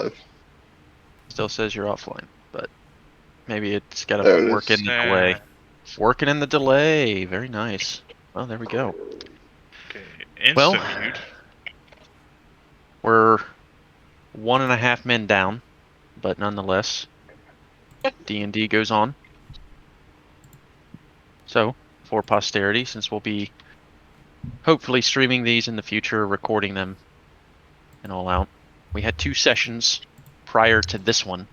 live. Still says you're offline, but maybe it's got There to it work is. in the delay. Working in the delay. Very nice. Well, there we go. Okay, Well, instant mute. we're 1.5 men down, but nonetheless, D&D goes on. So, for posterity, since we'll be hopefully streaming these in the future, recording them, and all out, we had 2 sessions prior to this one,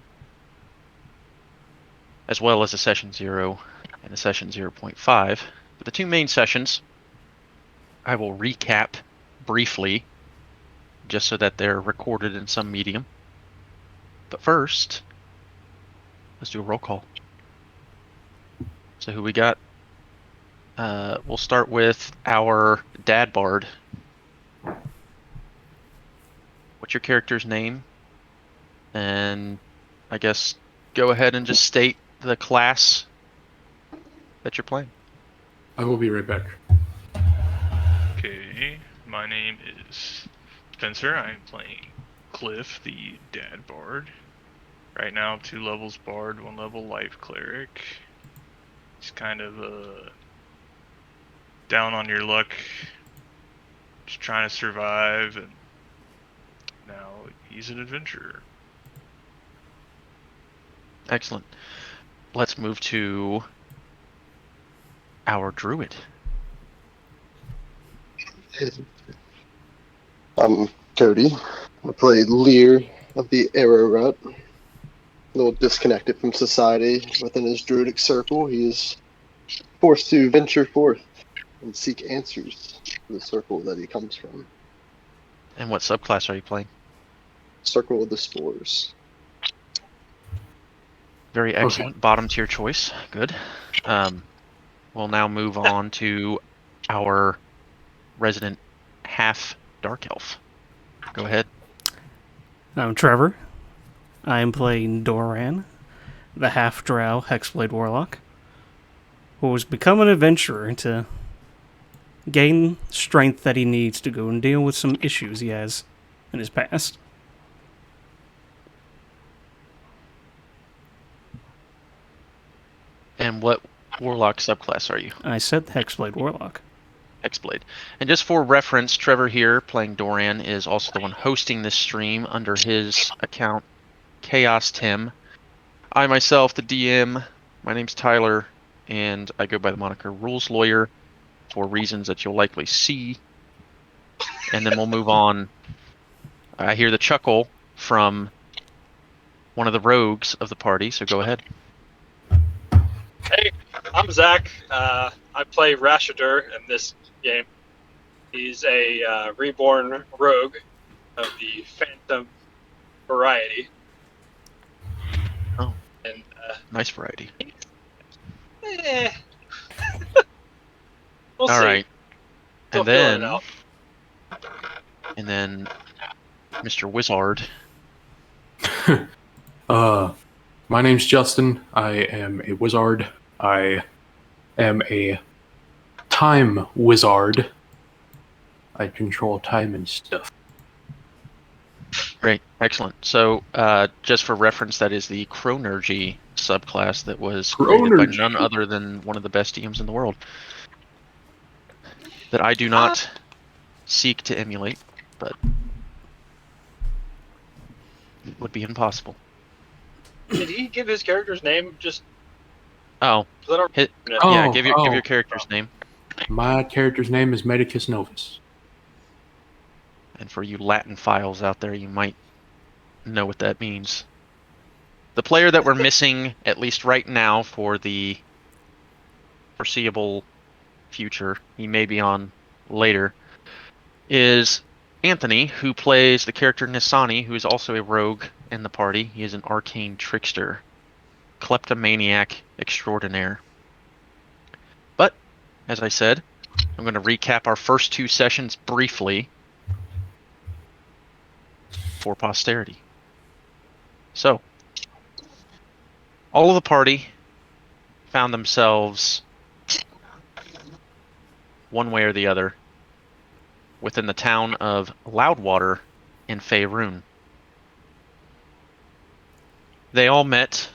as well as a session 0 and a session 0.5. But the 2 main sessions, I will recap briefly, just so that they're recorded in some medium. But first, let's do a roll call. So who we got? We'll start with our dad bard. What's your character's name? And I guess go ahead and just state the class that you're playing. I will be right back. Okay, my name is Spencer. I'm playing Cliff, the dad bard. Right now, 2 levels bard, 1 level life cleric. He's kind of down on your luck, just trying to survive, and now he's an adventurer. Excellent. Let's move to our druid. I'm Cody. I play Lear of the Arrow Rut. A little disconnected from society within his druidic circle. He is forced to venture forth and seek answers for the circle that he comes from. And what subclass are you playing? Circle of the Spores. Very excellent. Okay. Bottom tier choice. Good. We'll now move on to our resident half dark elf. Go ahead. I'm Trevor. I'm playing Doran, the half drow hexblade warlock, who has become an adventurer to gain strength that he needs to go and deal with some issues he has in his past. And what warlock subclass are you? I said hexblade warlock. Hexblade. And just for reference, Trevor here, playing Doran, is also the one hosting this stream under his account, Chaos Tim. I myself, the DM, my name's Tyler, and I go by the moniker Rules Lawyer for reasons that you'll likely see. And then we'll move on. I hear the chuckle from one of the rogues of the party, so go ahead. Hey, I'm Zach. I play Rashadur in this game. He's a reborn rogue of the Phantom variety. Oh, and nice variety. We'll All see. right, Still feeling it out. And then Mr. Wizard. My name's Justin. I am a wizard. I am a time wizard. I control time and stuff. Great, excellent. So, just for reference, that is the Chronergy subclass that was created by none other than one of the best DMs in the world. That I do not seek to emulate, but it would be impossible. Did he give his character's name just... Oh. Yeah, give your character's name. My character's name is Medicus Novus. And for you Latin files out there, you might know what that means. The player that we're missing, at least right now, for the foreseeable future, he may be on later, is Anthony, who plays the character Nisani, who is also a rogue in the party. He is an arcane trickster, kleptomaniac extraordinaire. But, as I said, I'm going to recap our first 2 sessions briefly for posterity. So, all of the party found themselves, one way or the other, within the town of Loudwater in Faerun. They all met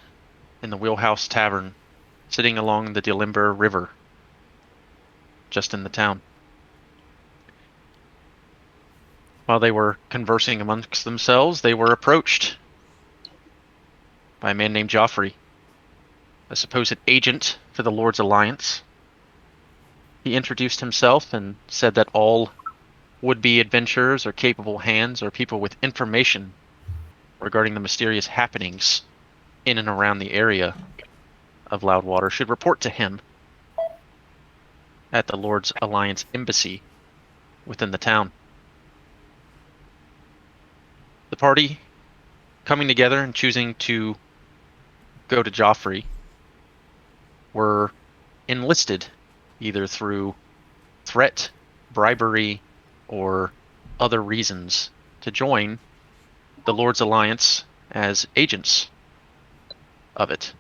in the Wheelhouse Tavern, sitting along the Delimber River, just in the town. While they were conversing amongst themselves, they were approached by a man named Joffrey, a supposed agent for the Lord's Alliance. He introduced himself and said that all would-be adventurers or capable hands or people with information regarding the mysterious happenings in and around the area of Loudwater should report to him at the Lord's Alliance embassy within the town. The party coming together and choosing to go to Joffrey were enlisted either through threat, bribery, or other reasons to join the Lord's Alliance as agents of it.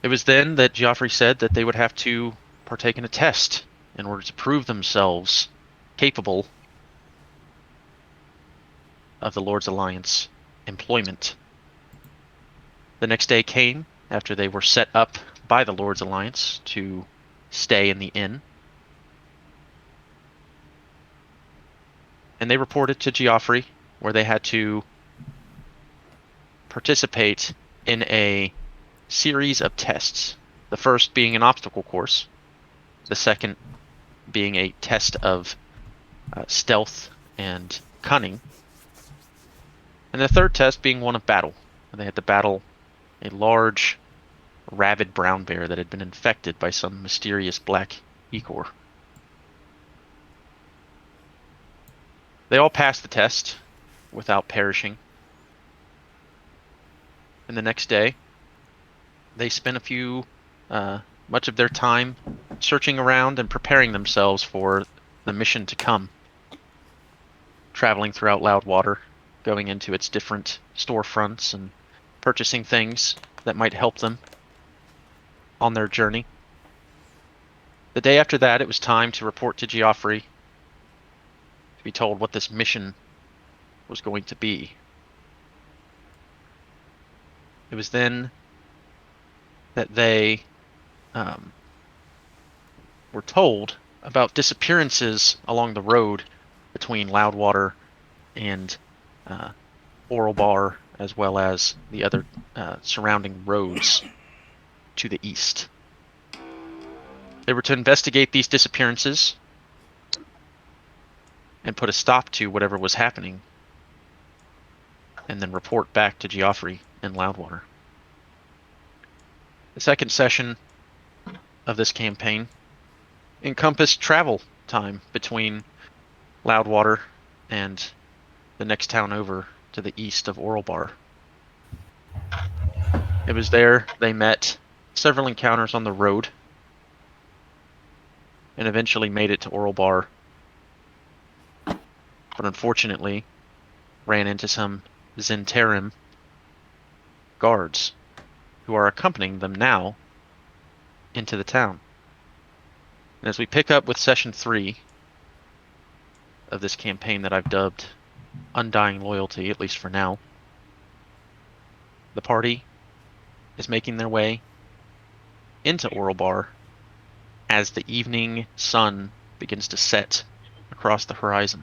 It was then that Joffrey said that they would have to partake in a test in order to prove themselves capable of the Lord's Alliance employment. The next day came after they were set up by the Lord's Alliance to stay in the inn. And they reported to Joffrey where they had to participate in a series of tests. The first being an obstacle course, the second being a test of stealth and cunning, and the third test being one of battle. They had to battle a large, rabid brown bear that had been infected by some mysterious black ichor. They all passed the test without perishing. And the next day, they spent much of their time searching around and preparing themselves for the mission to come. Traveling throughout Loudwater, going into its different storefronts and purchasing things that might help them on their journey. The day after that, it was time to report to Joffrey to be told what this mission was going to be. It was then that they were told about disappearances along the road between Loudwater and Orlebar, as well as the other surrounding roads to the east. They were to investigate these disappearances and put a stop to whatever was happening, and then report back to Joffrey in Loudwater. The second session of this campaign encompassed travel time between Loudwater and the next town over to the east of Orlebar. It was there they met several encounters on the road and eventually made it to Orlebar, but unfortunately ran into some Zentarim guards who are accompanying them now into the town. And as we pick up with Session 3 of this campaign that I've dubbed Undying Loyalty, at least for now, the party is making their way into Orlebar as the evening sun begins to set across the horizon.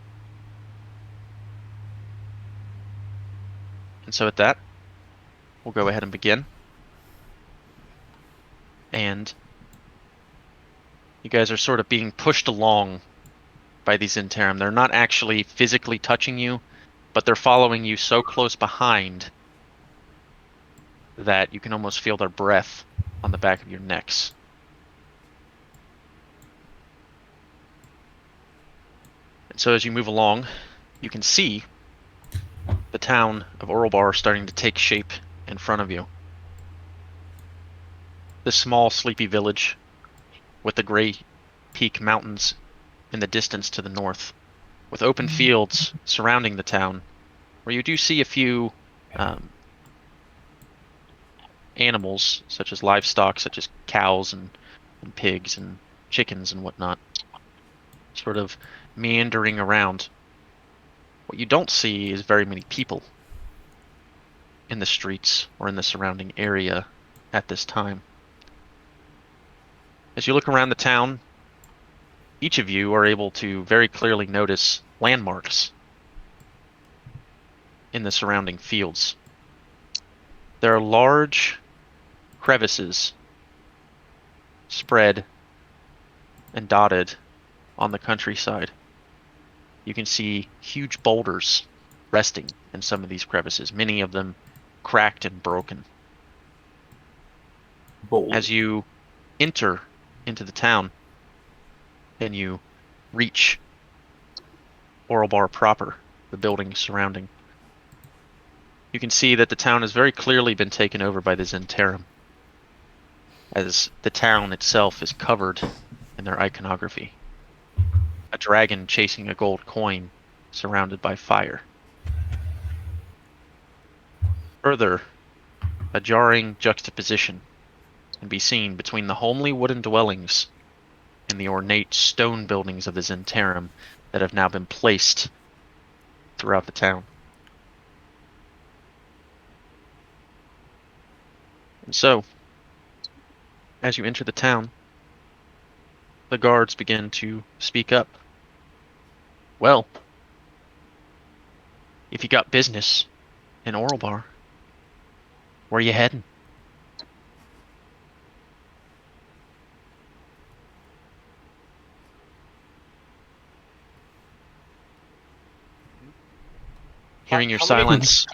And so at that, we'll go ahead and begin. And you guys are sort of being pushed along by these Interim. They're not actually physically touching you, but they're following you so close behind that you can almost feel their breath on the back of your necks. And so as you move along, you can see the town of Orlebar starting to take shape in front of you. This small, sleepy village with the gray peak mountains in the distance to the north, with open fields surrounding the town, where you do see a few animals, such as livestock, such as cows and pigs and chickens and whatnot, sort of meandering around. What you don't see is very many people. in the streets or in the surrounding area at this time. As you look around the town, each of you are able to very clearly notice landmarks in the surrounding fields. There are large crevices spread and dotted on the countryside. You can see huge boulders resting in some of these crevices, many of them cracked and broken. Bold. As you enter into the town and you reach Oralbar proper, the building surrounding, you can see that the town has very clearly been taken over by the Zentarum, as the town itself is covered in their iconography. A dragon chasing a gold coin surrounded by fire. Further, a jarring juxtaposition can be seen between the homely wooden dwellings and the ornate stone buildings of the Zentarum that have now been placed throughout the town. And so, as you enter the town, the guards begin to speak up. Well, if you got business in Oralbar, where you heading? Hearing your How many- silence,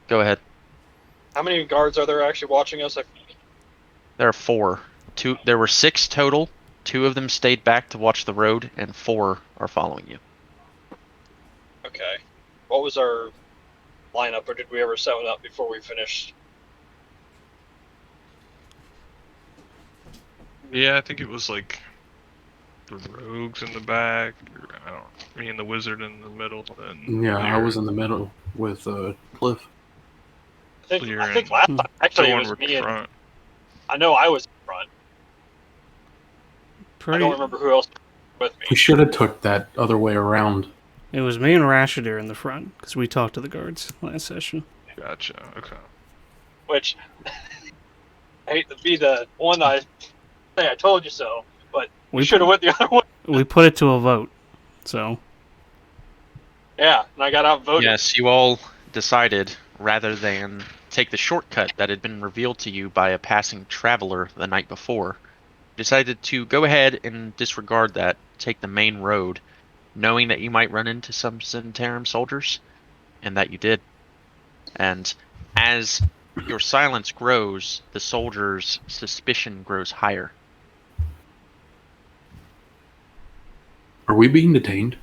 go ahead. How many guards are there actually watching us? There are 4. There were 6 total. 2 of them stayed back to watch the road, and 4 are following you. Okay. What was our lineup, or did we ever set one up before we finished? Yeah, I think it was like the rogues in the back. Me and the wizard in the middle. And Yeah, I Lear. was in the middle with Cliff. I think Clear last and time actually it Thorn was were me and front. I know I was in front. I Pretty. don't remember who else was with We me. should have took that other way around. It was me and Rashider in the front because we talked to the guards last session. Gotcha. Okay. Which I hate to be the one I say I told you so, but we We should have went the other way. We put it to a vote, so Yeah, and I got outvoted. Yes, you all decided, rather than take the shortcut that had been revealed to you by a passing traveler the night before, decided to go ahead and disregard that, take the main road, knowing that you might run into some Zentarum soldiers, and that you did. And as your silence grows, the soldiers' suspicion grows higher. Are we being detained?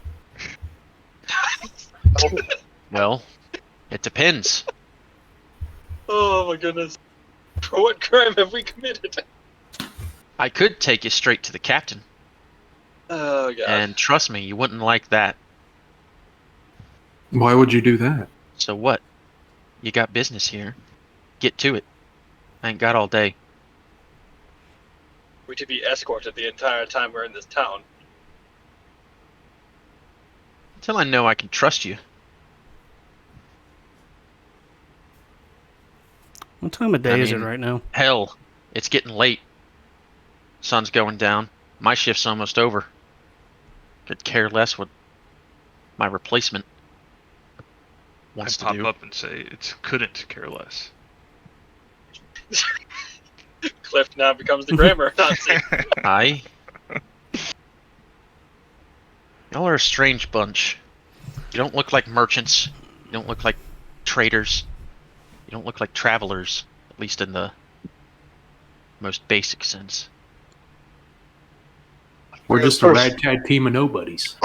Well, it depends. Oh my goodness. What crime have we committed? I could take you straight to the captain, Oh god. and trust me, you wouldn't like that. Why would you do that? So what? You got business here. Get to it. I ain't got all day. We to be escorted the entire time we're in this town. Until I know I can trust you. what time of day I is it mean- right now? Hell, it's getting late. Sun's going down. My shift's almost over. Could care less what my replacement wants I to pop do. up and say it couldn't care less. Cliff now becomes the grammar Nazi. Aye. Y'all are a strange bunch. You don't look like merchants. You don't look like traders. You don't look like travelers, at least in the most basic sense. We're Yeah, just a first- ragtag team of nobodies.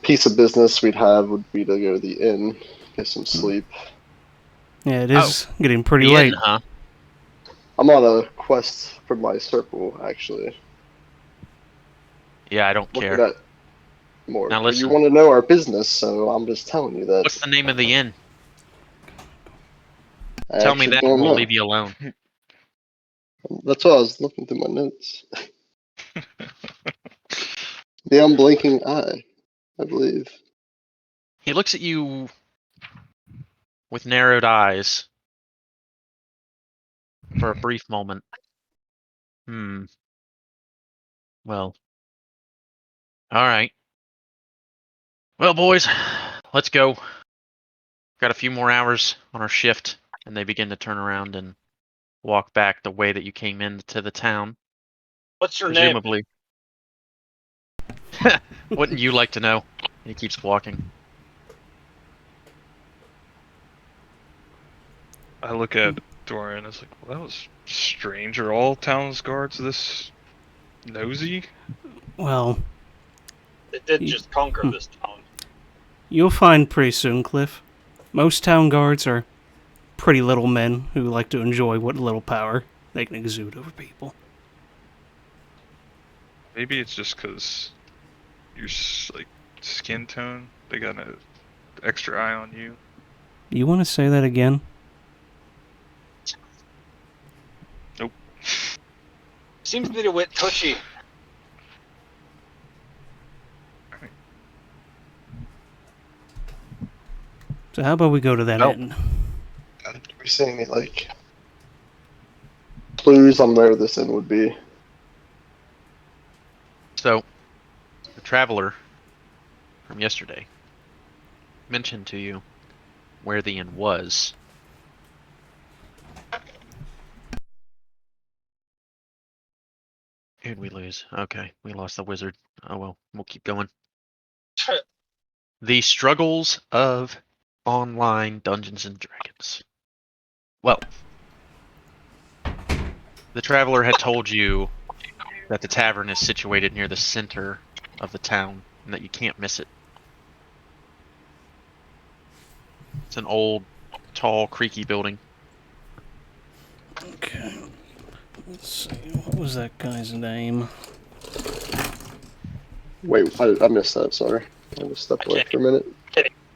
Piece of business we'd have would be to go to the inn, get some sleep. Yeah, it is getting pretty The late. inn, huh? I'm on a quest for my circle, actually. Yeah, I don't Looking care. at more. Now But listen. you want to know our business, so I'm just telling you that. What's the name of the inn? I Tell me actually that don't and we'll know. leave you alone. That's why I was looking through my notes. The Unblinking Eye, I believe. He looks at you with narrowed eyes for a brief moment. Well. Alright. Well, boys, let's go. Got a few more hours on our shift, and they begin to turn around and walk back the way that you came into the town. What's your name? Presumably. Wouldn't you like to know? He keeps walking. I look at Dorian and it's like, well, that was strange. Are all town's guards this nosy? Well, They did just conquer this town. you'll find pretty soon, Cliff. Most town guards are pretty little men who like to enjoy what little power they can exude over people. Maybe it's just because your like skin tone. They got an extra eye on you. You want to say that again? Nope. Seems to be a bit touchy. So how about we go to that Nope. inn? Are we seeing any, like, clues on where this inn would be? So, the traveler from yesterday mentioned to you where the inn was. Who'd we lose? Okay, we lost the wizard. Oh well, we'll keep going. The struggles of online Dungeons and Dragons. Well, the traveler had told you that the tavern is situated near the center of the town and that you can't miss it. It's an old, tall, creaky building. Okay. Let's see. What was that guy's name? Wait, I missed that, sorry. I just stepped away for a minute.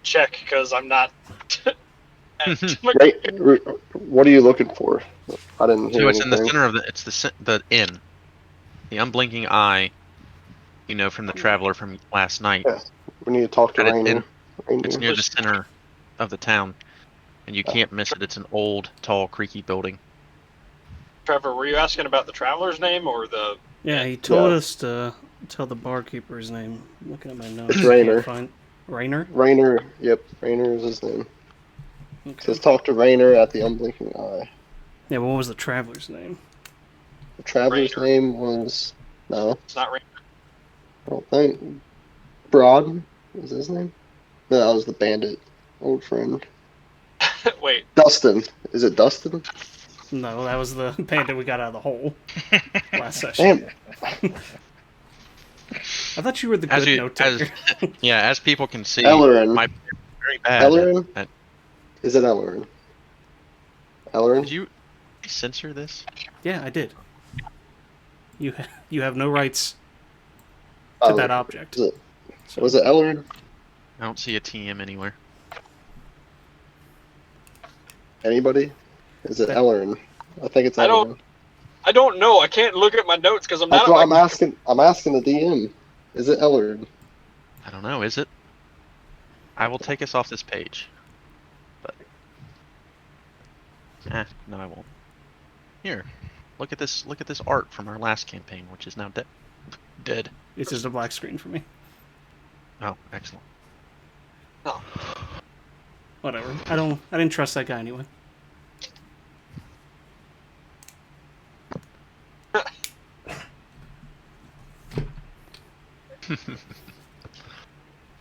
Check, because I'm not. Right, what are you looking for? I didn't hear So it's in the anything. center of the inn. The unblinking eye, you know, from the traveler from last night. Yeah, we need to talk to That it's Rainer. It's near the center of the town, and you can't miss it. It's an old, tall, creaky building. Trevor, were you asking about the traveler's name or the? Yeah, he told us to tell the barkeeper's name. I'm looking at my notes. Rainer. Can't find Rainer? Rainer, yep, Rainer is his name. Okay. Says talk to Rainer at the unblinking eye. Yeah, but what was the traveler's name? The traveler's Rainer. name was... No, It's not Rainer. I don't think. Broad was his name? No, that was the bandit. Old friend. Wait, Dustin. Is it Dustin? No, that was the bandit we got out of the hole last session. Damn. I thought you were the good note taker. Yeah, as people can see, Ellerin. my very bad. Ellerin? at- Is it Ellerin? Ellerin? Did you censor this? Yeah, I did. You have no rights to that object. Was it Ellerin? I don't see a TM anywhere. Anybody? Is it That- Ellerin? I think it's I don't- Ellerin. I don't know. I can't look at my notes because I'm not. That's at what my- I'm asking. I'm asking the DM. Is it Ellerin? I don't know. Is it? I will take us off this page. But no, I won't. Here, look at this. Look at this art from our last campaign, which is now dead. It's just a black screen for me. Oh, excellent. Oh. Whatever. I didn't trust that guy anyway.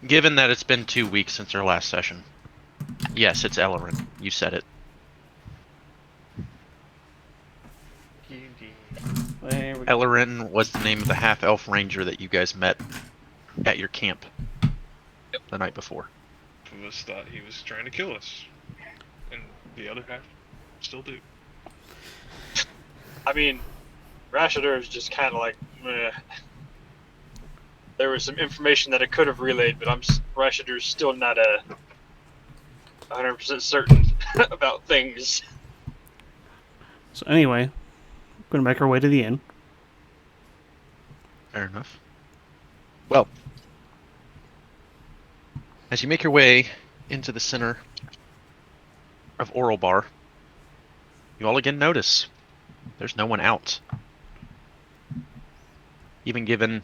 Given that it's been 2 weeks since our last session, yes, it's Ellerin. You said it. There we go. Ellerin was the name of the half-elf ranger that you guys met at your camp the night before. Some of us thought he was trying to kill us, and the other half still do. I mean, Rashider is just kind of like. Meh. There was some information that I could have relayed, but Rashider's still not 100% certain about things. So anyway, we're gonna make our way to the inn. Fair enough. Well, as you make your way into the center of Oral Bar, you all again notice There's no one out. Even given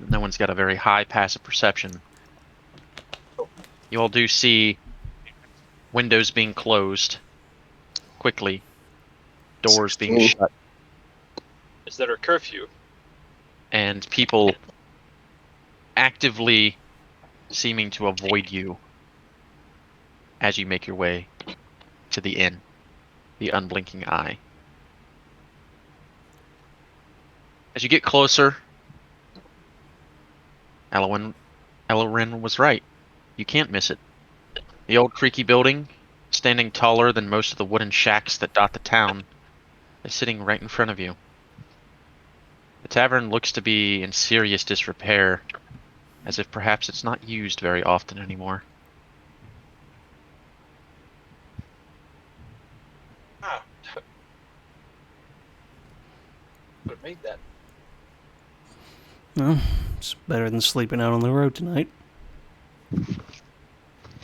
no one's got a very high passive perception, you all do see windows being closed quickly, doors being 16. shut, Is there a curfew? and people actively seeming to avoid you as you make your way to the inn, the Unblinking Eye. As you get closer, Elwyn was right. You can't miss it. The old creaky building, standing taller than most of the wooden shacks that dot the town, is sitting right in front of you. The tavern looks to be in serious disrepair, as if perhaps it's not used very often anymore. Ah. Would have made that. Well, it's better than sleeping out on the road tonight.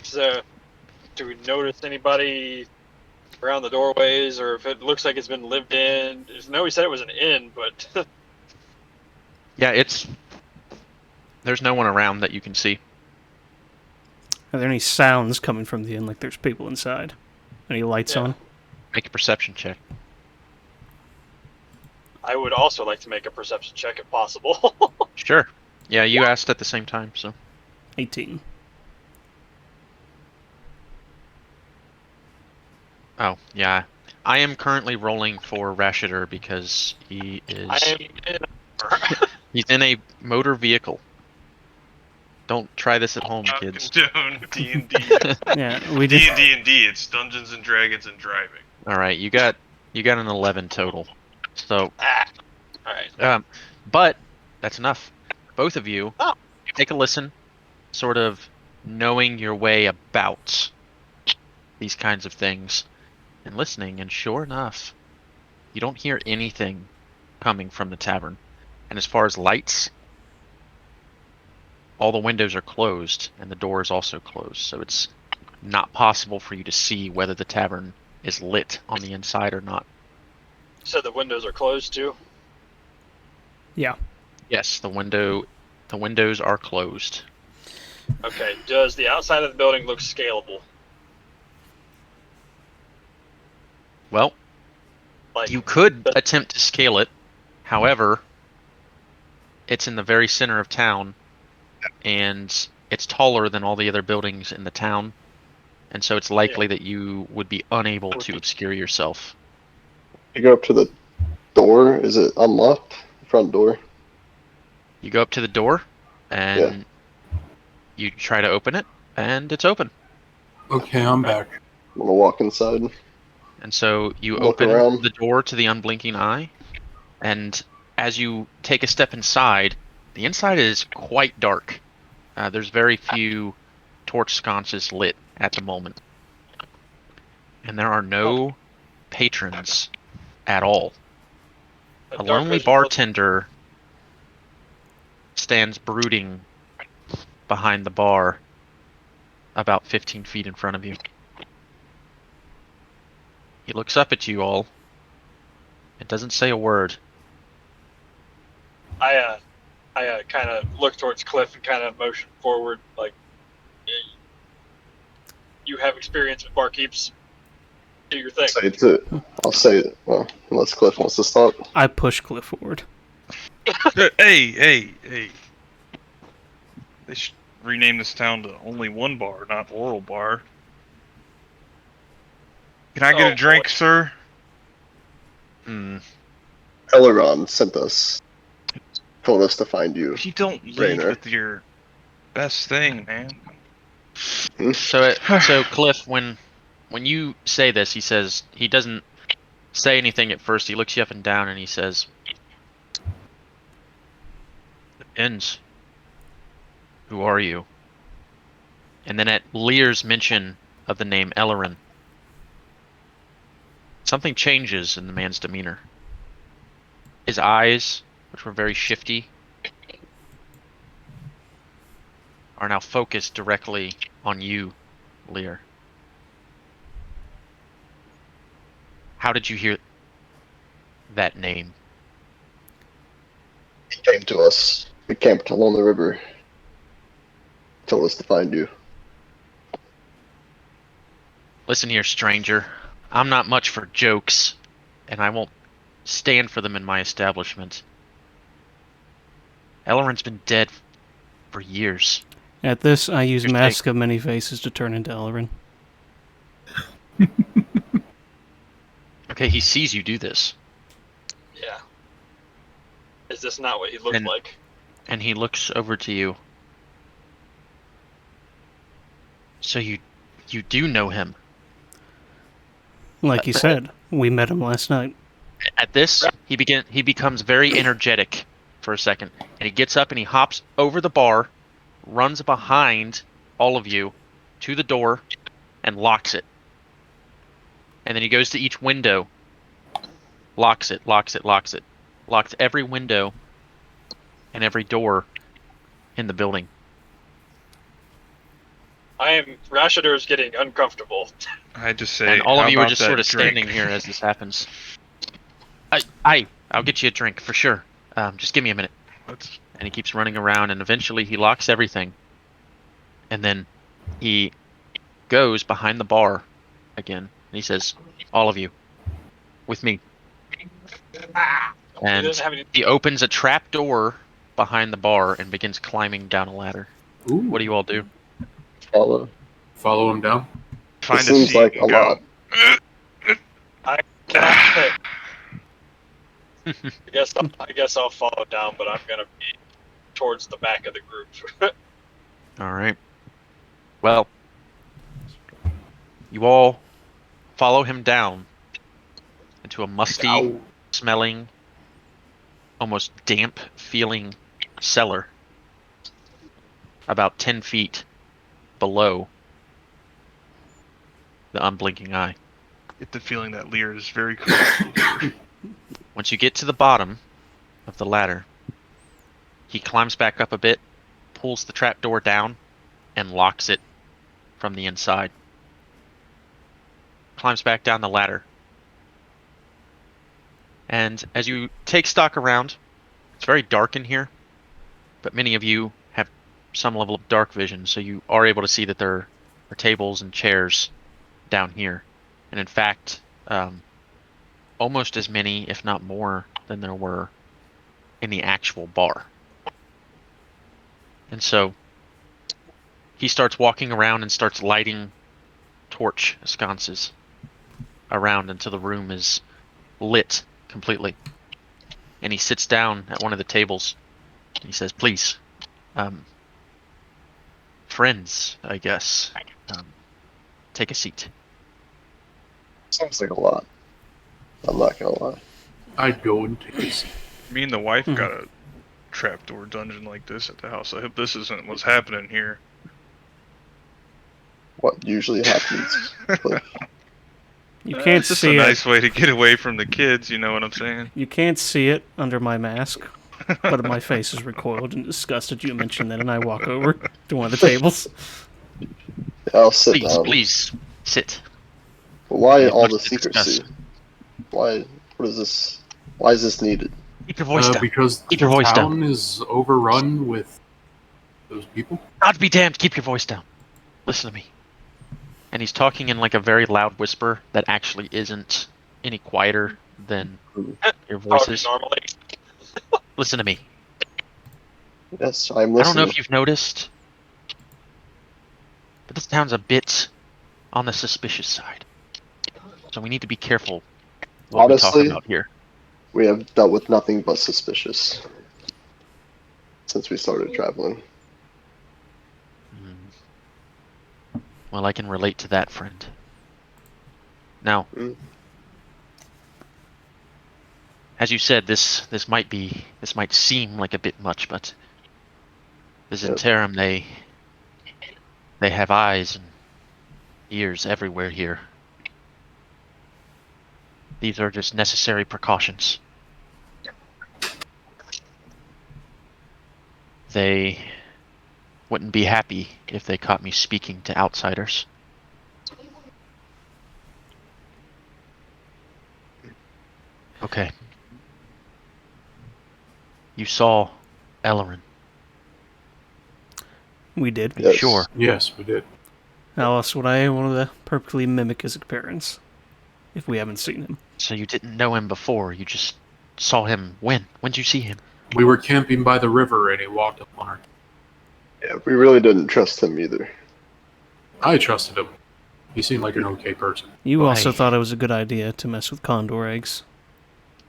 So, do we notice anybody around the doorways, or if it looks like it's been lived in? I know he said it was an inn, but Yeah, there's no one around that you can see. Are there any sounds coming from the inn, like there's people inside? Any lights Yeah. on? Make a perception check. I would also like to make a perception check if possible. Sure. Yeah, you asked at the same time, so. 18. Oh, yeah. I am currently rolling for Rashidar because he is... He's in a motor vehicle. Don't try this at home, kids. Condone D&D. Yeah, we did. D&D. It's Dungeons and Dragons and driving. All right, you got an 11 total. So, Alright. but that's enough. Both of you Oh. take a listen, sort of knowing your way about these kinds of things, and listening, and sure enough, you don't hear anything coming from the tavern. And as far as lights, all the windows are closed, and the door is also closed, so it's not possible for you to see whether the tavern is lit on the inside or not. So the windows are closed too? Yeah. Yes, the windows are closed. Okay, does the outside of the building look scalable? Well, Like, you could attempt to scale it. However, it's in the very center of town, and it's taller than all the other buildings in the town, and so it's likely that you would be unable to obscure yourself. You go up to the door. Is it unlocked? Front door. You go up to the door, and you try to open it, and it's open. Okay, I'm back. I'm gonna walk inside. And so you Look open around. the door to the Unblinking Eye, and as you take a step inside, the inside is quite dark. There's very few torch sconces lit at the moment. And there are no patrons at all. A lonely bartender stands brooding behind the bar about 15 feet in front of you. He looks up at you all and doesn't say a word. I kind of look towards Cliff and kind of motion forward, like, you have experience with barkeeps. Do your thing. Say it to. I'll say it. Well, unless Cliff wants to stop. I push Cliff forward. Hey. They should rename this town to Only One Bar, not Oral Bar. Can I get a drink, boy. sir? Elrond sent us. Told us to find you. You don't lead Rainer. with your best thing, man. So Cliff, when you say this, he doesn't say anything at first. He looks you up and down and he says, "Depends. Who are you?" And then at Lear's mention of the name Ellerin, something changes in the man's demeanor. His eyes, which were very shifty, are now focused directly on you, Lear. How did you hear that name? He came to us. We camped along the river. Told us to find you. Listen here, stranger. I'm not much for jokes, and I won't stand for them in my establishment. Elrond's been dead for years. At this, I use Here's Mask of Many Faces to turn into Elrin. Okay, he sees you do this, Yeah. Is this not what he looked And- like? and he looks over to you. So you do know him. Like you said, we met him last night. At this, he becomes very energetic for a second, and he gets up and he hops over the bar, runs behind all of you to the door, and locks it. And then he goes to each window, locks it, locks every window and every door in the building. Rashider is getting uncomfortable. I just say, And all how of you are about just that sort of drink? standing here as this happens. I'll get you a drink for sure. Just give me a minute. Let's And he keeps running around, and eventually he locks everything. And then he goes behind the bar again, and he says, "All of you, with me." He And doesn't have any. he opens a trap door behind the bar and begins climbing down a ladder. Ooh. What do you all do? Follow. Follow him down. find This a seems seat like and a go. lot. I guess I'll follow down, but I'm gonna be towards the back of the group. All right. Well, you all follow him down into a musty, Ow. smelling, almost damp-feeling cellar about 10 feet below the unblinking eye. Get the feeling that Lear is very cool. Once you get to the bottom of the ladder, he climbs back up a bit, pulls the trapdoor down, and locks it from the inside. Climbs back down the ladder. And as you take stock around, it's very dark in here, but many of you have some level of dark vision, so you are able to see that there are tables and chairs down here. And in fact, almost as many, if not more, than there were in the actual bar. And so he starts walking around and starts lighting torch sconces around until the room is lit completely. And he sits down at one of the tables. And he says, "Please, friends, I guess, take a seat." Sounds like a lot. I'm not gonna lie. I'd go and take a seat. Me and the wife got a trapdoor dungeon like this at the house. I hope this isn't what's happening here. What usually happens. But You can't It's just see a it. nice way to get away from the kids, you know what I'm saying? You can't see it under my mask, but my face is recoiled and disgusted. You mentioned that, and I walk over to one of the tables. I'll sit Please, down. please, sit. But why We have all much the to discuss. secrecy? Why? What is this? Why is this needed? Keep your voice down. Because Keep the your voice town down. is overrun with those people. God be damned, keep your voice down. Listen to me. And he's talking in like a very loud whisper that actually isn't any quieter than your voices. Normally. Listen to me. Yes, I'm I don't listening. know if you've noticed, but this town's a bit on the suspicious side. So we need to be careful what we Honestly, talk about here. We have dealt with nothing but suspicious since we started traveling. Well, I can relate to that, friend. Now, Mm. as you said, this might seem like a bit much, but the Yep. Zentarum, they have eyes and ears everywhere here. These are just necessary precautions. They wouldn't be happy if they caught me speaking to outsiders. Okay. You saw Ellerin. We did. Are you Yes. sure? Yes, we did. How else would I want to perfectly mimic his appearance if we haven't seen him? So you didn't know him before. You just saw him when? When'd you see him? We were camping by the river and he walked up on her. Yeah, we really didn't trust him either. I trusted him. He seemed like an okay person. You also Why? thought it was a good idea to mess with condor eggs.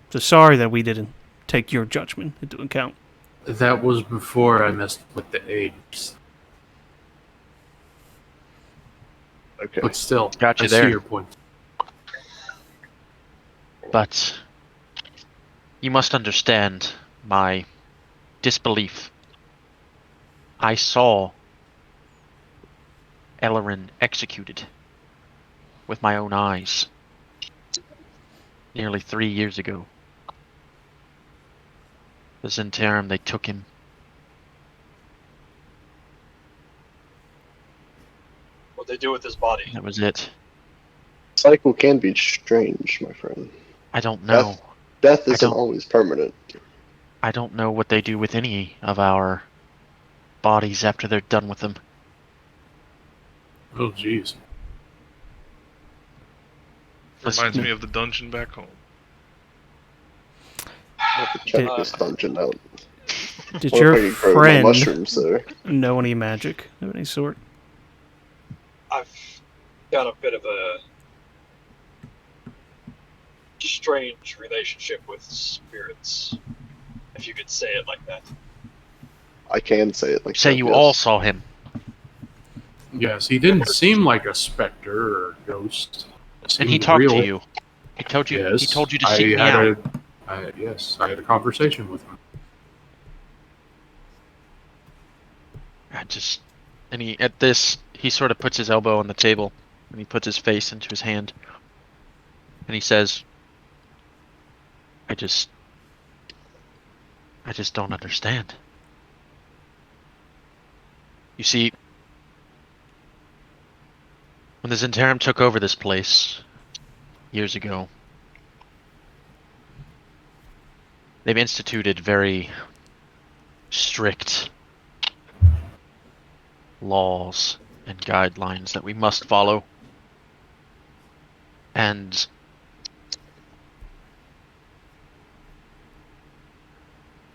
So sorry that we didn't take your judgment into account. That was before I messed with the eggs. Okay. But still, Got you I there. see your point. But you must understand my disbelief. I saw Ellerin executed with my own eyes nearly 3 years ago. The Zentarum, they took him. What they do with his body. That was it. Cycle can be strange, my friend. I don't know. Death isn't don't- always permanent. I don't know what they do with any of our bodies after they're done with them. Oh, jeez. Listen, Reminds me of the dungeon back home. I have to check Did- this dungeon out. Did What your if I could grow my friend mushrooms there? know any magic of any sort? I've got a bit of a strange relationship with spirits, if you could say it like that. I can say it like say that, you yes. all saw him. Yes, he didn't seem like a specter or ghost. And he Seemed talked real. to you. He told you. Yes. He told you to seek me I out. had a conversation with him. And he sort of puts his elbow on the table and he puts his face into his hand and he says, I just don't understand. You see, when the Zentarum took over this place years ago, they've instituted very strict laws and guidelines that we must follow. And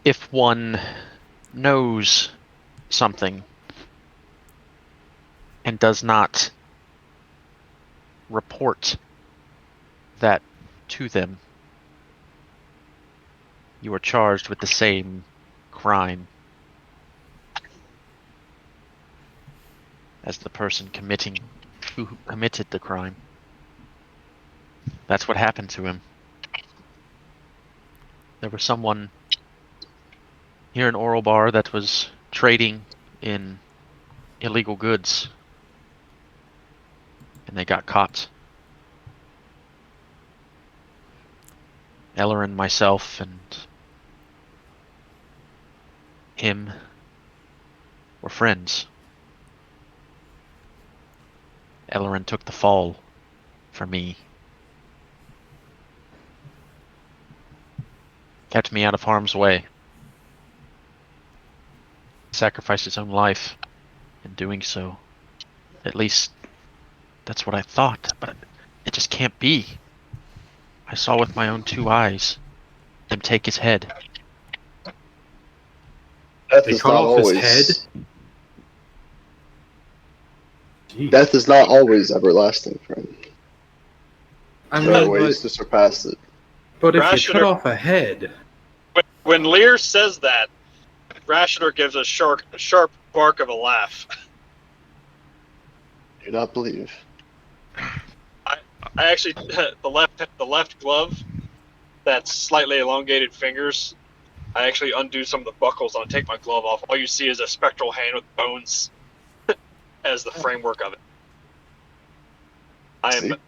if one knows something and does not report that to them, you are charged with the same crime as the person who committed the crime. That's what happened to him. There was someone here in Oral Bar that was trading in illegal goods, and they got caught. Ellerin, myself, and him were friends. Ellerin took the fall for me. Kept me out of harm's way. Sacrificed his own life in doing so. At least, that's what I thought, but it just can't be. I saw with my own 2 eyes them take his head. Death They is cut not off his always. head? Jeez. Death is not always everlasting, friend. I There are mean, ways to surpass it. but if you Rational- cut off a head, When Lear says that, Rationer gives a sharp bark of a laugh. Do not believe. I actually the left glove, that's slightly elongated fingers. I actually undo some of the buckles and I take my glove off. All you see is a spectral hand with bones as the framework of it. I See? am.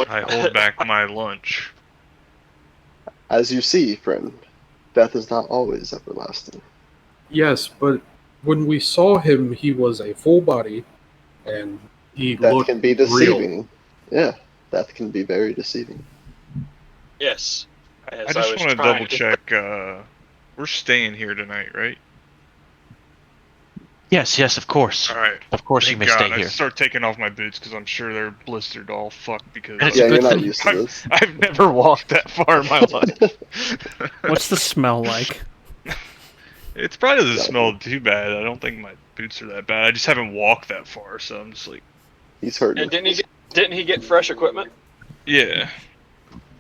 I hold back my lunch. As you see, friend, death is not always everlasting. yes, but when we saw him, he was a full body, and he Death looked can be real. deceiving. Yeah, death can be very deceiving. Yes. I As just was want to trying double check we're staying here tonight, right? Yes, of course. All right. Of course you Thank may God. stay I here. start taking off my boots because I'm sure they're blistered all fuck because And it's a Yeah, good you're not thing. used to this. I've never walked that far in my life. What's the smell like? It's probably doesn't Gotcha. smell too bad. I don't think my boots are that bad. I just haven't walked that far, so I'm just like, He's hurting. And didn't he get fresh equipment? yeah.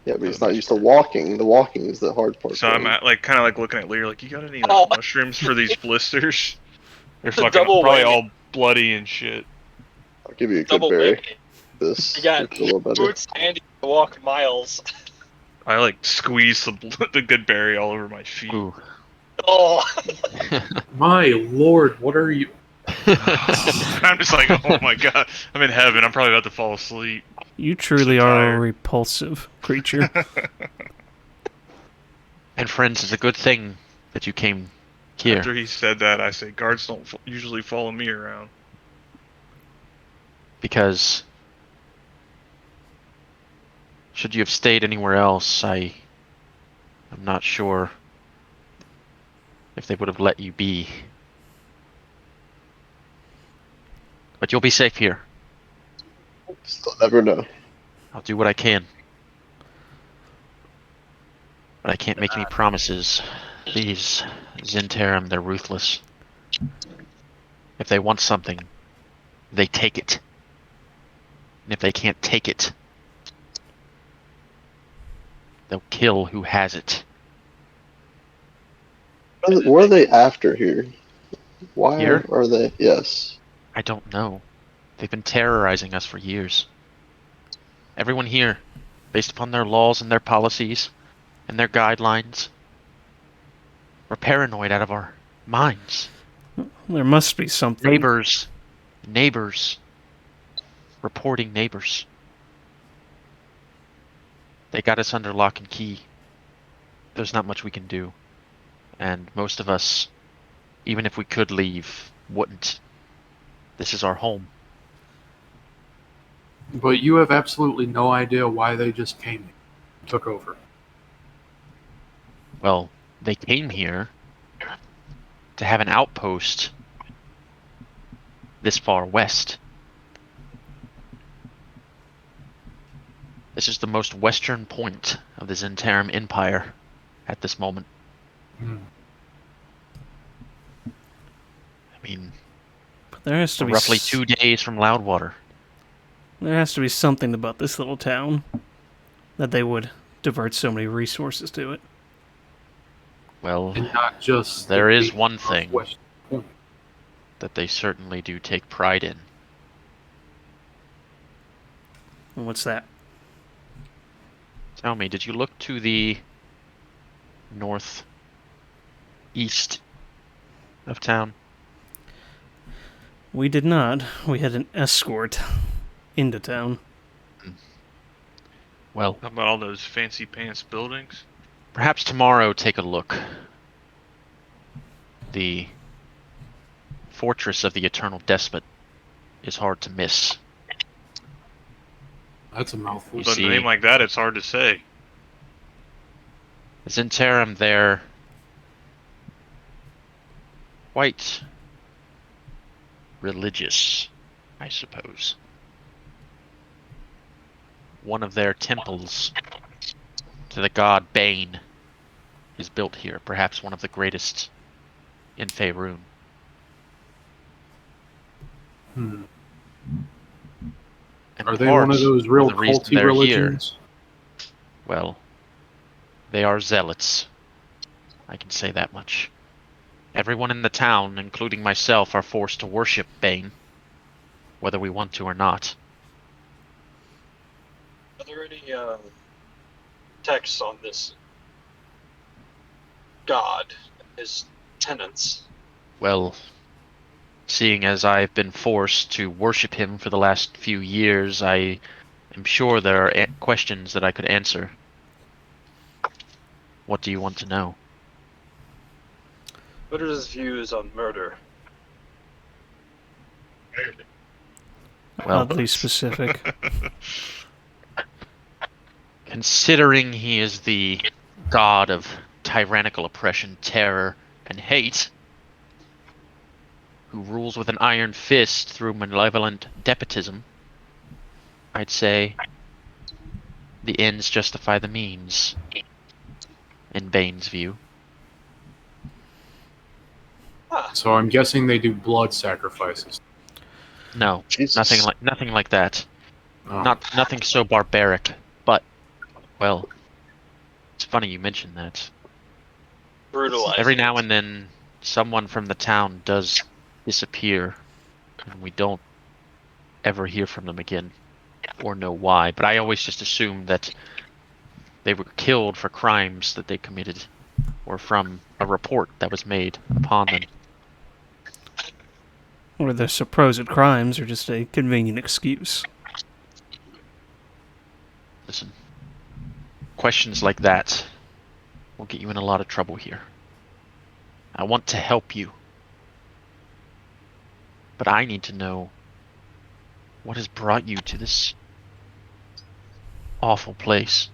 Yeah, but he's not used to walking. The walking is the hard part. So for I'm him. at, like kind of like looking at Lear, like, you got any like Oh. mushrooms for these blisters? They're The fucking double probably whammy. all bloody and shit. I'll give you a good Double berry. whammy. This You got makes it a little better. boots and you can walk miles. I like squeeze the good berry all over my feet. Ooh. Oh, My lord, what are you? I'm just like, oh my god, I'm in heaven. I'm probably about to fall asleep. You truly So are tired. a repulsive creature. And friends, it's a good thing that you came here. After he said that, I say, guards don't usually follow me around. Because should you have stayed anywhere else, I'm not sure if they would have let you be. But you'll be safe here. Still never know. I'll do what I can. But I can't make any promises. These Zentarum, they're ruthless. If they want something, they take it. And if they can't take it, they'll kill who has it. What are they after here? Why Here? are they? Yes. I don't know. They've been terrorizing us for years. Everyone here, based upon their laws and their policies and their guidelines, we're paranoid out of our minds. There must be something. Neighbors, reporting neighbors. They got us under lock and key. There's not much we can do. And most of us, even if we could leave, wouldn't. This is our home. But you have absolutely no idea why they just came here, took over. Well, they came here to have an outpost this far west. This is the most western point of the Zentarum Empire at this moment. Hmm. I mean, But there has to be roughly 2 days from Loudwater. There has to be something about this little town that they would divert so many resources to it. Well, And not just there the is big one thing northwest point. that they certainly do take pride in. And what's that? Tell me, did you look to the northeast of town? We did not. We had an escort into town. Well, How about all those fancy pants buildings? perhaps tomorrow take a look. The fortress of the Eternal Despot is hard to miss. That's a mouthful. You But see- a name like that, it's hard to say. Zentarum, they're quite religious, I suppose. One of their temples to the god Bane is built here, perhaps one of the greatest in Faerun. Hmm. And Are they one part of those real the reason culty they're religions? Here, well, they are zealots. I can say that much. Everyone in the town, including myself, are forced to worship Bane, whether we want to or not. are there any texts on this god, his tenants? Well, seeing as I've been forced to worship him for the last few years, I am sure there are questions that I could answer. What do you want to know? What are his views on murder? Well, Oddly specific. considering he is the god of tyrannical oppression, terror, and hate, who rules with an iron fist through malevolent despotism, I'd say the ends justify the means, in Bane's view. So I'm guessing they do blood sacrifices. No, Jesus. nothing like that. Oh. Nothing so barbaric. But, well, it's funny you mentioned that. Brutalizing. Every now and then, someone from the town does disappear, and we don't ever hear from them again, or know why. But I always just assume that they were killed for crimes that they committed, or from a report that was made upon them. Or the supposed crimes are just a convenient excuse. Listen, questions like that will get you in a lot of trouble here. I want to help you, but I need to know what has brought you to this awful place.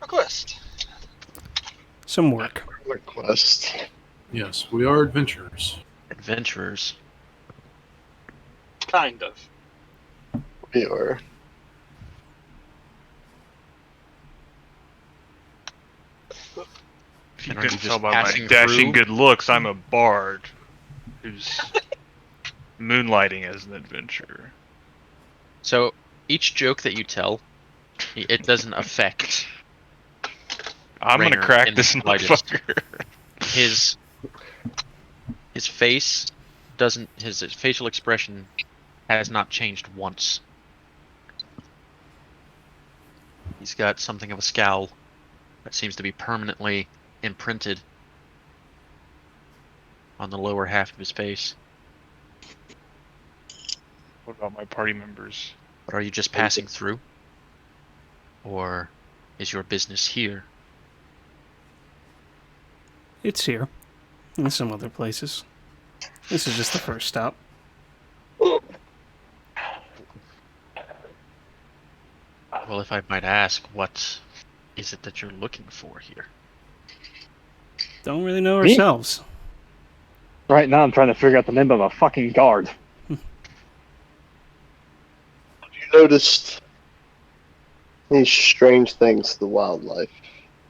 Request. Some work. Request. Yes, we are adventurers. Adventurers. Kind of. We are. If you And are you couldn't just tell by my passing dashing through? good looks, I'm a bard who's moonlighting as an adventurer. So each joke that you tell, it doesn't affect I'm gonna Rainer crack in the this slightest. motherfucker. His face doesn't. His facial expression has not changed once. He's got something of a scowl that seems to be permanently imprinted on the lower half of his face. What about my party members? But are you just passing through? Or is your business here? It's here. And some other places. This is just the first stop. Well, if I might ask, what is it that you're looking for here? Don't really know Me? ourselves. Right now, I'm trying to figure out the name of a fucking guard. You noticed any strange things to the wildlife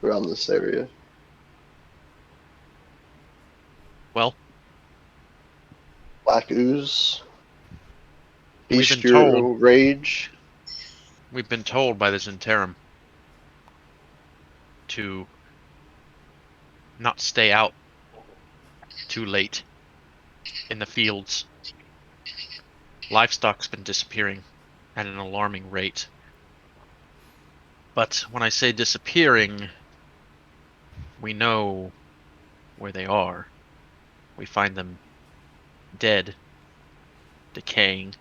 around this area? Well, Black ooze? We've been Bestial rage? we've been told by the Zentarum to not stay out too late in the fields. Livestock's been disappearing at an alarming rate. But when I say disappearing, we know where they are. We find them dead, decaying.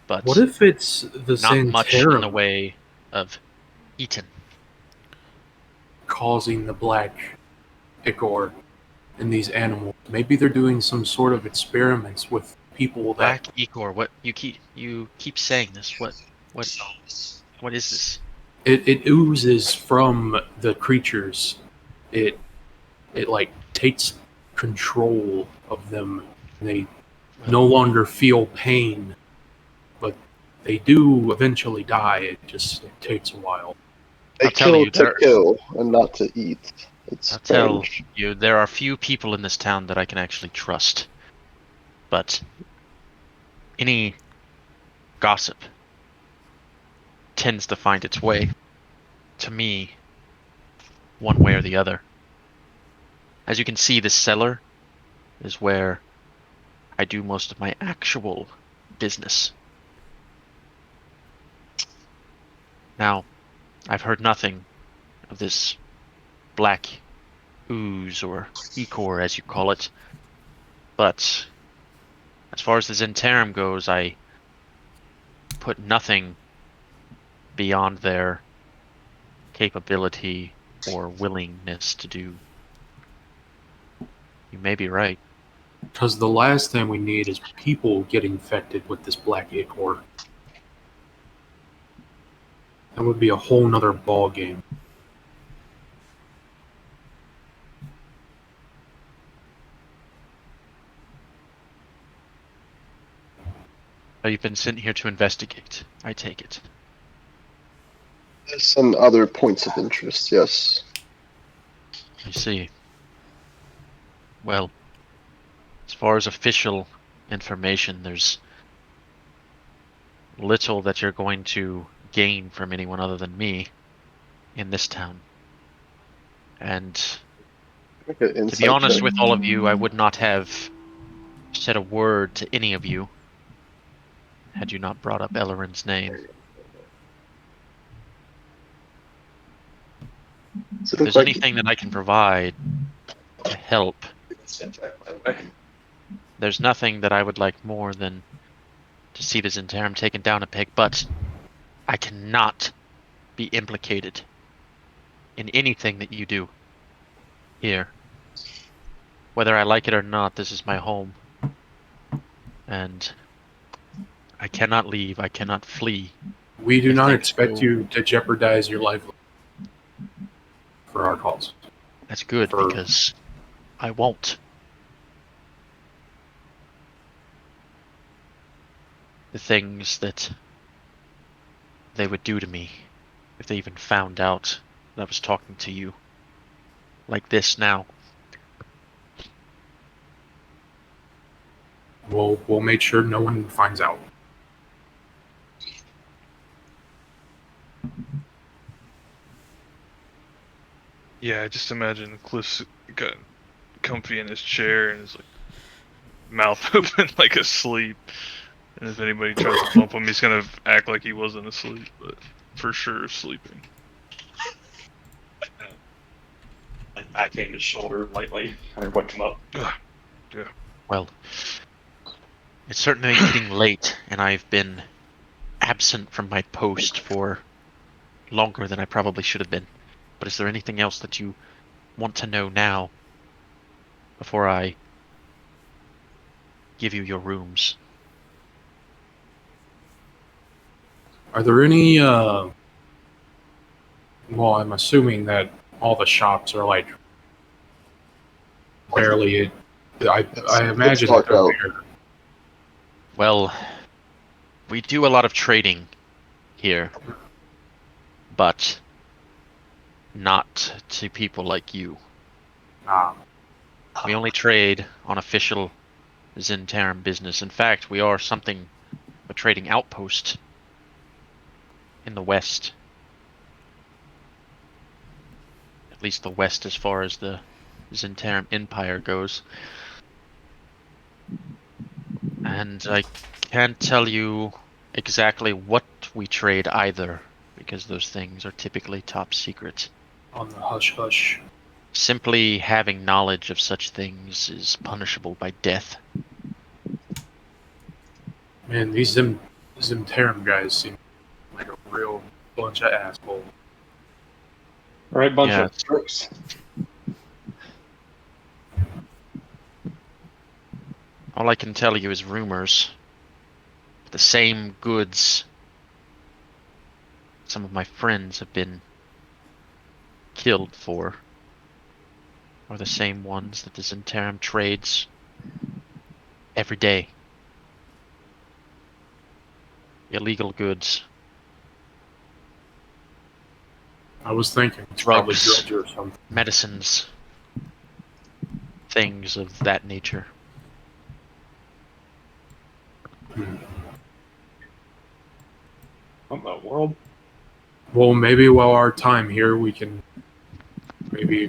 But What if it's the not much in the Zentarum way of eaten. causing the black ichor in these animals? Maybe they're doing some sort of experiments with people that... Black ichor. What you keep saying this? What is this? It oozes from the creatures. It like takes control of them. They no longer feel pain, but they do eventually die. It takes a while. They I'll tell kill you, to kill and not to eat. It's I'll tell strange. you, there are few people in this town that I can actually trust. But any gossip tends to find its way to me one way or the other. As you can see, this cellar is where I do most of my actual business. Now, I've heard nothing of this black ooze or ichor, as you call it, but as far as the Zentarum goes, I put nothing beyond their capability or willingness to do. You may be right. Because the last thing we need is people getting infected with this black ichor. That would be a whole nother ball game. Oh, you've been sent here to investigate. I take it. Some other points of interest, yes. I see. Well, as far as official information, there's little that you're going to gain from anyone other than me in this town. And to be honest with all of you, I would not have said a word to any of you had you not brought up Ellerin's name. If there's anything that I can provide to help, there's nothing that I would like more than to see this Interim taken down a peg, but I cannot be implicated in anything that you do here. Whether I like it or not, this is my home. And I cannot leave, I cannot flee. We do not expect you to jeopardize your life for our cause. That's good, because I won't. The things that they would do to me if they even found out that I was talking to you like this now. We'll make sure no one finds out. Yeah, I just imagine Cliff's got comfy in his chair and is like mouth open like asleep. And if anybody tries to bump him, he's gonna act like he wasn't asleep, but for sure sleeping. Like backhand his shoulder lightly, kind of wake him up. Yeah. Well, it's certainly getting late, and I've been absent from my post for longer than I probably should have been. But is there anything else that you want to know now before I give you your rooms? Are there any, well, I'm assuming that all the shops are like barely, I imagine that they're there. Well, we do a lot of trading here, but not to people like you. We only trade on official Zentarum business. In fact, we are something of a trading outpost in the west. At least the west as far as the Zentarum Empire goes. And I can't tell you exactly what we trade either, because those things are typically top secret. On the hush-hush. Simply having knowledge of such things is punishable by death. Man, these Zentarum guys seem like a real bunch of assholes. Right, bunch of jerks. All I can tell you is rumors. The same goods some of my friends have been killed for are the same ones that the Zentarum trades every day. Illegal goods. I was thinking it's Drugs, probably drugs or something. medicines, things of that nature. What in the world? Well, maybe while our time here, we can maybe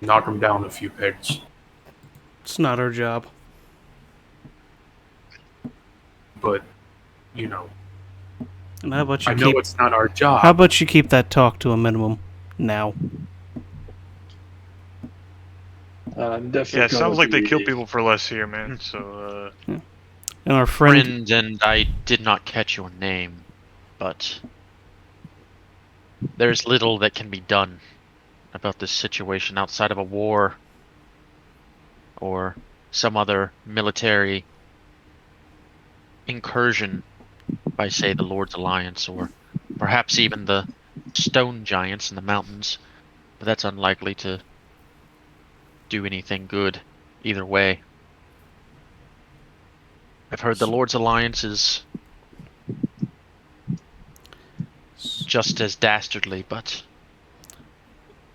knock them down a few pegs. It's not our job. But, you know, And how about you I know it's not our job. How about you keep that talk to a minimum now? Definitely. Yeah, it sounds like they kill people for less here, man. So, And our friend and I did not catch your name, but there's little that can be done about this situation outside of a war or some other military incursion by, say, the Lord's Alliance or Perhaps even the stone giants in the mountains, but that's unlikely to do anything good either way. I've heard the Lord's Alliance is just as dastardly, but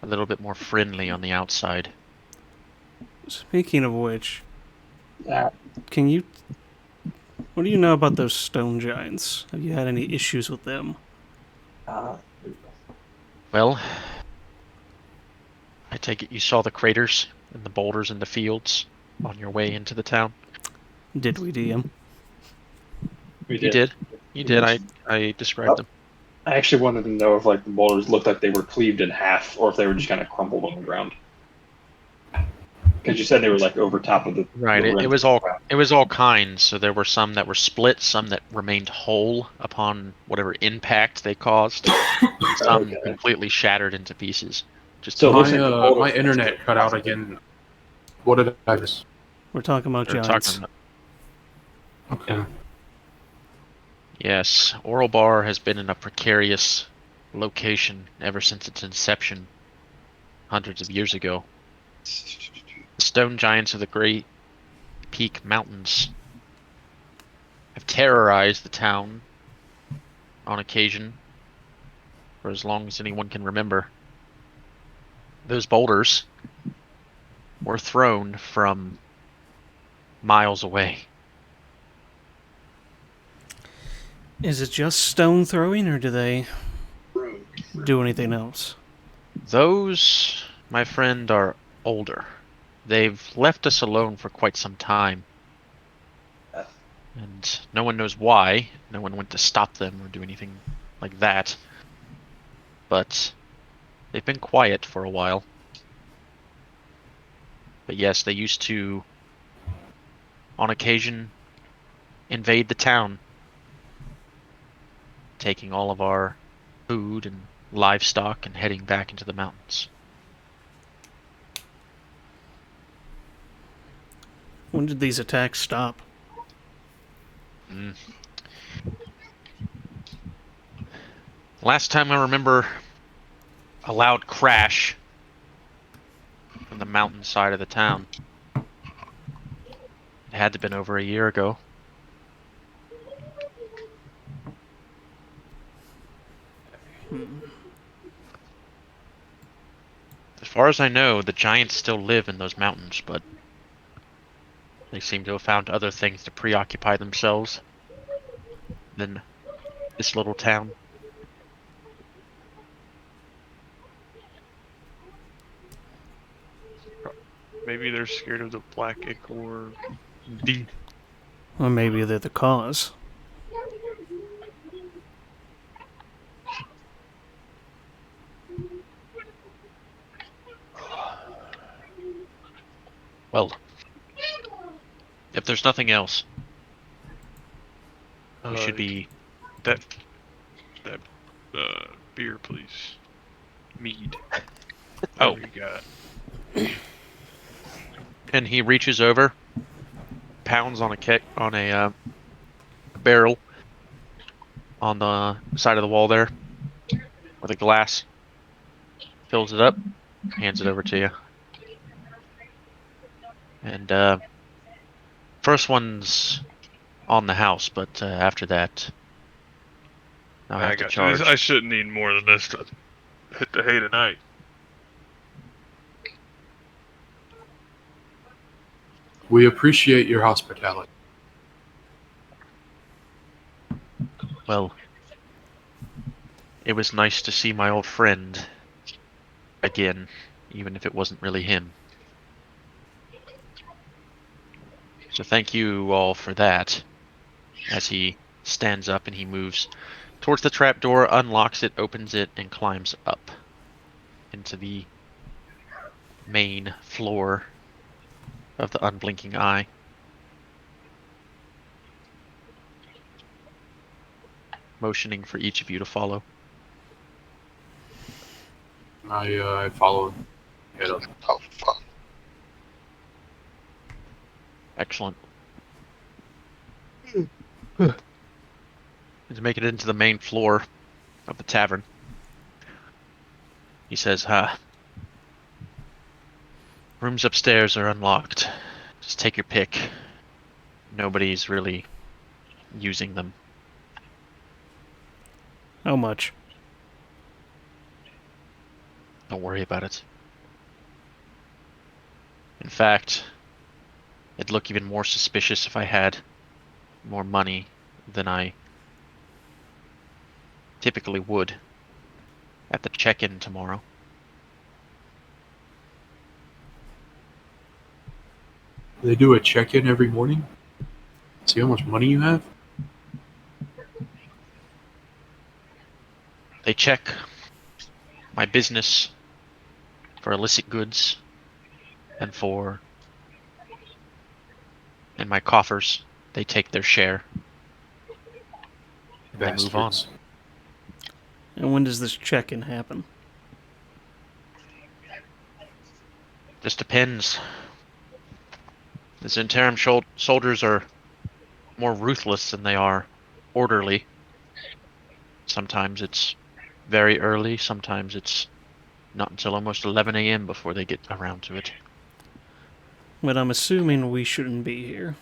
a little bit more friendly on the outside. Speaking of which, Uh, can you... What do you know about those stone giants? Have you had any issues with them? Well, I take it you saw the craters and the boulders in the fields on your way into the town? Did we, DM? We You did. You did. I described them. I actually wanted to know if like the boulders looked like they were cleaved in half, or if they were just kind of crumpled on the ground. Because you said they were like over top of the Right. the rim. It was all kinds. So there were some that were split, some that remained whole upon whatever impact they caused, some Okay. completely shattered into pieces. Just So it looks My like the boulders my are internet still cut out possible. again. What did I miss? We're talking about they're giants. talking. Okay. Yes, Oral Bar has been in a precarious location ever since its inception, hundreds of years ago. The stone giants of the Great Peak Mountains have terrorized the town on occasion for as long as anyone can remember. Those boulders were thrown from miles away. Is it just stone throwing, or do they do anything else? Those, my friend, are older. They've left us alone for quite some time. And no one knows why. No one went to stop them or do anything like that. But they've been quiet for a while. But yes, they used to, on occasion, invade the town, taking all of our food and livestock and heading back into the mountains. When did these attacks stop? Last time I remember a loud crash from the mountainside of the town. It had to have been over a year ago. As far as I know, the giants still live in those mountains, but they seem to have found other things to preoccupy themselves than this little town. Maybe they're scared of the black ichor. D. Or maybe they're the cause. Well, if there's nothing else, we should be... That beer, please. Mead. Oh. Whatever you got. And he reaches over, pounds on a barrel on the side of the wall there with a glass, fills it up, hands it over to you. And first one's on the house, but after that, I'll have I to got charge. you. I shouldn't need more than this to hit the hay tonight. We appreciate your hospitality. Well, it was nice to see my old friend again, even if it wasn't really him. So thank you all for that. As he stands up and he moves towards the trapdoor, unlocks it, opens it, and climbs up into the main floor of the Unblinking Eye. Motioning for each of you to follow. I followed. Oh, fuck. Excellent. To make it into the main floor, of the tavern. He says, rooms upstairs are unlocked. Just take your pick. Nobody's really using them. How much? Don't worry about it. In fact, it'd look even more suspicious if I had more money than I typically would at the check-in tomorrow. They do a check-in every morning. See how much money you have. They check my business for illicit goods and in my coffers. They take their share. They move on. Bastards. And when does this check-in happen? Just depends. The Zentarum soldiers are more ruthless than they are orderly. Sometimes it's very early, sometimes it's not until almost 11 a.m. before they get around to it. But I'm assuming we shouldn't be here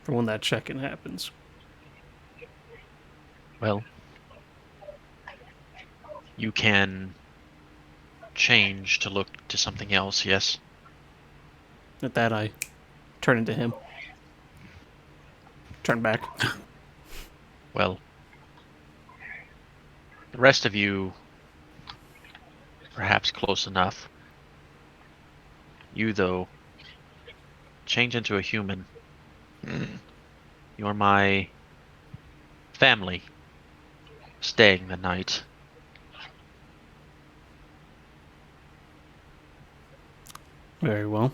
for when that check-in happens. Well, you can change to look to something else, yes? At that, I turn into him. Turn back. Well, the rest of you, perhaps close enough. You, though, change into a human. You're my family, staying the night. Very well.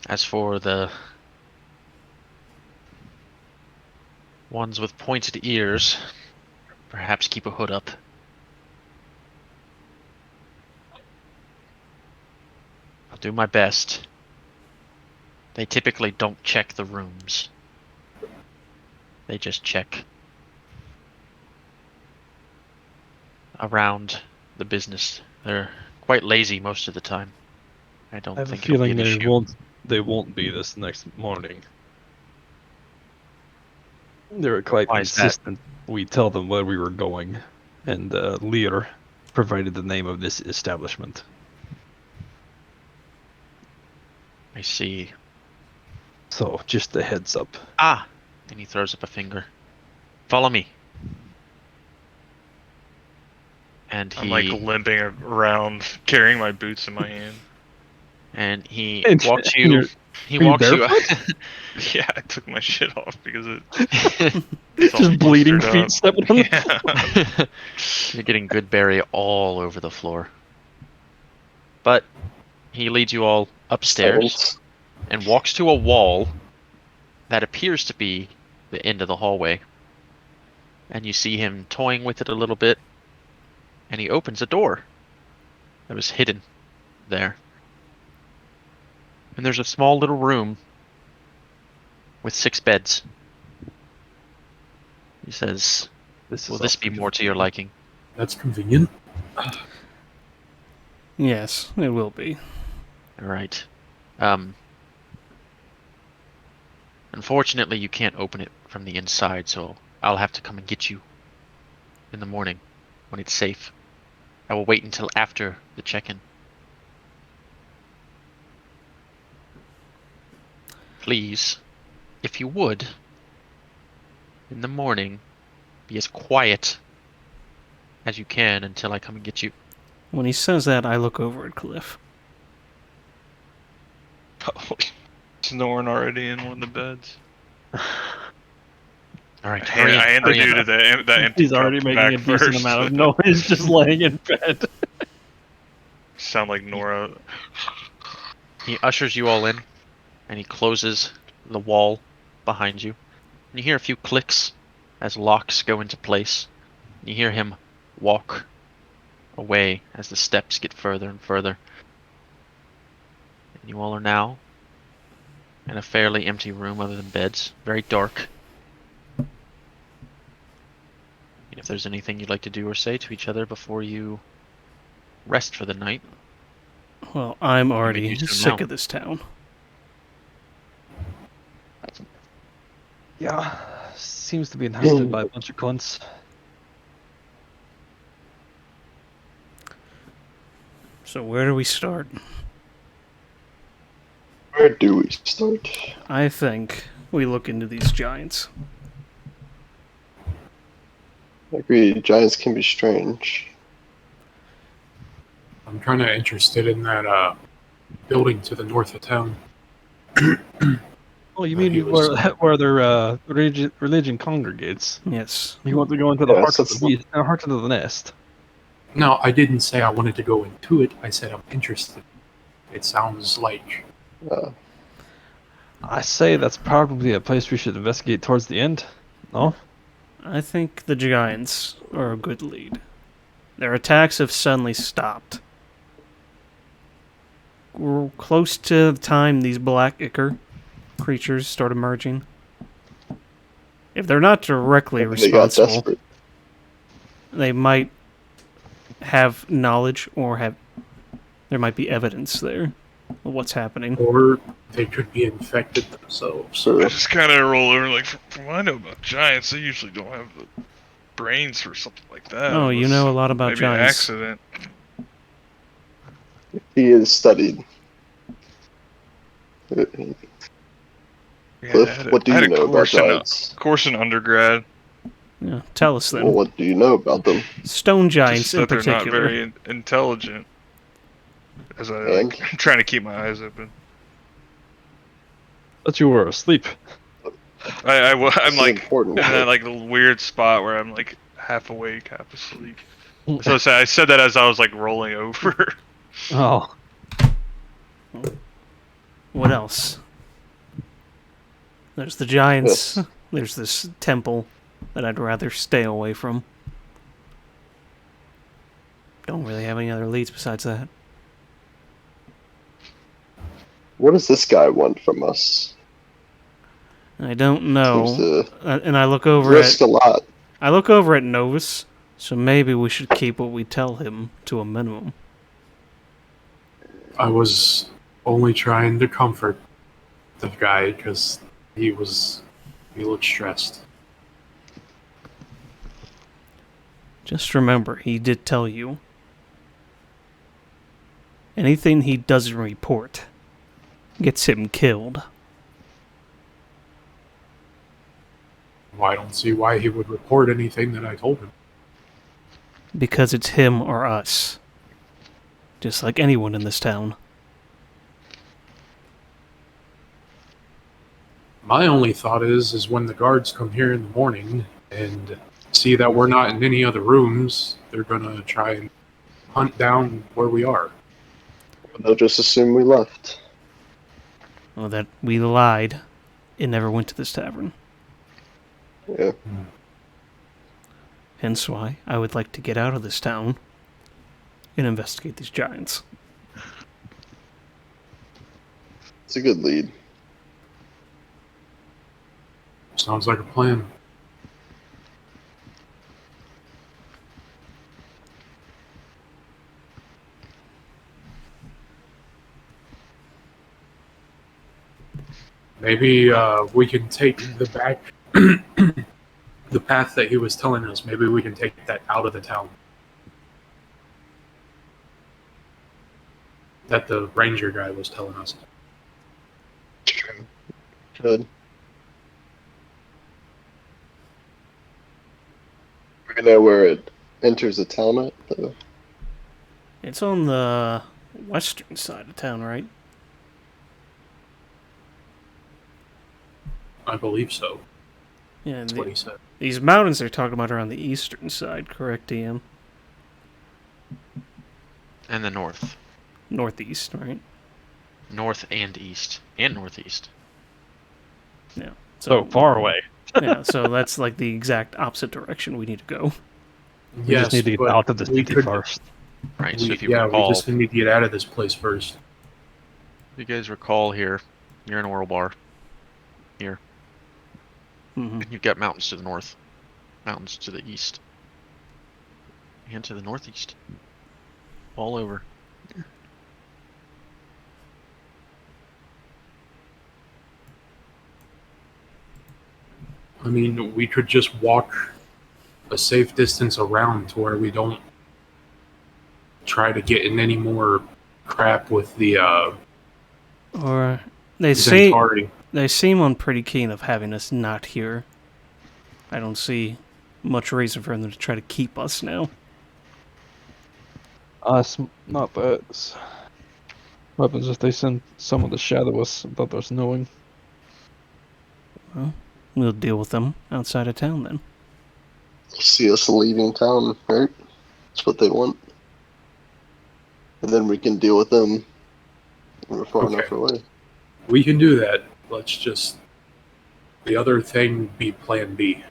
As for the ones with pointed ears, perhaps keep a hood up. I'll do my best. They typically don't check the rooms. They just check around the business. They're quite lazy most of the time. I don't I have a think it'll be feeling an they issue. they won't be this next morning. They were quite Why is that? insistent. We tell them where we were going, and Lear provided the name of this establishment. I see. So, just a heads up. Ah! And he throws up a finger. Follow me. And I'm like he limping around, carrying my boots in my hand. and he And walks and you. He are you walks you. barefoot? Yeah, I took my shit off because it's all Just bleeding blistered feet up. stepping on the Yeah. You're getting good berry all over the floor. But he leads you all upstairs Silence. and walks to a wall that appears to be the end of the hallway. And you see him toying with it a little bit. And he opens a door that was hidden there. And there's a small little room with 6 beds. He says, will this be more to your liking? That's convenient. Yes, it will be. Alright. Unfortunately, you can't open it from the inside, so I'll have to come and get you in the morning when it's safe. I will wait until after the check-in. Please, if you would, in the morning, be as quiet as you can until I come and get you. When he says that, I look over at Cliff. Snoring already in one of the beds. Alright, I hand the dude that empty He's already cup making back a decent first. amount of noise just laying in bed. Sound like Nora. He ushers you all in, and he closes the wall behind you. And you hear a few clicks as locks go into place. You hear him walk away as the steps get further and further. And you all are now in a fairly empty room other than beds. Very dark. there's anything you'd like to do or say to each other before you rest for the night. Well, I'm you already do so sick now. of this town. Yeah, seems to be inhabited by a bunch of cunts. So where do we start? Where do we start? I think we look into these giants. I agree, giants can be strange. I'm kind of interested in that building to the north of town. Oh, you He mean was, where their religion congregates? Yes. You want to go into the Yes, heart of that's the beast, heart of the nest? No, I didn't say I wanted to go into it. I said I'm interested. It sounds like I say that's probably a place we should investigate towards the end. No? I think the giants are a good lead. Their attacks have suddenly stopped. We're close to the time these black ichor creatures start emerging. If they're not directly they got responsible, desperate. they might have knowledge or there might be evidence there of what's happening. or they could be infected themselves. Sure. I just kind of roll over, like, from what I know about giants, they usually don't have the brains for something like that. Oh, you know a lot about maybe giants. An accident. He is studied. Yeah, Cliff, what do you know about giants? Course in undergrad. Yeah, tell us then. Well, what do you know about them? Stone giants Just in that they're not particular. very intelligent. As I'm And? trying to keep my eyes open. Thought you were asleep. I'm This is like important. in that like little weird spot where I'm like half awake, half asleep. So I said that as I was like rolling over. Oh, What else? There's the giants. Yes. There's this temple that I'd rather stay away from. Don't really have any other leads besides that. What does this guy want from us? I don't know. Seems to And I look over risk at a lot. Novus, so maybe we should keep what we tell him to a minimum. I was only trying to comfort the guy because he looked stressed. Just remember, he did tell you. Anything he doesn't report gets him killed. Well, I don't see why he would report anything that I told him. Because it's him or us. Just like anyone in this town. My only thought is when the guards come here in the morning and see that we're not in any other rooms, they're gonna try and hunt down where we are. They'll just assume we left. Or that we lied and never went to this tavern. Yeah. Hence why I would like to get out of this town and investigate these giants. It's a good lead. Sounds like a plan. Maybe we can take the back, the path that he was telling us. Maybe we can take that out of the town. That the ranger guy was telling us. Good. We know where it enters the town at, though. It's on the western side of town, right? I believe so. Yeah, That's what he said. these mountains they're talking about are on the eastern side, correct, DM? And the north. Northeast, right? North and east. And northeast. Yeah. so far away. Yeah, so that's like the exact opposite direction we need to go. We just need to get but out of this we city could- first. Right, so if you we recall, just need to get out of this place first. you guys recall here, you're in Orlebar. Mm-hmm. And you've got mountains to the north, mountains to the east. and to the northeast. All over. I mean, we could just walk a safe distance around to where we don't try to get in any more crap with the Or they Zentari. seem on pretty keen of having us not here. I don't see much reason for them to try to keep us now. Us, not that. What happens if they send someone to shadow us without us knowing? Well, we'll deal with them outside of town then. See us leaving town, right? That's what they want. And then we can deal with them when we're far enough away. We can do that. Let's just... The other thing be plan B.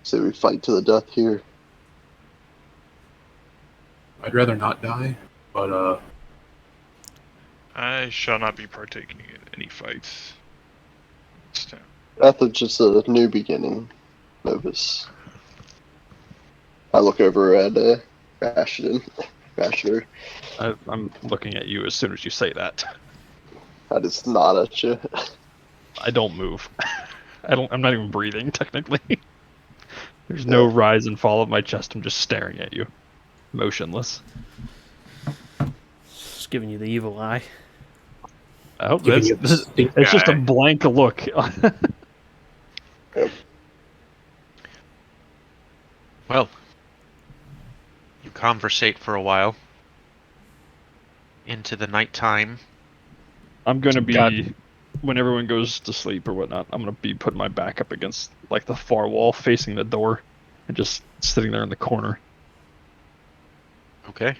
Say we fight to the death here. I'd rather not die, but I shall not be partaking in any fights. It's time. Death is just a new beginning, Novus. I look over at Basher. I'm looking at you as soon as you say that. I just nod at you. I don't move. I'm not even breathing, technically. There's no rise and fall of my chest. I'm just staring at you. Motionless. Just giving you the evil eye. I hope Giving that's, you the stink it's just a eye. blank look. Well, you conversate for a while. Into the nighttime. I'm gonna be, when everyone goes to sleep or whatnot, I'm gonna be putting my back up against like the far wall facing the door and just sitting there in the corner. Okay.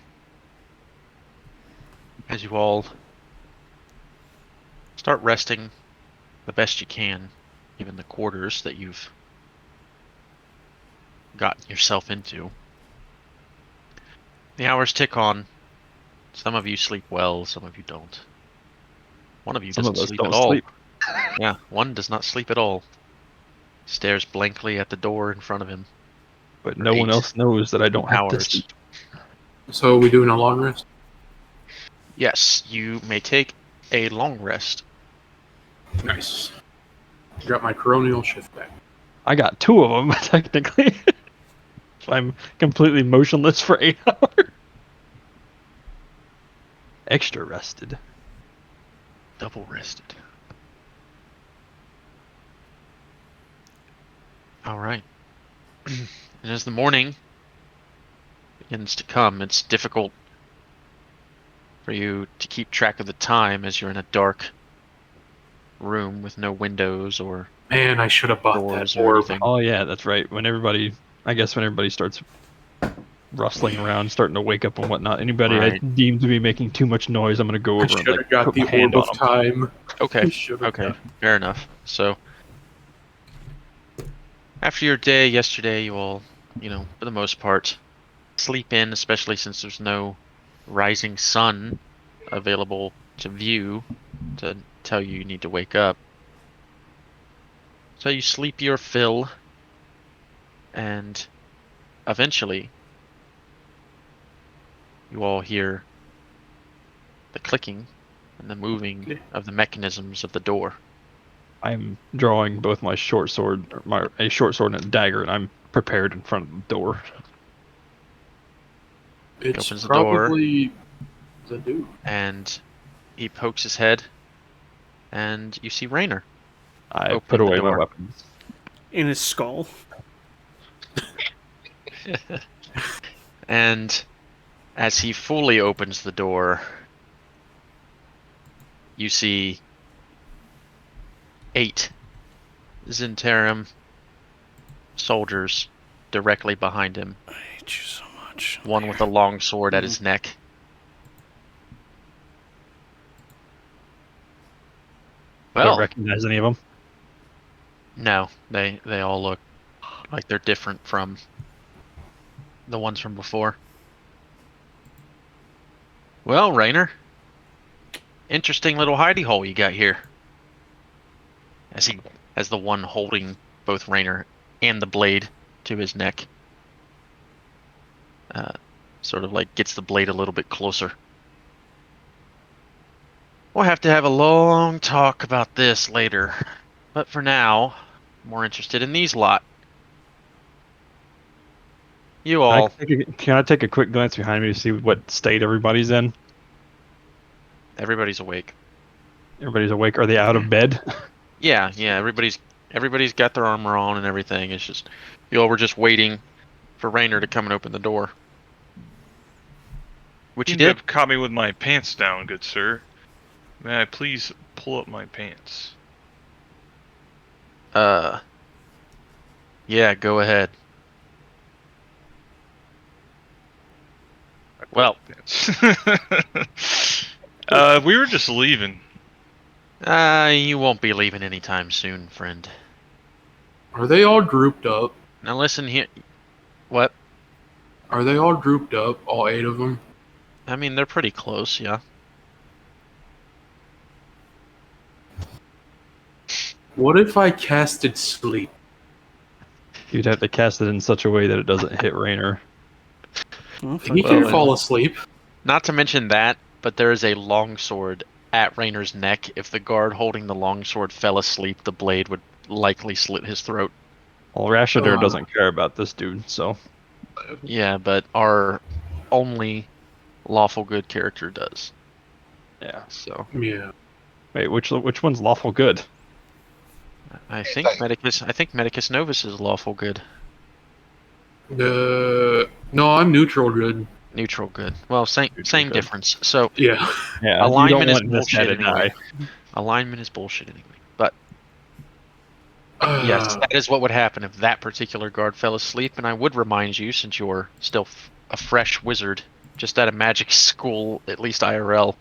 As you all start resting the best you can, given the quarters that you've gotten yourself into. The hours tick on. Some of you sleep well, some of you don't. One of you Some of doesn't us sleep don't at all. sleep. Yeah, one does not sleep at all. Stares blankly at the door in front of him. But for no one 8 else knows that I don't have to hours. sleep. So are we doing a long rest? Yes, you may take a long rest. Nice. Got my coronial shift back. I got 2 of them, technically. So I'm completely motionless for 8 hours. Extra rested. Double rested. Alright. And as the morning begins to come, it's difficult for you to keep track of the time as you're in a dark room with no windows or Man, I should have bought doors that or orb. anything. Oh yeah, that's right. When everybody starts rustling around, starting to wake up and whatnot, anybody I Right. deem to be making too much noise, I'm gonna go I over and should have got put the my hand orb on of them. time. Okay. I should have Okay. done. Fair enough. So, after your day yesterday, you all, for the most part, sleep in, especially since there's no rising sun available to view to tell you need to wake up. So you sleep your fill, and eventually, you all hear the clicking and the moving of the mechanisms of the door. I'm drawing both my short sword, a short sword and a dagger, and I'm prepared in front of the door. It's opens the door. probably the dude. And he pokes his head, and you see Raynor. I Open put the away my door. weapons. In his skull. And as he fully opens the door, you see 8 Zentarum soldiers directly behind him. I hate you so much. One with a long sword at his neck. Don't Well, recognize any of them. no, they all look like they're different from the ones from before. Well, Raynor, interesting little hidey hole you got here. As the one holding both Raynor and the blade to his neck. Sort of like gets the blade a little bit closer. We'll have to have a long talk about this later. But for now, I'm more interested in these lot. You all. Can I take a quick glance behind me to see what state everybody's in? Everybody's awake. Everybody's awake. Are they out of bed? Yeah. Everybody's got their armor on and everything. It's just you all were just waiting for Raynor to come and open the door. Which you You did. have caught me with my pants down, good sir. May I please pull up my pants? Yeah, go ahead. Well, we were just leaving. you won't be leaving anytime soon, friend. Are they all grouped up? Now listen here. What? Are they all grouped up, all 8 of them? I mean, they're pretty close, yeah. What if I casted sleep? You'd have to cast it in such a way that it doesn't hit Raynor. He can fall asleep. Not to mention that, but there is a longsword at Raynor's neck. If the guard holding the longsword fell asleep, the blade would likely slit his throat. Well, Rashidar doesn't care about this dude, so... Yeah, but our only lawful good character does. Yeah. So. Yeah. Wait, which one's lawful good? I think Medicus Novus is lawful good. No, I'm neutral good. Neutral good. Well, same good. difference. So Yeah. alignment you is don't want this guy bullshit to anyway. die. Alignment is bullshit anyway. But yes, that is what would happen if that particular guard fell asleep. And I would remind you, since you're still a fresh wizard, just out of magic school, at least IRL,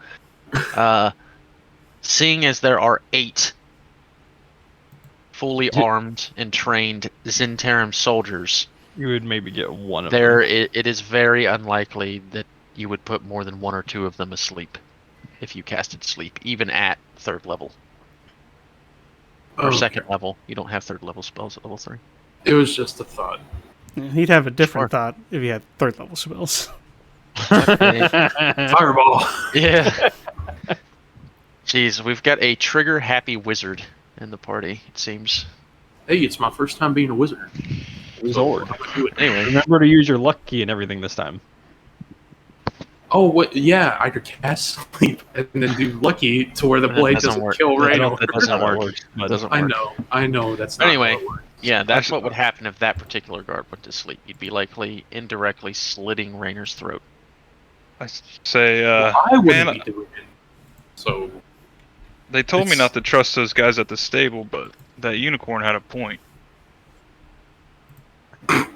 seeing as there are 8 fully armed and trained Zentarum soldiers, You would maybe get one of them. them. It is very unlikely that you would put more than 1 or 2 of them asleep if you casted sleep, even at 3rd level. Or 2nd level. You don't have 3rd level spells at level 3. It was just a thought. Yeah, he'd have a different thought if he had 3rd level spells. Fireball. Yeah. Jeez, we've got a trigger-happy wizard in the party, it seems. Hey, it's my first time being a wizard. Resort. Anyway. Remember to use your luck key and everything this time. Oh, what? Yeah, I could cast sleep and then do lucky to where the blade doesn't kill Rhino. That doesn't work. It doesn't work. I know. That's not anyway, how it works. Yeah, that's what would happen if that particular guard went to sleep. You'd be likely indirectly slitting Raynor's throat. I say, Well, I wouldn't man, be doing it. So they told me not to trust those guys at the stable, but that unicorn had a point. God.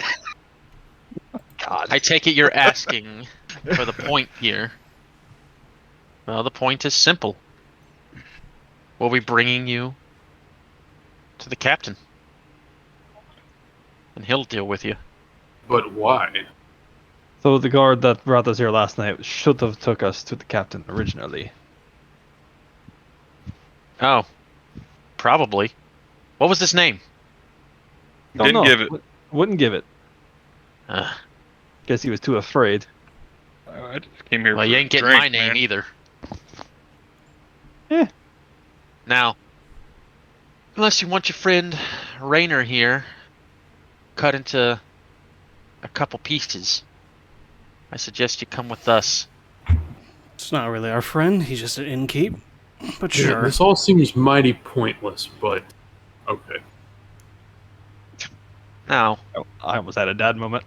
I take it you're asking for the point here. Well, the point is simple. We'll be bringing you to the captain. And he'll deal with you. But why? So the guard that brought us here last night should have took us to the captain originally. Oh. Probably. What was his name? Didn't give it. Wouldn't give it. Guess he was too afraid. I just came here Well, for you a ain't getting drink, my name man. either. Yeah. Now, unless you want your friend Raynor here cut into a couple pieces, I suggest you come with us. It's not really our friend. He's just an innkeep. But Yeah, sure. this all seems mighty pointless, but okay. Now, Oh, I almost had a dad moment.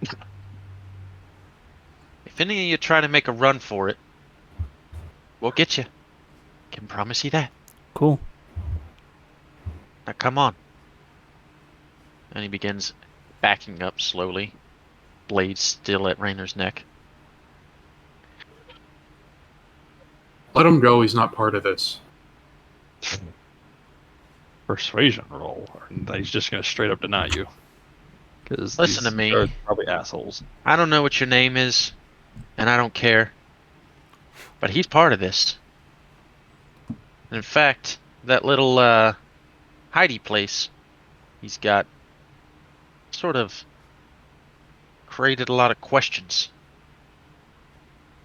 if any of you try to make a run for it, we'll get you. Can promise you that. Cool. Now come on. And he begins backing up slowly, blade still at Raynor's neck. Let him go. He's not part of this. Persuasion roll. He's just going to straight up deny you. Because Listen to me. Are probably assholes. I don't know what your name is, and I don't care. But he's part of this. In fact, that little hidey place he's got sort of created a lot of questions.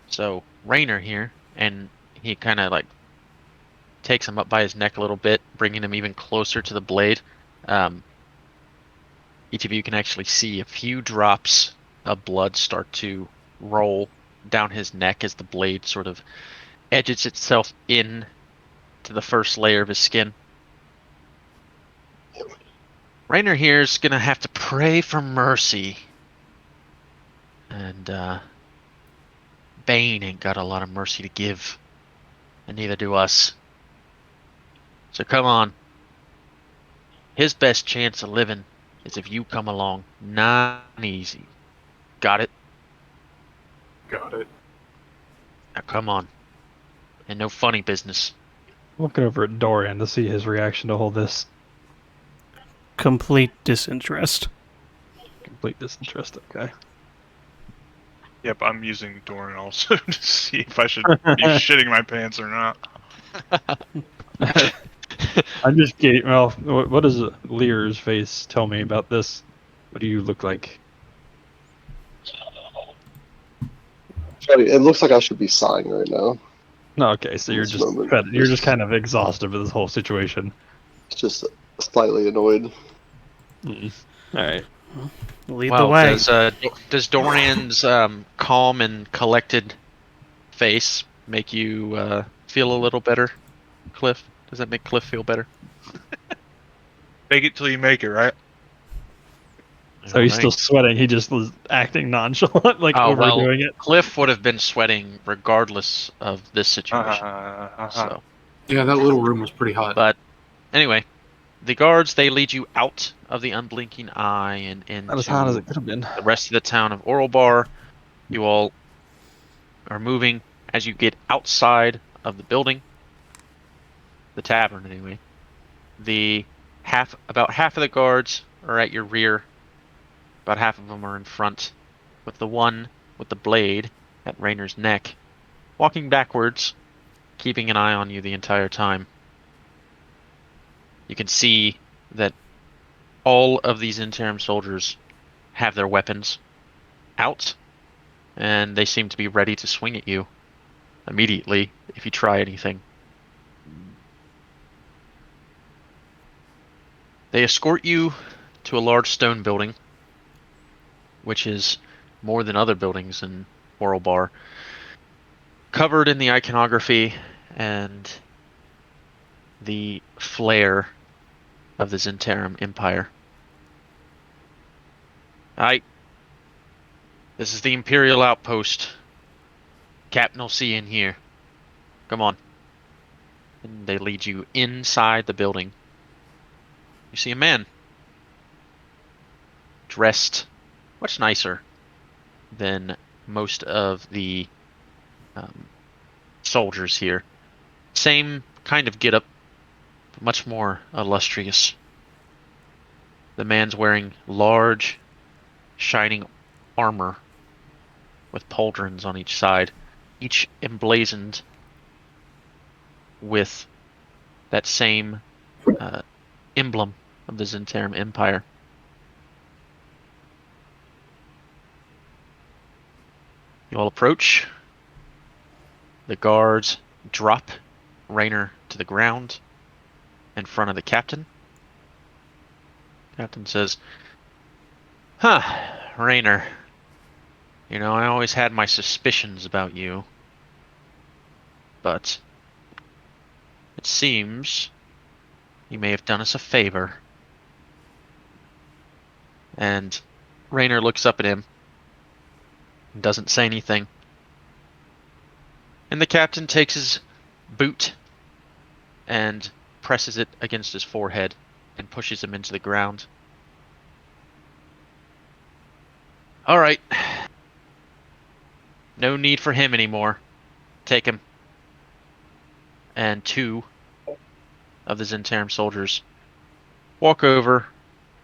So Raynor here, and he kind of like takes him up by his neck a little bit, bringing him even closer to the blade. Each of you can actually see a few drops of blood start to roll down his neck as the blade sort of edges itself in to the first layer of his skin. Raynor here is gonna have to pray for mercy. And Bane ain't got a lot of mercy to give. And neither do us. So come on. His best chance of living is if you come along. Not easy. Got it? Got it. Now come on. And no funny business. Looking over at Dorian to see his reaction to all this. Complete disinterest. Complete disinterest, okay. Yep, I'm using Doran also to see if I should be shitting my pants or not. I'm just kidding. Well, what does Lear's face tell me about this? What do you look like? It looks like I should be sighing right now. No, okay, so In you're this just moment. you're just kind of exhausted with this whole situation. Just slightly annoyed. All right. Lead the way. Does Dorian's calm and collected face make you feel a little better, Cliff? Does that make Cliff feel better? Fake it till you make it, right? So he's still sweating. He just was acting nonchalant, like overdoing it. Cliff would have been sweating regardless of this situation. So, Yeah, that little room was pretty hot. but anyway, the guards, they lead you out of the Unblinking Eye and into Not as hot as it could have been. the rest of the town of Oralbar. You all are moving as you get outside of the building, the tavern anyway. About half of the guards are at your rear. About half of them are in front, with the one with the blade at Raynor's neck, walking backwards, keeping an eye on you the entire time. You can see that all of these interim soldiers have their weapons out, and they seem to be ready to swing at you immediately if you try anything. They escort you to a large stone building, which is more than other buildings in Oralbar, covered in the iconography and the flair of the Zentarum Empire. This is the Imperial Outpost. Captain will see you in here. Come on. And they lead you inside the building. You see a man, dressed much nicer than most of the soldiers here. Same kind of getup, but much more illustrious. The man's wearing large, shining armor with pauldrons on each side, each emblazoned with that same emblem of the Zentarum Empire. You all approach. The guards drop Raynor to the ground in front of the captain. Captain says, Raynor, you know, I always had my suspicions about you, but it seems you may have done us a favor. And Raynor looks up at him and doesn't say anything. And the captain takes his boot and presses it against his forehead and pushes him into the ground. All right. No need for him anymore. Take him. And two of the Zentarum soldiers walk over,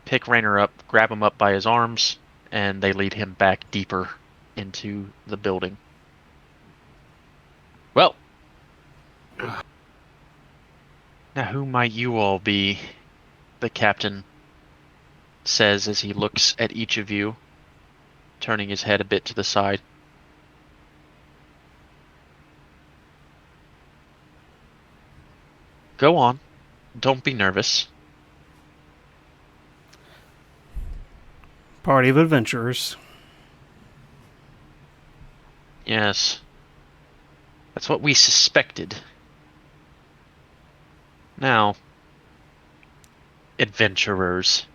pick Raynor up, grab him up by his arms, and they lead him back deeper into the building. Well, now who might you all be? The captain says as he looks at each of you, turning his head a bit to the side. Go on. Don't be nervous. Party of adventurers. Yes. That's what we suspected. Now, adventurers.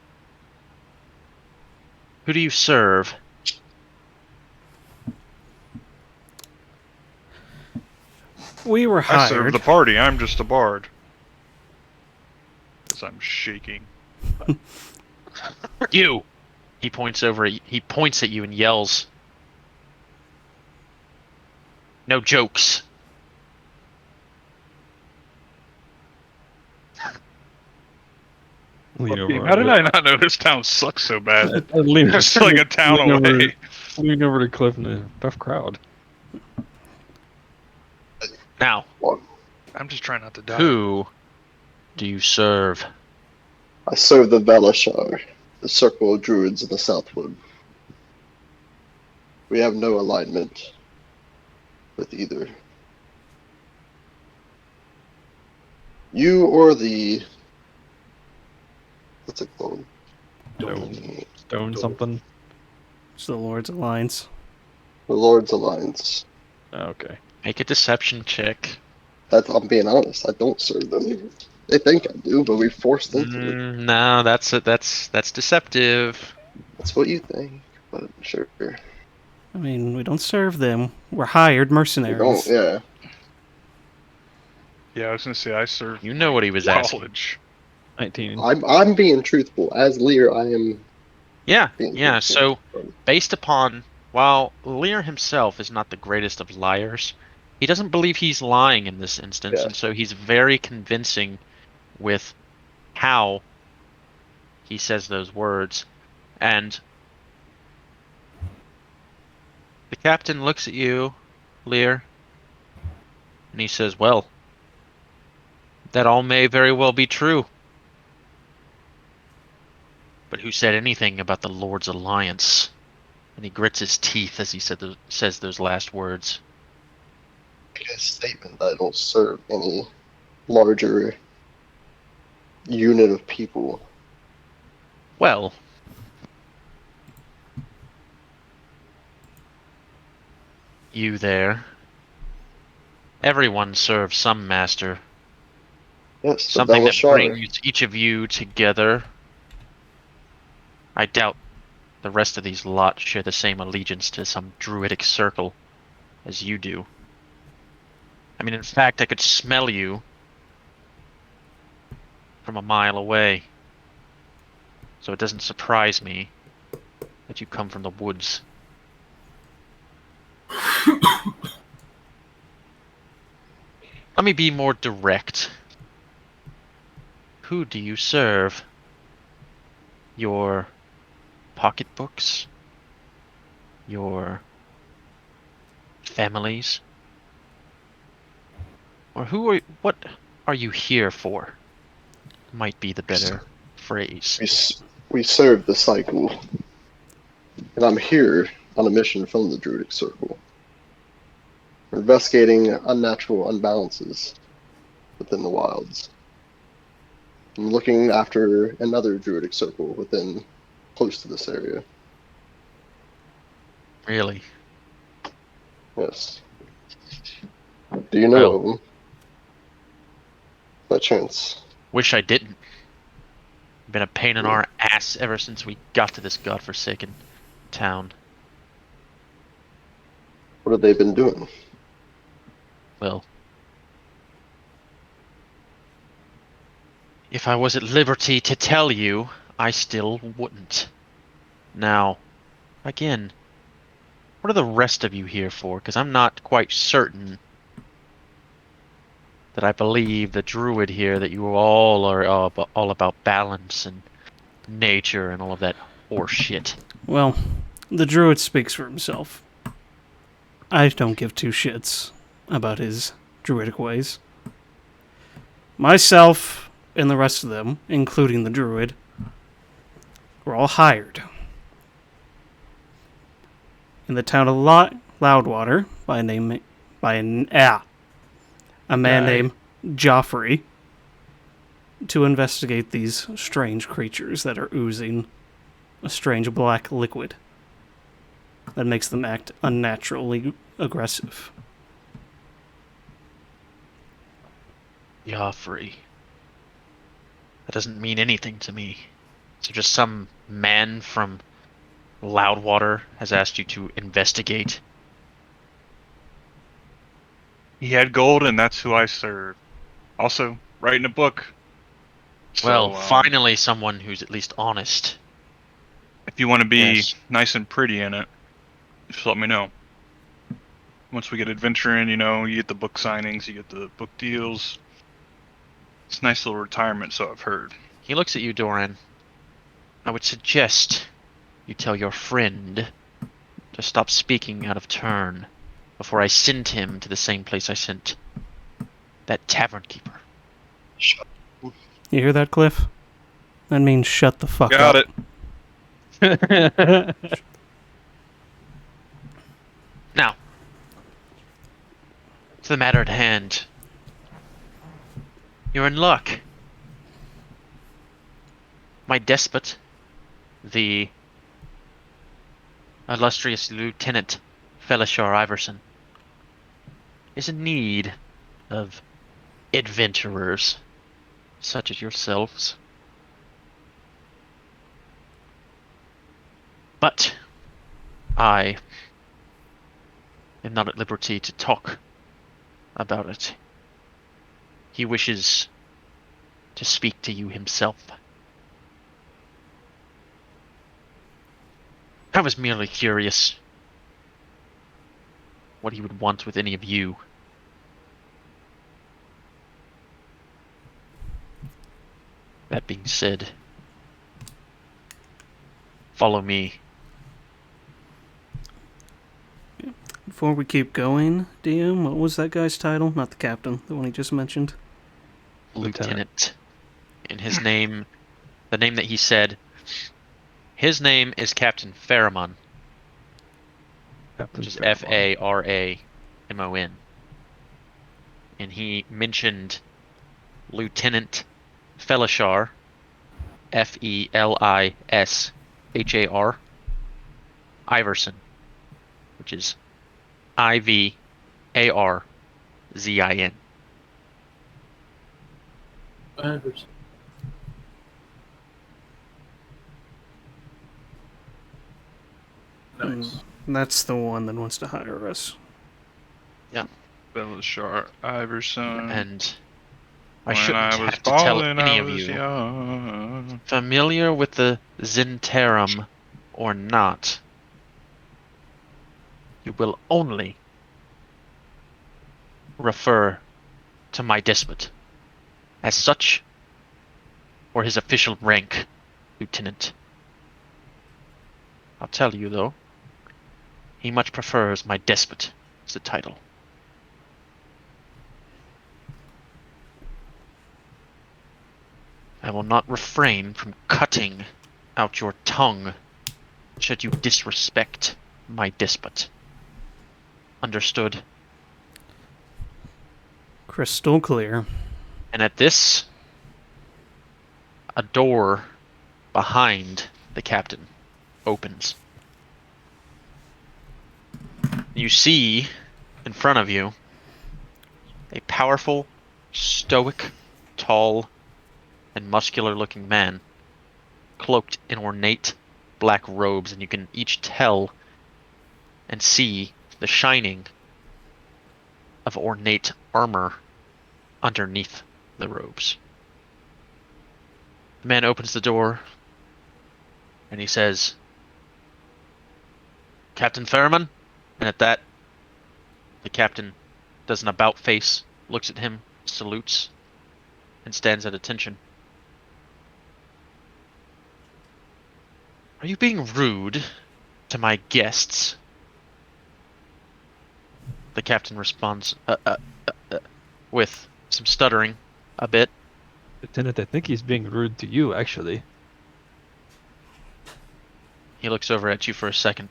Who do you serve? We were I serve hired. the party. I'm just a bard. As I'm shaking. You! He points at you and yells. No jokes. Lean over. How did I not know this town sucks so bad? I lean, It's like a town lean over- away. Lean over to Cliff in a tough crowd. Now, I'm just trying not to die. who do you serve? I serve the Valashar, the circle of druids in the Southwood. We have no alignment with either. You or the... What's it called? Stone something. It's the Lord's Alliance. The Lord's Alliance. Okay. Make a deception check. I'm being honest, I don't serve them. They think I do, but we forced them to. No, that's deceptive. That's what you think, but sure. I mean, we don't serve them. We're hired We mercenaries. don't, yeah. Yeah, I was gonna say I serve You know what he was asking. college. 19. I'm being truthful. As Lear, I am Yeah, being yeah. truthful. So, based upon, while Lear himself is not the greatest of liars, he doesn't believe he's lying in this instance, Yeah. and so he's very convincing with how he says those words. And the captain looks at you, Lear, and he says, well, that all may very well be true. But who said anything about the Lord's Alliance? And he grits his teeth as he says those last words. Make a statement that I don't serve any larger unit of people. Well, you there. Everyone serves some master. Yes, the Something that Valashar. brings each of you together. I doubt the rest of these lot share the same allegiance to some druidic circle as you do. I mean, in fact, I could smell you from a mile away. So it doesn't surprise me that you come from the woods. Let me be more direct. Who do you serve? Your pocketbooks? Your families? Or what are you here for? Might be the better phrase. We serve the cycle. And I'm here on a mission from the Druidic Circle. We're investigating unnatural unbalances within the wilds. I'm looking after another Druidic Circle within close to this area. Really? Yes. Do you know of them? By chance? Wish I didn't. Been a pain in our ass ever since we got to this godforsaken town. What have they been doing? Well, if I was at liberty to tell you, I still wouldn't. Now, again, what are the rest of you here for? Because I'm not quite certain that I believe the druid here that you all are all about balance and nature and all of that horse shit. Well, the druid speaks for himself. I don't give two shits about his druidic ways. Myself and the rest of them, including the druid, were all hired. In the town of Loudwater, a man named Joffrey, to investigate these strange creatures that are oozing a strange black liquid that makes them act unnaturally aggressive. Joffrey. That doesn't mean anything to me. So just some man from Loudwater has asked you to investigate? He had gold, and that's who I serve. Also, writing a book. Well, So, finally someone who's at least honest. if you want to be Yes. nice and pretty in it, just let me know. Once we get adventuring, you get the book signings, you get the book deals. It's a nice little retirement, so I've heard. He looks at you, Doran. I would suggest you tell your friend to stop speaking out of turn before I send him to the same place I sent that tavern keeper. You hear that, Cliff? That means shut the fuck Got up. it. Now, to the matter at hand. You're in luck. My despot, the illustrious Lieutenant Felishar Iverson, is in need of adventurers such as yourselves. But I am not at liberty to talk about it. He wishes to speak to you himself. I was merely curious what he would want with any of you. That being said, follow me. Before we keep going, DM, what was that guy's title? Not the captain, the one he just mentioned. Lieutenant. And his name, the name that he said, his name is Captain Faramon, which is Faramon. And he mentioned Lieutenant Felishar, Felishar, Iverson, which is Ivarzin. Anderson. Nice. That's the one that wants to hire us. Felishar Iverson. And I When shouldn't I was have to tell balling, any I of was you. young. Familiar with the Zentarum or not, you will only refer to my despot as such or his official rank, Lieutenant. I'll tell you though, he much prefers my despot as the title. I will not refrain from cutting out your tongue should you disrespect my despot. Understood? Crystal clear. And at this, a door behind the captain opens. You see in front of you a powerful, stoic, tall, and muscular-looking man, cloaked in ornate black robes, and you can each tell and see the shining of ornate armor underneath the robes. The man opens the door, and he says, "Captain Faramon?" And at that, the captain does an about face, looks at him, salutes, and stands at attention. "Are you being rude to my guests?" The captain responds with some stuttering, a bit. Lieutenant, I think he's being rude to you, actually. He looks over at you for a second.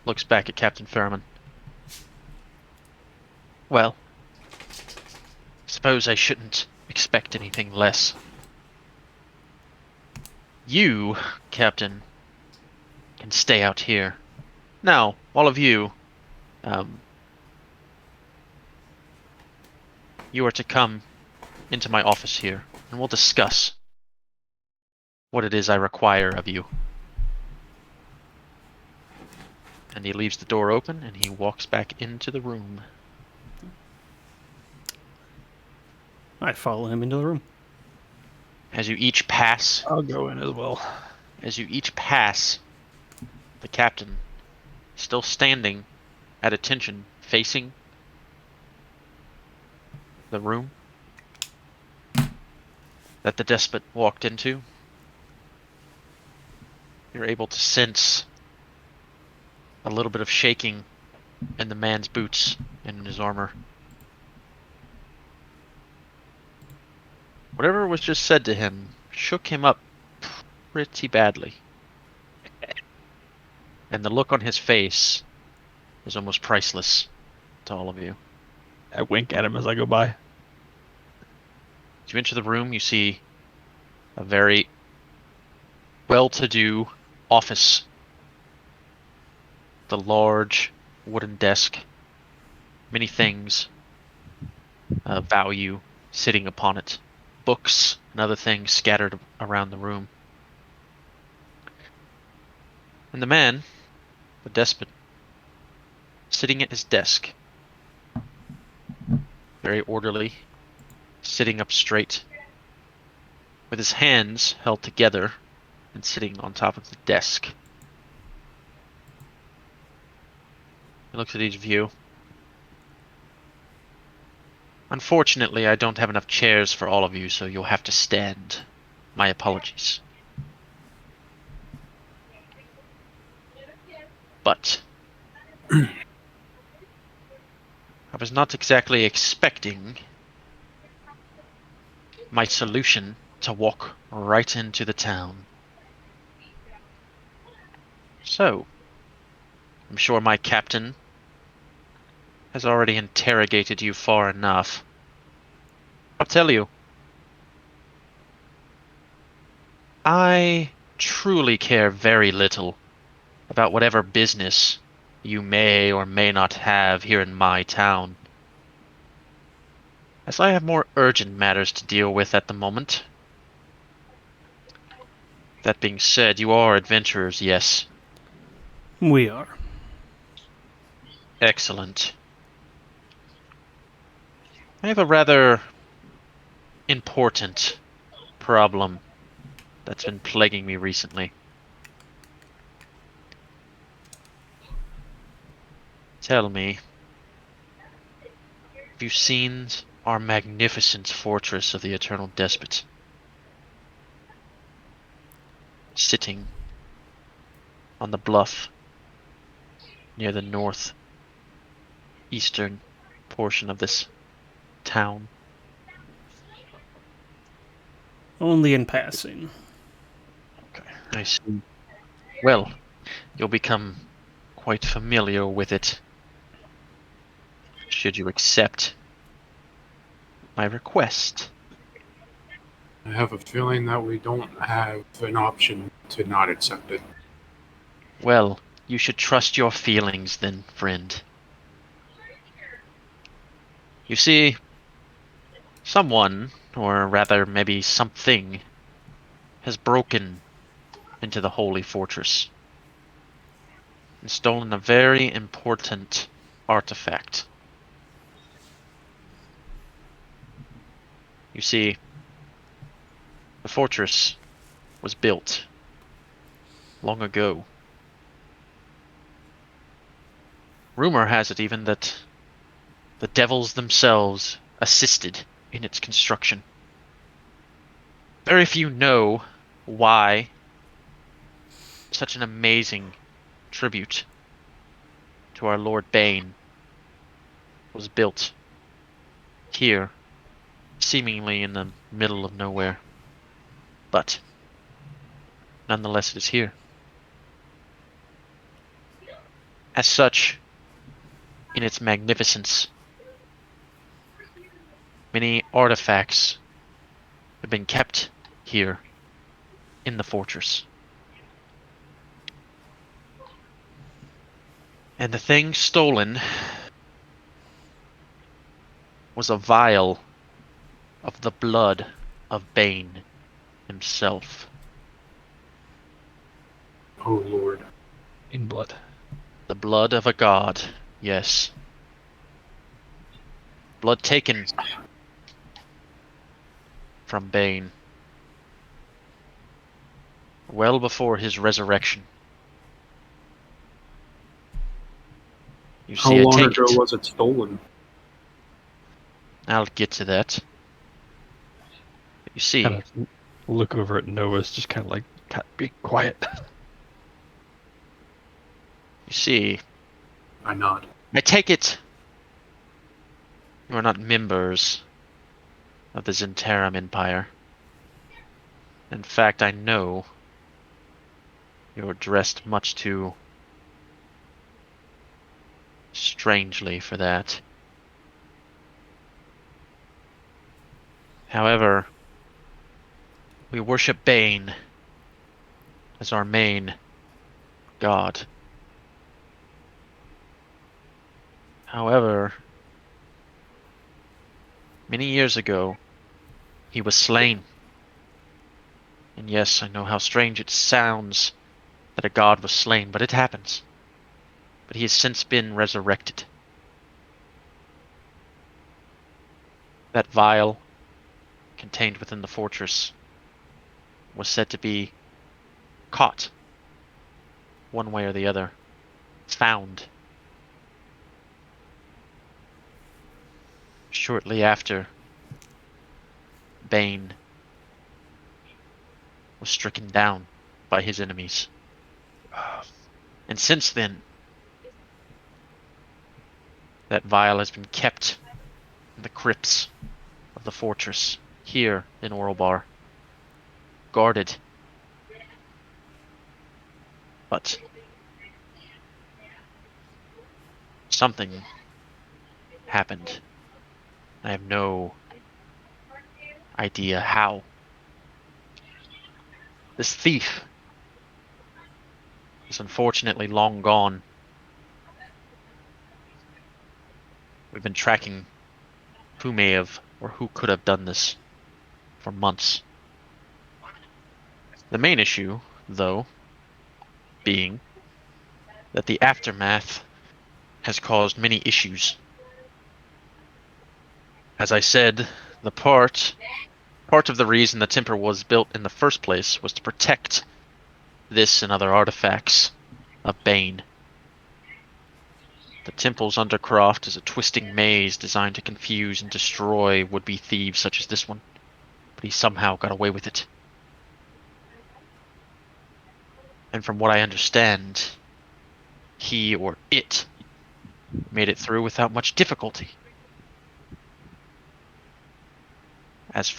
Looks back at Captain Ferriman. Well, suppose I shouldn't expect anything less. You, Captain, can stay out here. Now, all of you, you are to come into my office here, and we'll discuss what it is I require of you. And he leaves the door open, and he walks back into the room. I follow him into the room. As you each pass, I'll go in as well. the captain, still standing at attention, facing the room that the despot walked into. You're able to sense a little bit of shaking in the man's boots and in his armor. Whatever was just said to him shook him up pretty badly. And the look on his face is almost priceless to all of you. I wink at him as I go by. As you enter the room, you see a very well-to-do office. The large wooden desk, many things of value sitting upon it, books and other things scattered around the room. And the man, the despot, sitting at his desk, very orderly, sitting up straight, with his hands held together and sitting on top of the desk. He looks at each of you. Unfortunately, I don't have enough chairs for all of you, so you'll have to stand. My apologies. But I was not exactly expecting my solution to walk right into the town. So, I'm sure my captain has already interrogated you far enough. I'll tell you. I truly care very little about whatever business you may or may not have here in my town, as I have more urgent matters to deal with at the moment. That being said, you are adventurers, yes? We are. Excellent. I have a rather important problem that's been plaguing me recently. Tell me, have you seen our magnificent fortress of the Eternal Despot? Sitting on the bluff near the northeastern portion of this town. Only in passing. Okay, I see. Well, you'll become quite familiar with it should you accept my request. I have a feeling that we don't have an option to not accept it. Well, you should trust your feelings then, friend. You see, someone, or rather maybe something, has broken into the Holy Fortress and stolen a very important artifact. You see, the fortress was built long ago. Rumor has it even that the devils themselves assisted in its construction. Very few know why such an amazing tribute to our Lord Bane was built here, seemingly in the middle of nowhere. But nonetheless, it is here. as such, in its magnificence, many artifacts have been kept here in the fortress. And the thing stolen was a vial of the blood of Bane himself. Oh Lord. In blood. The blood of a god, yes. Blood taken from Bane. Well before his resurrection. You How see, I long take ago it. was it stolen? I'll get to that. You see, Kind of look over at Noah's, just kind of like, be quiet. you see, I nod. I take it. You are not members of the Zentarum Empire. In fact, I know you're dressed much too strangely for that. However, we worship Bane as our main god. However, many years ago, he was slain. And yes, I know how strange it sounds that a god was slain, but it happens. But he has since been resurrected. That vial contained within the fortress was said to be caught, one way or the other, found. Shortly after, Bane was stricken down by his enemies. And since then, that vial has been kept in the crypts of the fortress here in Oralbar, guarded. But something happened. I have no idea how. This thief is unfortunately long gone. We've been tracking who may have or who could have done this for months. The main issue, though, being that the aftermath has caused many issues. As I said, the part of the reason the temple was built in the first place was to protect this and other artifacts of Bane. The temple's undercroft is a twisting maze designed to confuse and destroy would-be thieves such as this one, but he somehow got away with it. And from what I understand, he or it made it through without much difficulty. As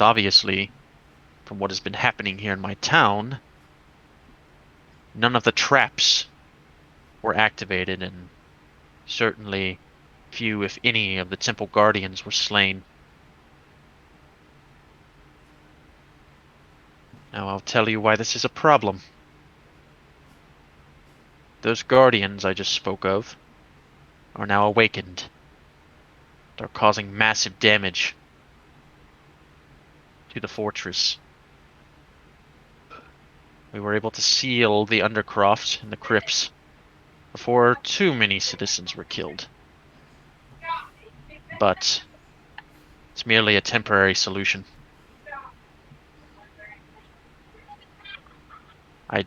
obviously, from what has been happening here in my town, none of the traps were activated, and certainly few, if any, of the temple guardians were slain. Now I'll tell you why this is a problem. Those guardians I just spoke of are now awakened. They're causing massive damage to the fortress. We were able to seal the undercroft and the crypts before too many citizens were killed. But it's merely a temporary solution. I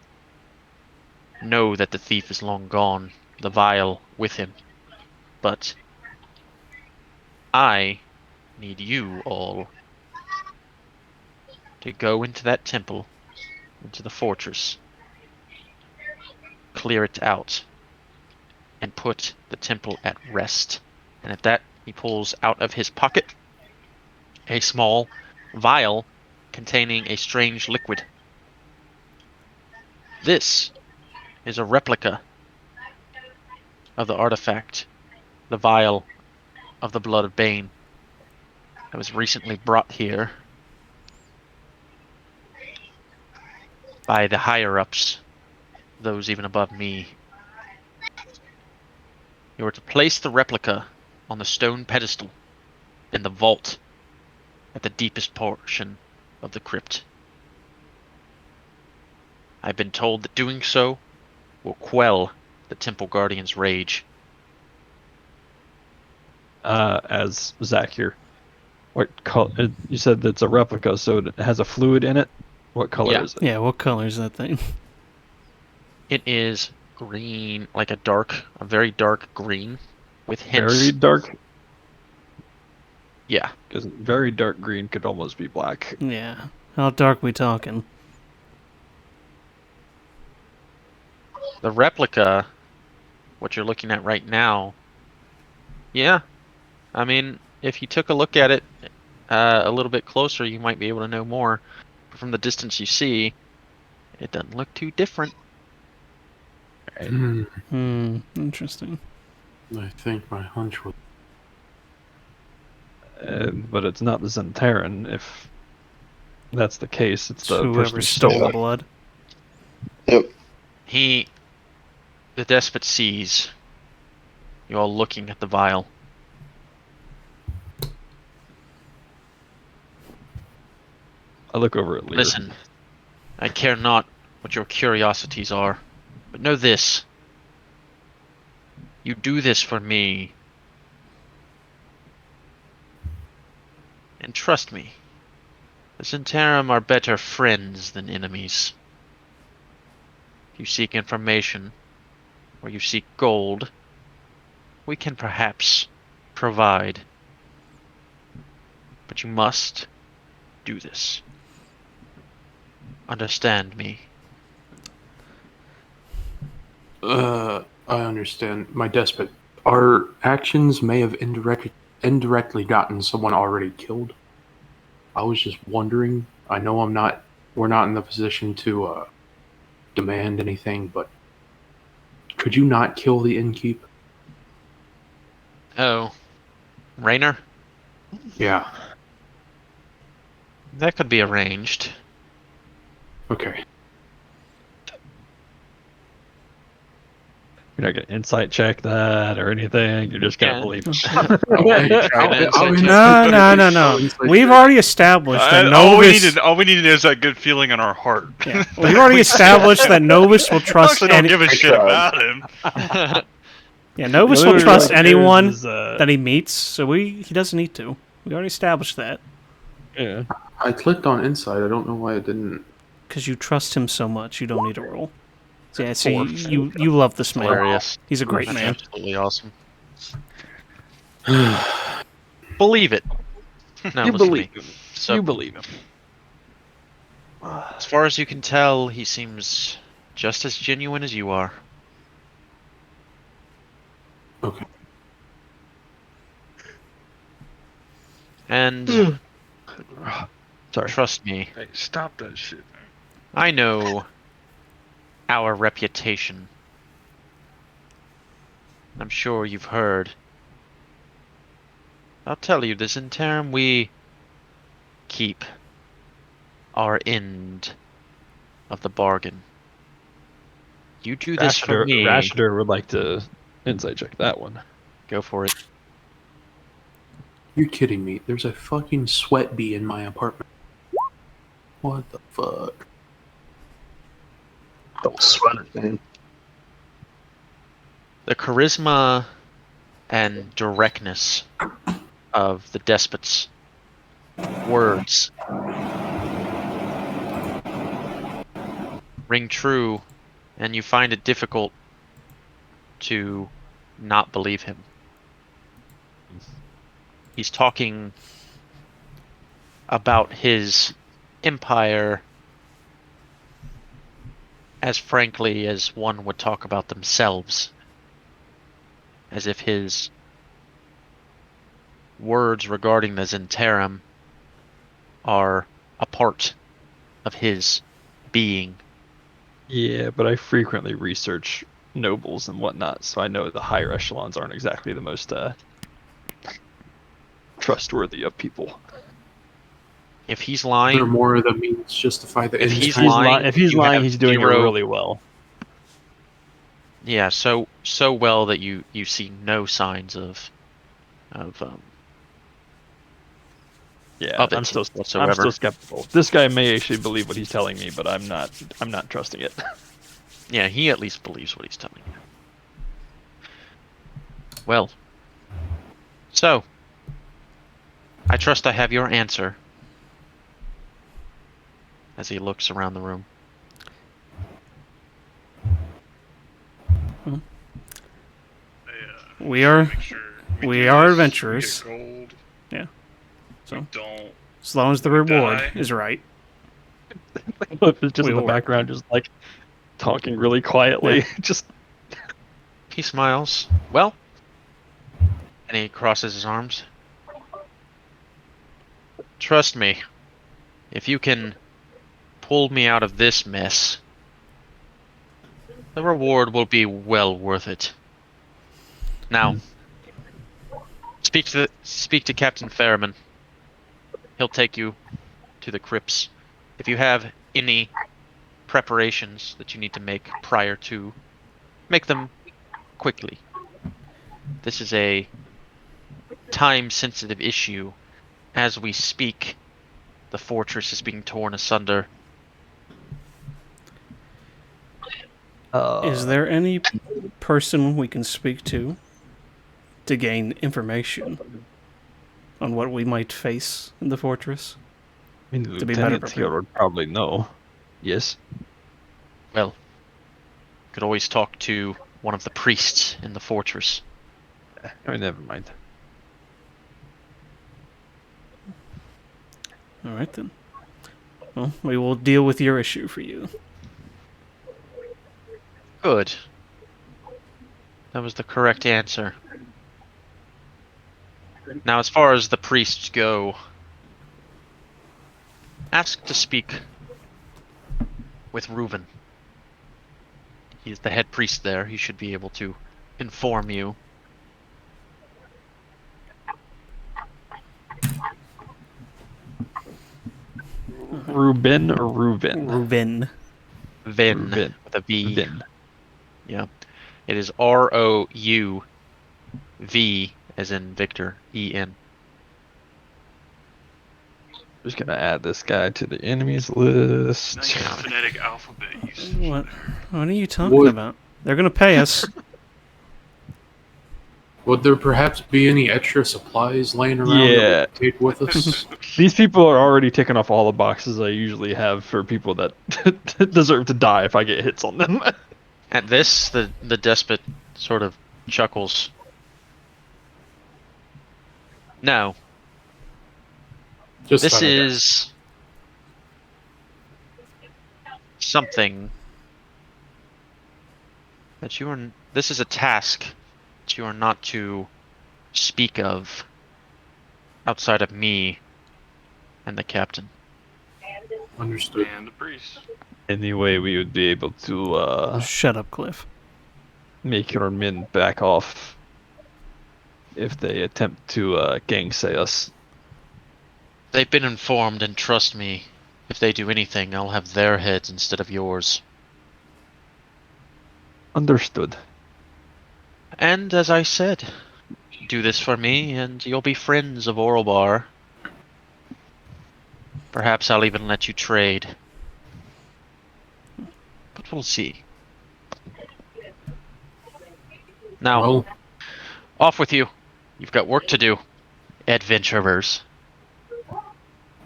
know that the thief is long gone, the vial with him, but I need you all to go into that temple, into the fortress, clear it out, and put the temple at rest. And at that, he pulls out of his pocket a small vial containing a strange liquid. This is a replica of the artifact, the vial of the blood of Bane, that was recently brought here by the higher-ups, those even above me. You are to place the replica on the stone pedestal in the vault at the deepest portion of the crypt. I've been told that doing so will quell the Temple Guardian's rage. As Zach here, what color? You said it's a replica, so it has a fluid in it. What color Yeah. is it? Yeah, what color is that thing? It is green, like a very dark green, with hints. Very dark. Yeah. Because very dark green could almost be black. Yeah. How dark we talking? The replica, what you're looking at right now, yeah. I mean, if you took a look at it a little bit closer, you might be able to know more. But from the distance you see, it doesn't look too different. Interesting. I think my hunch was... But it's not the Zentaran. If that's the case, it's the whoever person who stole the blood. Yep. The Despot sees you all looking at the vial. I look over at Lear. Listen, I care not what your curiosities are, but know this. You do this for me. And trust me, the Zentarum are better friends than enemies. If you seek information, or you seek gold, we can perhaps provide. But you must do this. Understand me. I understand. My despot. Our actions may have indirectly gotten someone already killed. I was just wondering. I know we're not in the position to demand anything, but could you not kill the innkeep? Oh, Raynor? Yeah. That could be arranged. Okay. You're not gonna insight check that or anything. You're just gonna believe it. No. We've already established that Novus... All we needed is that good feeling in our heart. Yeah. We've already established that Novus will trust... I don't give a shit about him. Yeah, Novus will trust anyone that he meets, so he doesn't need to. We already established that. Yeah. I clicked on insight. I don't know why it didn't. Because you trust him so much, you don't need a roll. So yeah, so you love this man. Hilarious. He's a great That's man. absolutely awesome. Believe it. No, You listen to believe me. him. So, You believe him. as far as you can tell, he seems just as genuine as you are. Okay. And Sorry. trust me, Hey, stop that shit, man. I know our reputation. I'm sure you've heard. I'll tell you, this in term we keep our end of the bargain. You do this for me. Rashdor would like to insight check that one. Go for it. You're kidding me. There's a fucking sweat bee in my apartment. What the fuck? Don't sweat it, man. The charisma and directness of the Despot's words ring true, and you find it difficult to not believe him. He's talking about his empire as frankly as one would talk about themselves, as if his words regarding the Zentarum are a part of his being. Yeah, but I frequently research nobles and whatnot, so I know the higher echelons aren't exactly the most trustworthy of people. If he's lying, Furthermore, the means justify the If ends. he's kind. lying, If he's you lying, have he's doing zero- it really well. yeah, so well that you see no signs of Yeah, of it I'm still whatsoever. skeptical. This guy may actually believe what he's telling me, but I'm not trusting it. Yeah, he at least believes what he's telling you. Well, so I trust I have your answer. As he looks around the room. We are Make sure we do are this, adventurers. We get gold. Yeah. So We don't. as long as the we reward die. is right. It's just We in the will. background, just like talking really quietly. Just He smiles. Well, and he crosses his arms. Trust me, if you can pull me out of this mess, the reward will be well worth it. Now, speak to Captain Ferriman. He'll take you to the crypts. If you have any preparations that you need to make prior to, make them quickly. This is a time-sensitive issue. As we speak, the fortress is being torn asunder. Is there any person we can speak to gain information on what we might face in the fortress? I mean, the To be better lieutenant here prepared. would probably know. Yes. Well, could always talk to one of the priests in the fortress. Oh, never mind. All right then. Well, we will deal with your issue for you. Good. That was the correct answer. Now, as far as the priests go, ask to speak with Reuven. He's the head priest there. He should be able to inform you. Reuben or Reuven? Reuven. Vin Reuven. with a V. Vin. Yeah. It is Rouv as in Victor, E-N. Just gonna add this guy to the enemies list. Nice phonetic alphabet. You see. What are you talking Would- about? They're gonna pay us. Would there perhaps be any extra supplies laying around Yeah. that we could take with us? These people are already ticking off all the boxes I usually have for people that deserve to die if I get hits on them. At this, the despot sort of chuckles. No, Just this thought I'd ask. is something that you are. This is a task that you are not to speak of outside of me and the captain. Understood. And the priest. Any way we would be able to Shut up, Cliff. make your men back off if they attempt to gangsay us. They've been informed, and trust me, if they do anything, I'll have their heads instead of yours. Understood. And as I said, do this for me, and you'll be friends of Oralbar. Perhaps I'll even let you trade. But we'll see. Now, Well, off with you. You've got work to do, adventurers.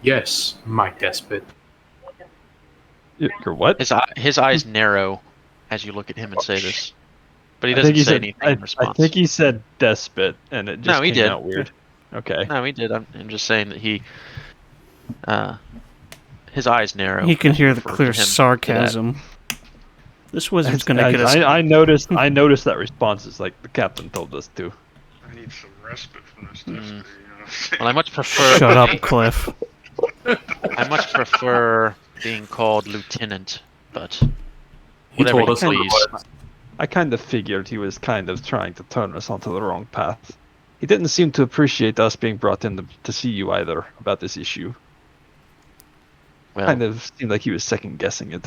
yes, my despot. You're what? His eyes narrow as you look at him and say this. But he I think doesn't say said, anything in I response. think he said despot, and it just No, he came did. out weird. Okay. No, he did. I'm just saying that he... his eyes narrow. He can as you hear the refer to clear him to that. sarcasm. This wizard's gonna get us. I noticed that response is like the captain told us to. I need some respite from this destiny, you know what I'm saying? Well, I much prefer... Shut up, Cliff. I much prefer being called lieutenant, but He whatever told you us please. otherwise. I kind of figured he was kind of trying to turn us onto the wrong path. He didn't seem to appreciate us being brought in to see you either about this issue. Well, Kind of seemed like he was second guessing it.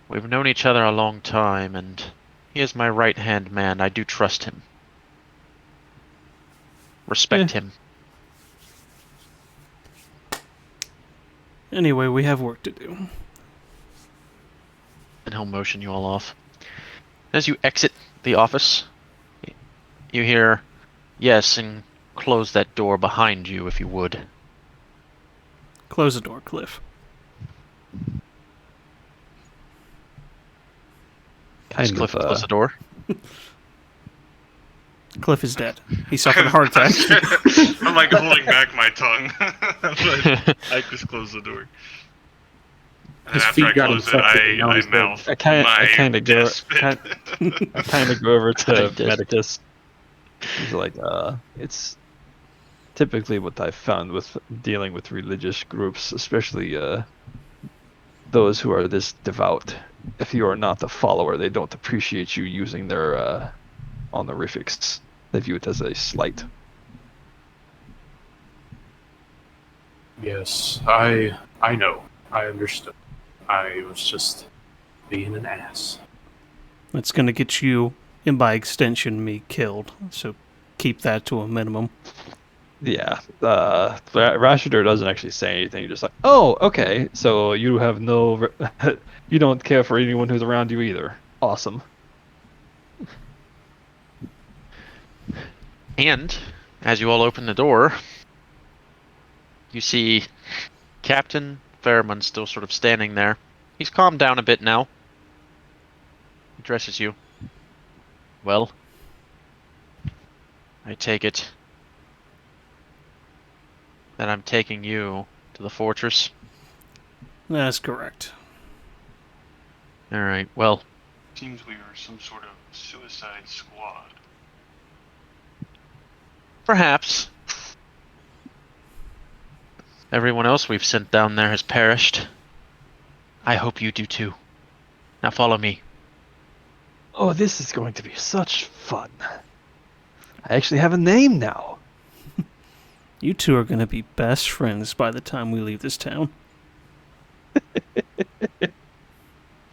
we've known each other a long time, and he is my right-hand man. I do trust him. Respect him. Anyway, we have work to do. And he'll motion you all off. As you exit the office, you hear, yes, and close that door behind you if you would. Close the door, Cliff. Does Cliff close the door? Cliff is dead. He suffered a heart attack. I'm like holding back my tongue. But I just close the door. And His after feet I got close it, infected, and now I he's dead. mouth I kind of go over to Despot. Medicus. He's like, it's typically what I've found with dealing with religious groups, especially those who are this devout. If you are not a follower, they don't appreciate you using their honorifics. They view it as a slight. Yes, I know. I understood. I was just being an ass. It's going to get you, and by extension, me killed. So keep that to a minimum. Yeah, Rashider doesn't actually say anything. You're just like, oh, okay. So you have no, you don't care for anyone who's around you either. Awesome. And, as you all open the door, you see Captain Fairman still sort of standing there. He's calmed down a bit now. He addresses you. Well, I take it that I'm taking you to the fortress. That's correct. Alright, well, Seems we are some sort of suicide squad. perhaps. Everyone else we've sent down there has perished. I hope you do too. Now follow me. Oh, this is going to be such fun. I actually have a name now. You two are going to be best friends by the time we leave this town.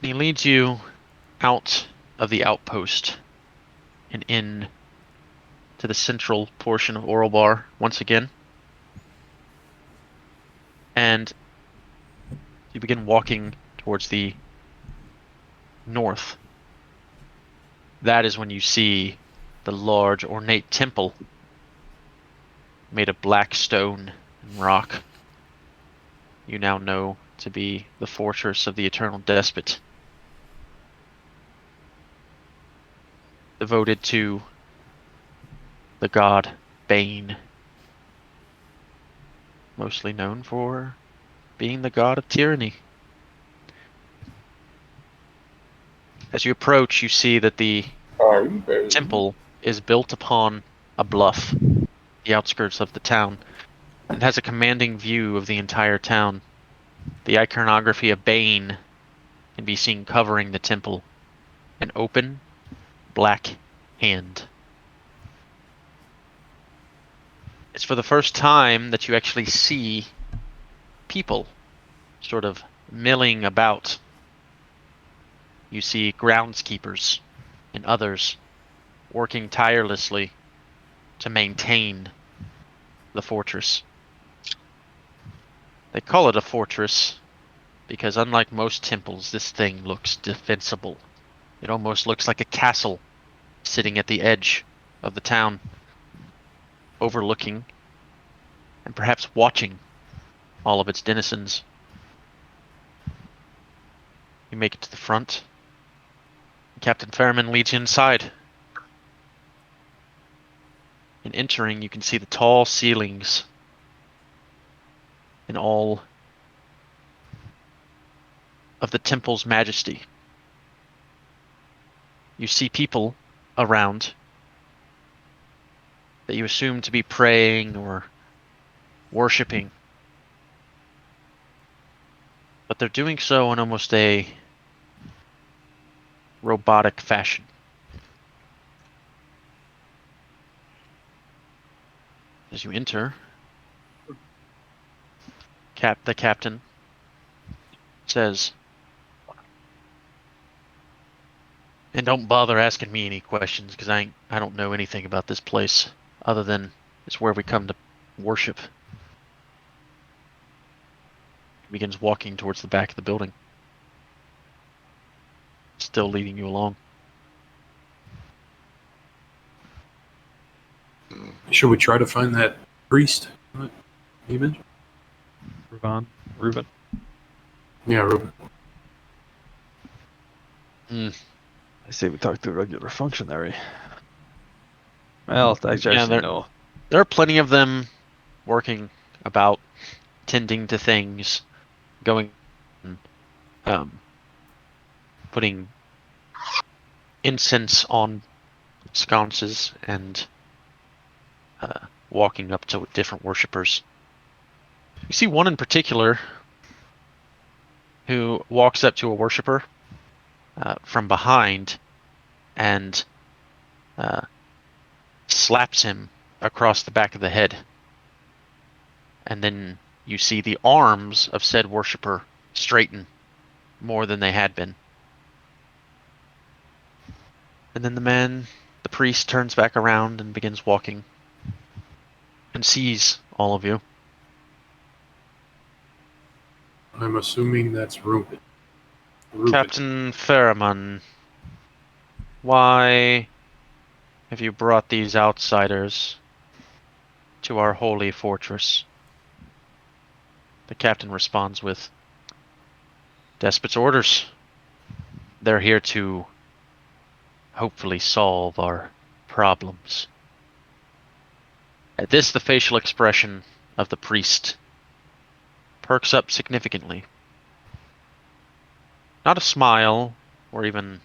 He leads you out of the outpost and in to the central portion of Oralbar once again. And you begin walking towards the north. That is when you see the large ornate temple made of black stone and rock. You now know to be the fortress of the Eternal Despot, devoted to the god Bane, mostly known for being the god of tyranny. As you approach, you see that the temple is built upon a bluff, the outskirts of the town, and has a commanding view of the entire town. The iconography of Bane can be seen covering the temple, an open, black hand. It's for the first time that you actually see people sort of milling about. You see groundskeepers and others working tirelessly to maintain the fortress. They call it a fortress because unlike most temples, this thing looks defensible. It almost looks like a castle sitting at the edge of the town, overlooking and perhaps watching all of its denizens. You make it to the front. Captain Fairman leads you inside. In entering, you can see the tall ceilings in all of the temple's majesty. You see people around that you assume to be praying or worshipping, but they're doing so in almost a robotic fashion. As you enter, the captain says, and don't bother asking me any questions, because I don't know anything about this place, other than it's where we come to worship. He begins walking towards the back of the building, still leading you along. Should we try to find that priest? What you mentioned? Reuben. Yeah, Reuben. I say we talk to a regular functionary. Well, actually, Yeah, no. there are plenty of them working about, tending to things, going, putting incense on sconces and walking up to different worshippers. You see one in particular who walks up to a worshipper from behind and slaps him across the back of the head. And then you see the arms of said worshipper straighten more than they had been. And then the priest turns back around and begins walking and sees all of you. I'm assuming that's Reuben. Captain Ferriman, why have you brought these outsiders to our holy fortress? The captain responds with, Despot's orders. They're here to hopefully solve our problems. At this, the facial expression of the priest perks up significantly. Not a smile or even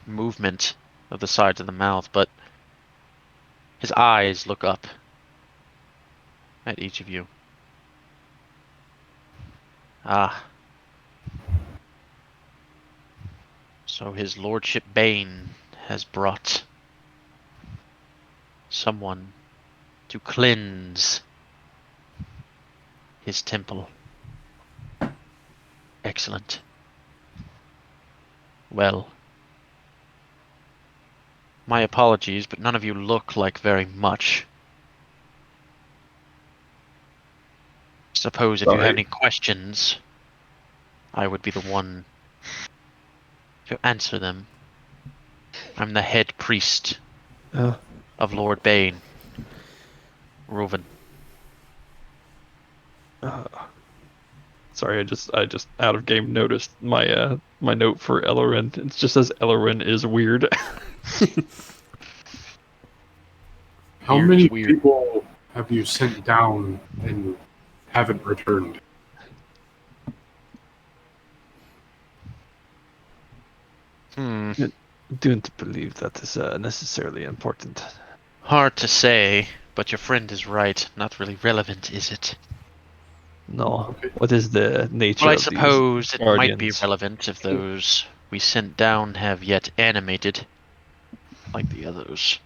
movement of the sides of the mouth, but his eyes look up at each of you. Ah. So his lordship Bane has brought someone to cleanse his temple. Excellent. Well, my apologies, but none of you look like very much. Suppose if you have any questions, I would be the one to answer them. I'm the head priest of Lord Bane. Reuven. Sorry, I just out of game noticed my my note for Ellerin. It just says Ellerin is weird. How many people have you sent down and haven't returned? Don't believe that is necessarily important. Hard to say, but your friend is right. Not really relevant, is it? No. What is the nature Well, I of suppose these it might be guardians? relevant if those we sent down have yet animated, like the others.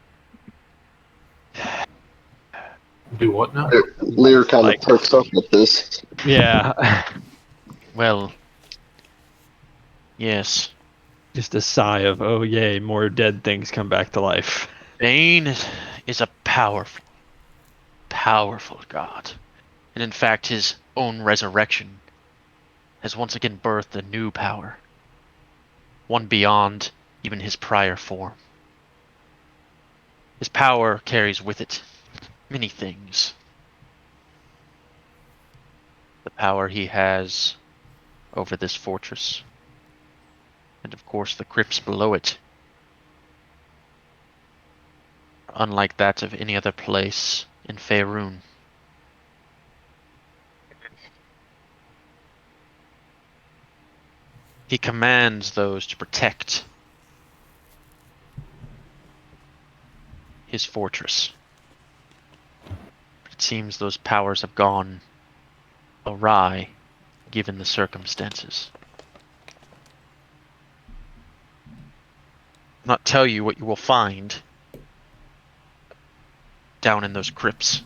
Do what now? Lear kind of perks up with this. Yeah. Well, yes. Just a sigh of, oh yay, more dead things come back to life. Bane is a powerful god. And in fact, his own resurrection has once again birthed a new power. One beyond even his prior form. His power carries with it many things. The power he has over this fortress. And of course the crypts below it. Unlike that of any other place in Faerun. He commands those to protect his fortress. It seems those powers have gone awry, given the circumstances. Not tell you what you will find. down in those crypts.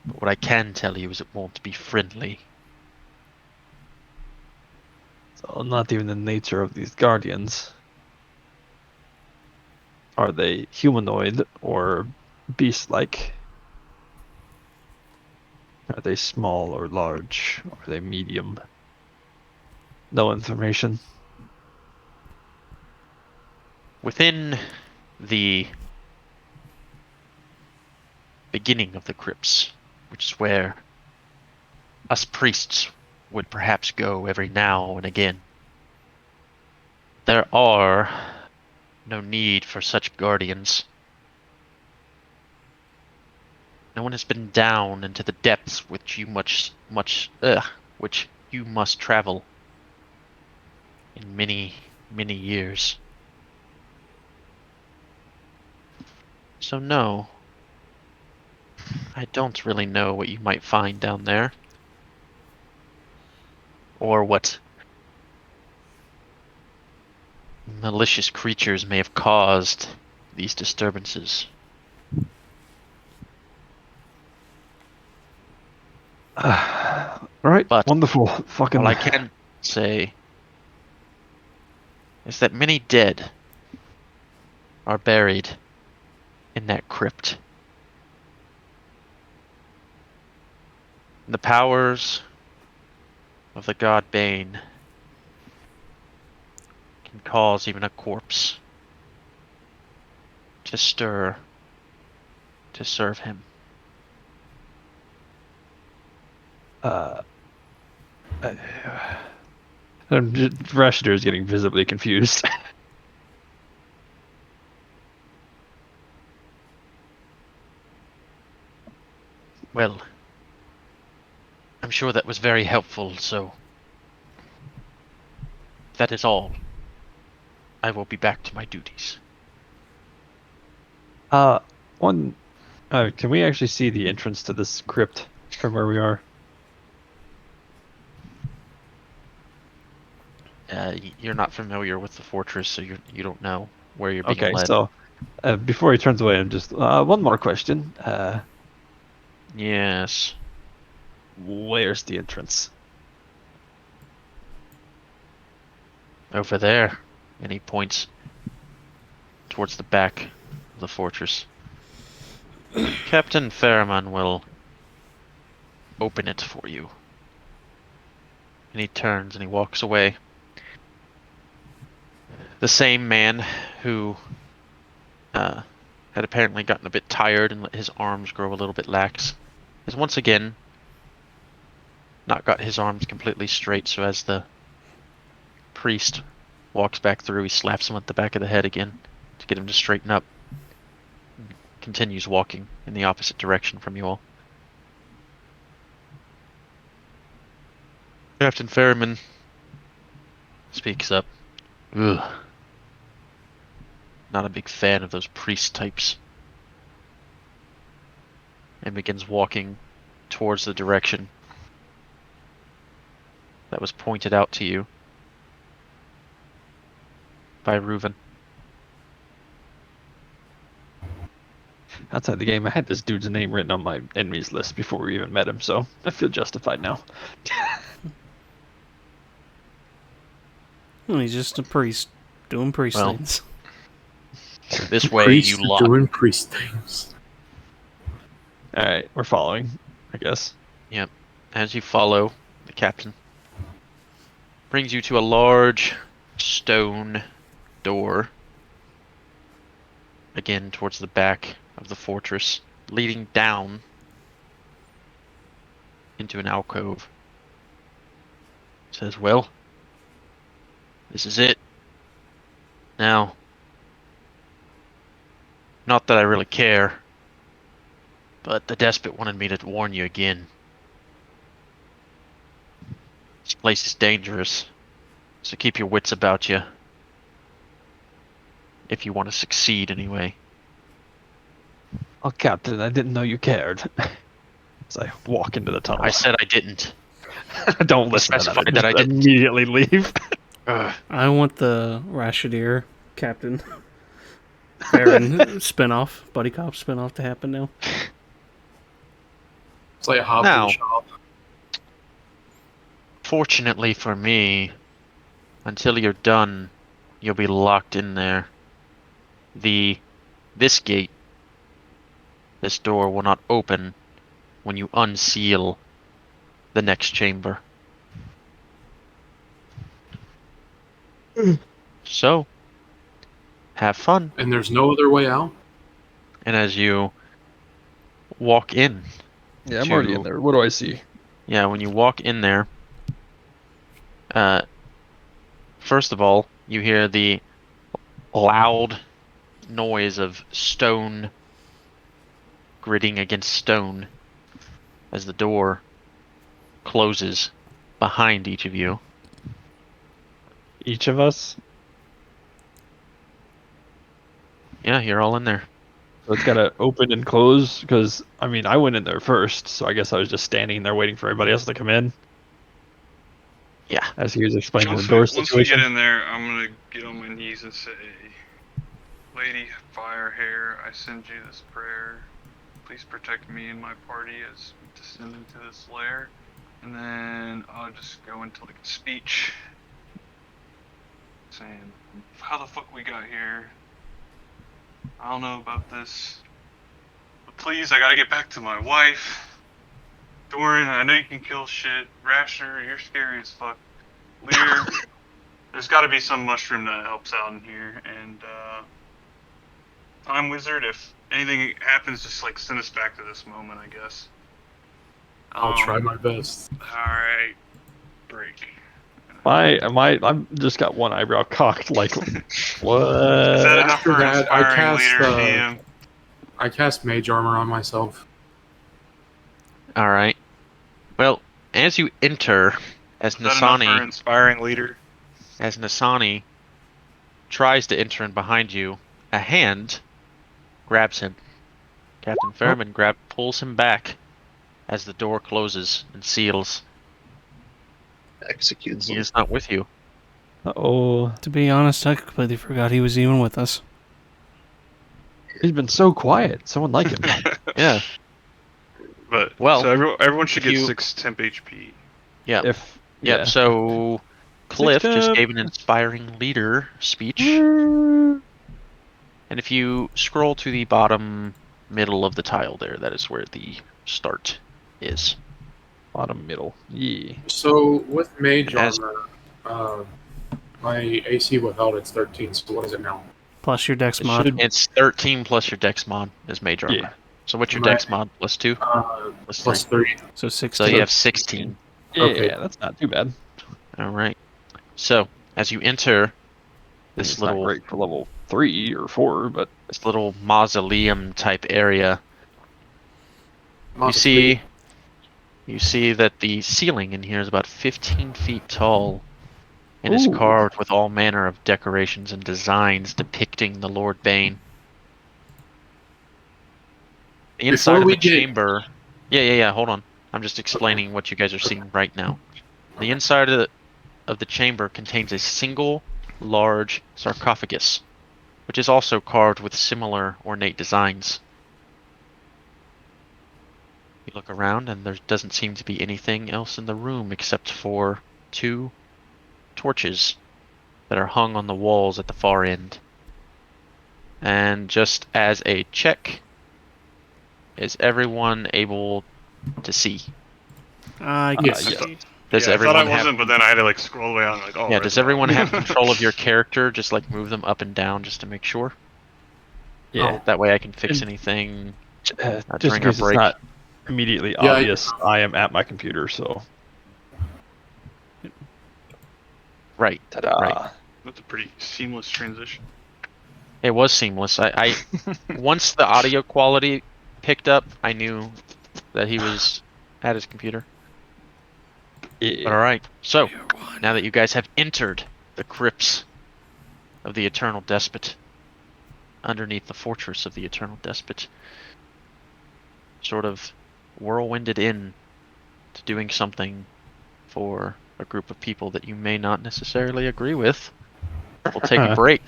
But what I can tell you is it won't be friendly. So not even the nature of these guardians. Are they humanoid or beast-like? Are they small or large? Are they medium? No information. Within the beginning of the crypts, which is where us priests would perhaps go every now and again, there are no need for such guardians. No one has been down into the depths which you which you must travel in many, many years. So no, I don't really know what you might find down there, or what malicious creatures may have caused these disturbances. Alright, But wonderful. Fucking. all I can say is that many dead are buried in that crypt. The powers of the god Bane can cause even a corpse to stir to serve him. Rashidar is getting visibly confused. Well, I'm sure that was very helpful, so if that is all. I will be back to my duties. Can we actually see the entrance to this crypt from where we are? You're not familiar with the fortress, so you don't know where you're being Okay, led. so before he turns away, I'm just one more question. Yes. Where's the entrance? Over there. And he points towards the back of the fortress. Captain Fairman will open it for you. And he turns and he walks away. The same man who had apparently gotten a bit tired and let his arms grow a little bit lax has once again not got his arms completely straight, so as the priest walks back through, he slaps him at the back of the head again to get him to straighten up. Continues walking in the opposite direction from you all. Captain Ferriman speaks up. Ugh. Not a big fan of those priest types. And begins walking towards the direction that was pointed out to you by Reuven. Outside the game, I had this dude's name written on my enemies list before we even met him, so I feel justified now. Well, he's just a priest doing priest Well, things. This way, Priests you lot. doing priest things. Alright, we're following, I guess. Yep. As you follow, the captain brings you to a large stone door. Again, towards the back of the fortress, leading down into an alcove. Says, well, this is it. Now, not that I really care, but the Despot wanted me to warn you again. This place is dangerous, so keep your wits about you. If you want to succeed, anyway. Oh, Captain, I didn't know you cared. As I walk into the tunnel. I said I didn't. Don't listen to Specified that. that I Just didn't. immediately leave. I want the Rashidir captain. Baron spin-off, Buddy Cop spin-off to happen now. It's like a hop Now- and shop. Fortunately for me, until you're done, you'll be locked in there. This gate, this door will not open when you unseal the next chamber. So, have fun. And there's no other way out? And as you walk in, Yeah, I'm already in there. What do I see? yeah, when you walk in there, first of all, you hear the loud noise of stone gritting against stone as the door closes behind each of you. Each of us? Yeah, you're all in there. So it's gotta open and close, because, I mean, I went in there first, so I guess I was just standing there waiting for everybody else to come in. Yeah. As he was explaining Once the door we get situation. in there, I'm gonna get on my knees and say, Lady Firehair, I send you this prayer. Please protect me and my party as we descend into this lair. And then I'll just go into like a speech saying how the fuck we got here. I don't know about this. But please, I gotta get back to my wife. Doran, I know you can kill shit. Rasher, you're scary as fuck. Lear, there's gotta be some mushroom that helps out in here. And, Time Wizard, if anything happens, just like send us back to this moment, I guess. I'll try my best. Alright. Break. I'm just got one eyebrow cocked, like, what? Is that enough After for that, inspiring I cast, leader, DM? I cast Mage Armor on myself. All right. Well, as you enter, as Is that enough for Nasani, inspiring leader? as Nasani tries to enter in behind you, a hand grabs him. Captain Fairman pulls him back as the door closes and seals. Executes He him. is not with you. Uh-oh. To be honest, I completely forgot he was even with us. He's been so quiet. Someone like him. Yeah. But, Well, so everyone should if get you- 6 temp HP. Yeah. If Yep. So Cliff just temp. gave an inspiring leader speech, and if you scroll to the bottom middle of the tile there, that is where the start is. Bottom middle. Yeah. So with Mage As- Armor, my AC withheld it's 13. So what is it now? Plus your dex It mod. should- It's 13 plus your dex mod is Mage Armor. Yeah. So what's your Am I- dex mod? Plus 2? Plus 3. So 16. So you have 16. Yeah, Okay. that's not too bad. Alright. So, as you enter this It's not little great for level 3 or 4, but mausoleum type area, you see that the ceiling in here is about 15 feet tall and is Ooh. carved with all manner of decorations and designs depicting the Lord Bane. The inside Before of we the get- chamber. Yeah. Hold on. I'm just explaining what you guys are seeing right now. The inside of the chamber contains a single large sarcophagus, which is also carved with similar ornate designs. You look around and there doesn't seem to be anything else in the room except for 2 torches that are hung on the walls at the far end. And just as a check, is everyone able to see? I Yes. guess. Does yeah, I everyone thought I have? wasn't, but then I had to like scroll away on like, oh. Yeah. right Does there. everyone have control of your character? Just like move them up and down just to make sure. yeah. That way I can fix And- anything. Just in during our case it's break. not immediately Yeah, obvious, I am at my computer, so. Right. Ta-da. Right. That's a pretty seamless transition. It was seamless. I once the audio quality picked up, I knew that he was at his computer. Yeah. But all right. So now that you guys have entered the crypts of the Eternal Despot, underneath the fortress of the Eternal Despot, sort of whirlwinded in to doing something for a group of people that you may not necessarily agree with, we'll take a break.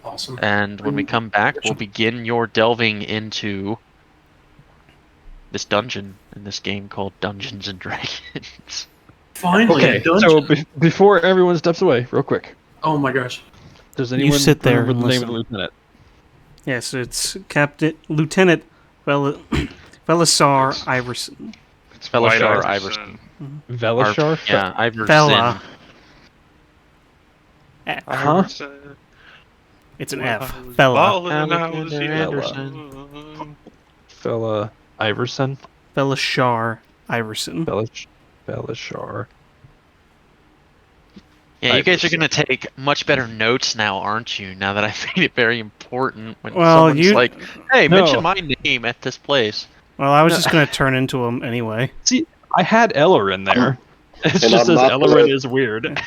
Awesome. And when we come back, we'll begin your delving into this dungeon in this game called Dungeons and Dragons. Finally, Okay, a dungeon. so before everyone steps away, real quick, Oh my gosh. does anyone sit there remember and the name of the listen. lieutenant? Yes, it's Lieutenant Velasar It's- Iverson. It's Velashar White Iverson. Velashar? Yeah, Iverson. Vela. Huh? Iverson. It's an When F. I was Vela. ballin', I was Alexander young. Anderson. Fella Iverson? Velasar Iverson. Velashar. Yeah, you guys are Iverson. going to take much better notes now, aren't you? Now that I've made it very important when Well, someone's like, hey, No. mention my name at this place. Well, I was No. just going to turn into him anyway. See, I had Eller in there. It And just I'm says not Ellerin the- is weird.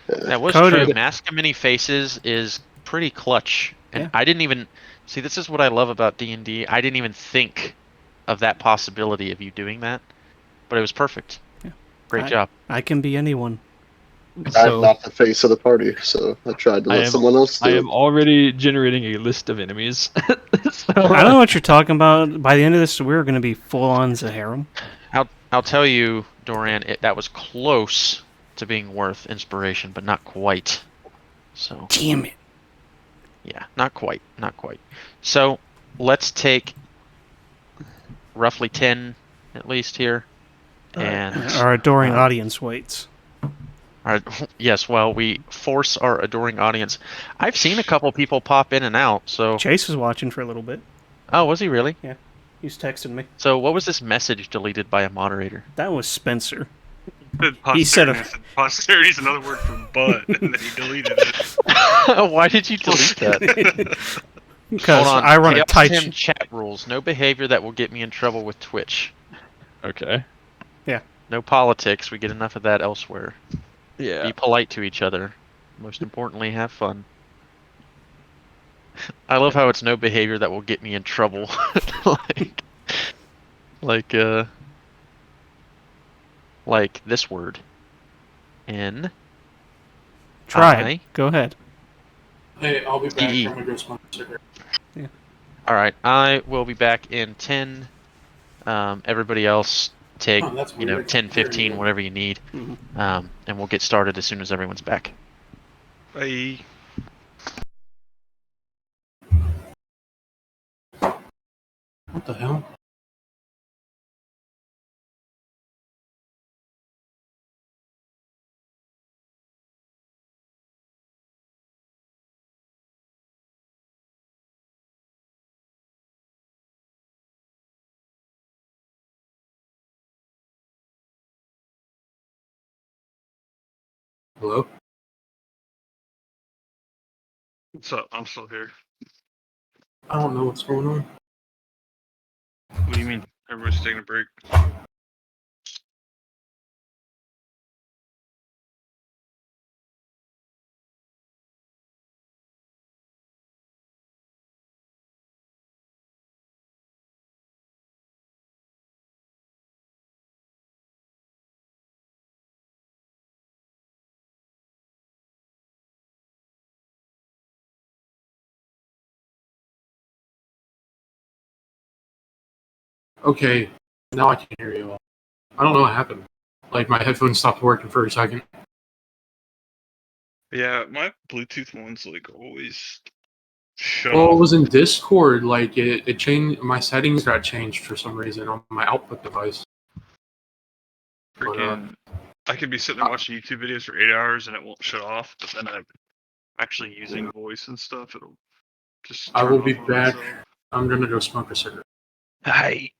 That was Coded. true. Mask of Many Faces is pretty clutch. And Yeah. I didn't even... See, this is what I love about D&D. I didn't even think of that possibility of you doing that. But it was perfect. Yeah. Great job. I can be anyone. I'm So not the face of the party, so I tried to I let am- someone else I do am already generating a list of enemies. So, I don't know what you're talking about. By the end of this, we're going to be full-on Zaharum. I'll tell you, Doran, that was close to being worth inspiration, but not quite. So, Damn it. yeah, not quite. Not quite. So, let's take roughly 10 at least here. And Our adoring audience waits. yes, well, we force our adoring audience. I've seen a couple people pop in and out, so... Chase was watching for a little bit. Oh, was he really? Yeah. He was texting me. So what was this message deleted by a moderator? That was Spencer. He said said posterity's another word for butt, and then he deleted it. Why did you delete that? Because Hold on. I run a Chaos tight Tim chat rules. No behavior that will get me in trouble with Twitch. okay. No politics. We get enough of that elsewhere. Yeah. Be polite to each other. Most importantly, have fun. I love how it's no behavior that will get me in trouble. like this word. N. Try it. Go ahead. Hey, I'll be back. DE. I'm going to go smoke a cigarette. Alright, I will be back in 10. Everybody else take, Oh, that's weird. 10, 15, whatever you need. And we'll get started as soon as everyone's back. Bye. What the hell? Hello? What's up? I'm still here. I don't know what's going on. What do you mean? Everybody's taking a break. Okay, now I can hear you all. I don't know what happened. Like, my headphones stopped working for a second. Yeah, my Bluetooth one's like always shut Well, it off. was in Discord. Like, it changed. My settings got changed for some reason on my output device. Freaking, I could be sitting there watching YouTube videos for 8 hours and it won't shut off, but then I'm actually using voice and stuff. It'll just. I turn will off be on back. itself. I'm gonna go smoke a cigarette. Hi.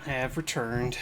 have returned.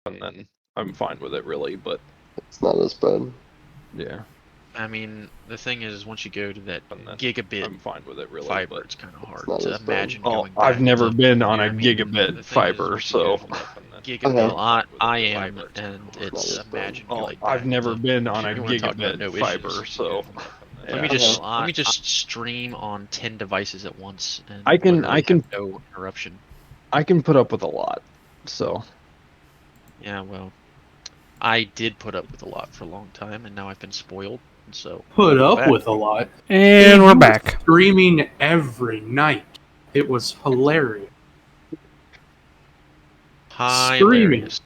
and then I'm fine with it, really. But It's not as bad. yeah, I mean, the thing is, once you go to that and then gigabit I'm fine with it, really. fiber, But it's kind of hard not to as bad. imagine well, going back. I've never been on a I mean, gigabit the thing is, fiber, once you go so to that I gigabit, have. I am, and Not it's as bad. well, I've never been on a You wanna talk about gigabit no fiber, issues. so Let me yeah. just stream on 10 devices at once, and I can literally have no interruption. I can put up with a lot. So Yeah, well, I did put up with a lot for a long time, and now I've been spoiled, and so Put I'm up back. with a lot. And Dude, we're you back. Streaming every night. It was hilarious. Hilarious.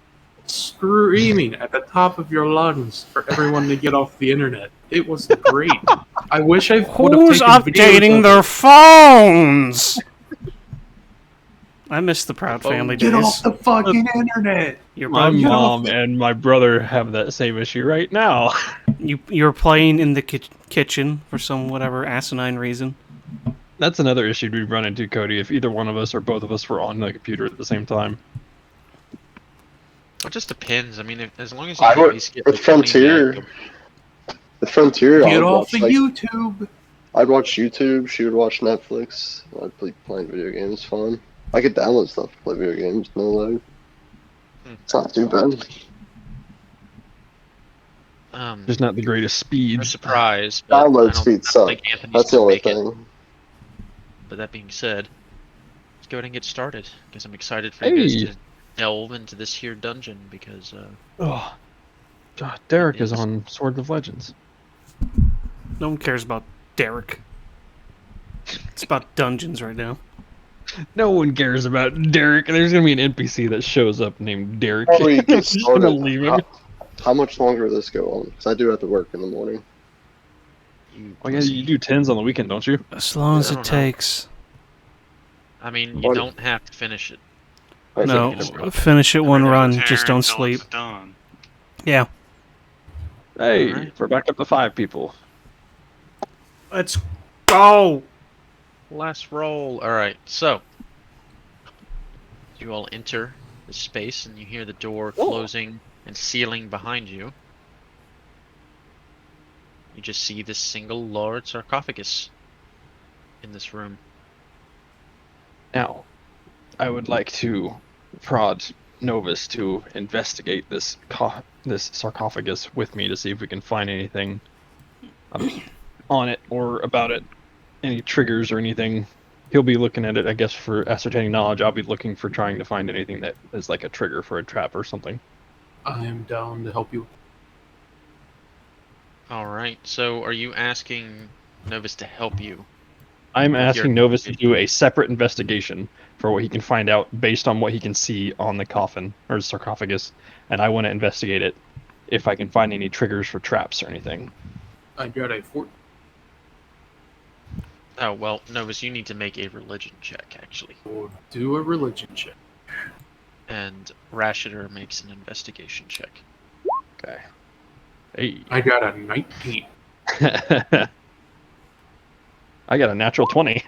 Screaming at the top of your lungs for everyone to get off the internet. It was great. I wish I would have Who's taken videos updating of their it. phones? I miss the Proud Family Get days. off the fucking internet. You're my probably, mom and my brother have that same issue right now. you're playing in the kitchen for some whatever asinine reason. That's another issue we'd run into, Cody, if either one of us or both of us were on the computer at the same time. It just depends. I mean, as long as you I can at would least get with like 20 meg. Frontier. With Frontier, Get I'd off watch of like YouTube. I'd watch YouTube. She would watch Netflix. I'd be playing video games. Fine. I could download stuff to play video games. No load. It's not too bad. Just not the greatest speed. No surprise, but Download speed suck. think Anthony's That's the gonna only make it. thing. But that being said, let's go ahead and get started, because I'm excited for you guys to delve into this here dungeon, because Oh, God, Derek is on Sword of Legends. No one cares about Derek. It's about dungeons right now. No one cares about Derek. There's gonna be an NPC that shows up named Derek. Before we get Just gonna started, leave him. how much longer will this go on? Because I do have to work in the morning. Oh yeah, you do 10s on the weekend, don't you? As long as I it don't know. takes. I mean, you don't have to finish it. No, Okay. finish it one run. Tear Just don't until sleep. it's done. Yeah. Hey, Alright. we're back up to 5 people. Let's go. Last roll. Alright, so you all enter the space and you hear the door closing and sealing behind you. You just see this single large sarcophagus in this room. Now, I would like to prod Novus to investigate this sarcophagus with me to see if we can find anything on it or about it, any triggers or anything. He'll be looking at it, I guess, for ascertaining knowledge. I'll be looking for trying to find anything that is like a trigger for a trap or something. I am down to help you. Alright, so are you asking Novus to help you? I'm With asking your- Novus to do a separate investigation for what he can find out based on what he can see on the coffin or sarcophagus, and I want to investigate it if I can find any triggers for traps or anything. I got a 4. Oh, well, Novus, you need to make a religion check, actually. We'll do a religion check. And Rashider makes an investigation check. Okay. Hey. I got a 19. I got a natural 20.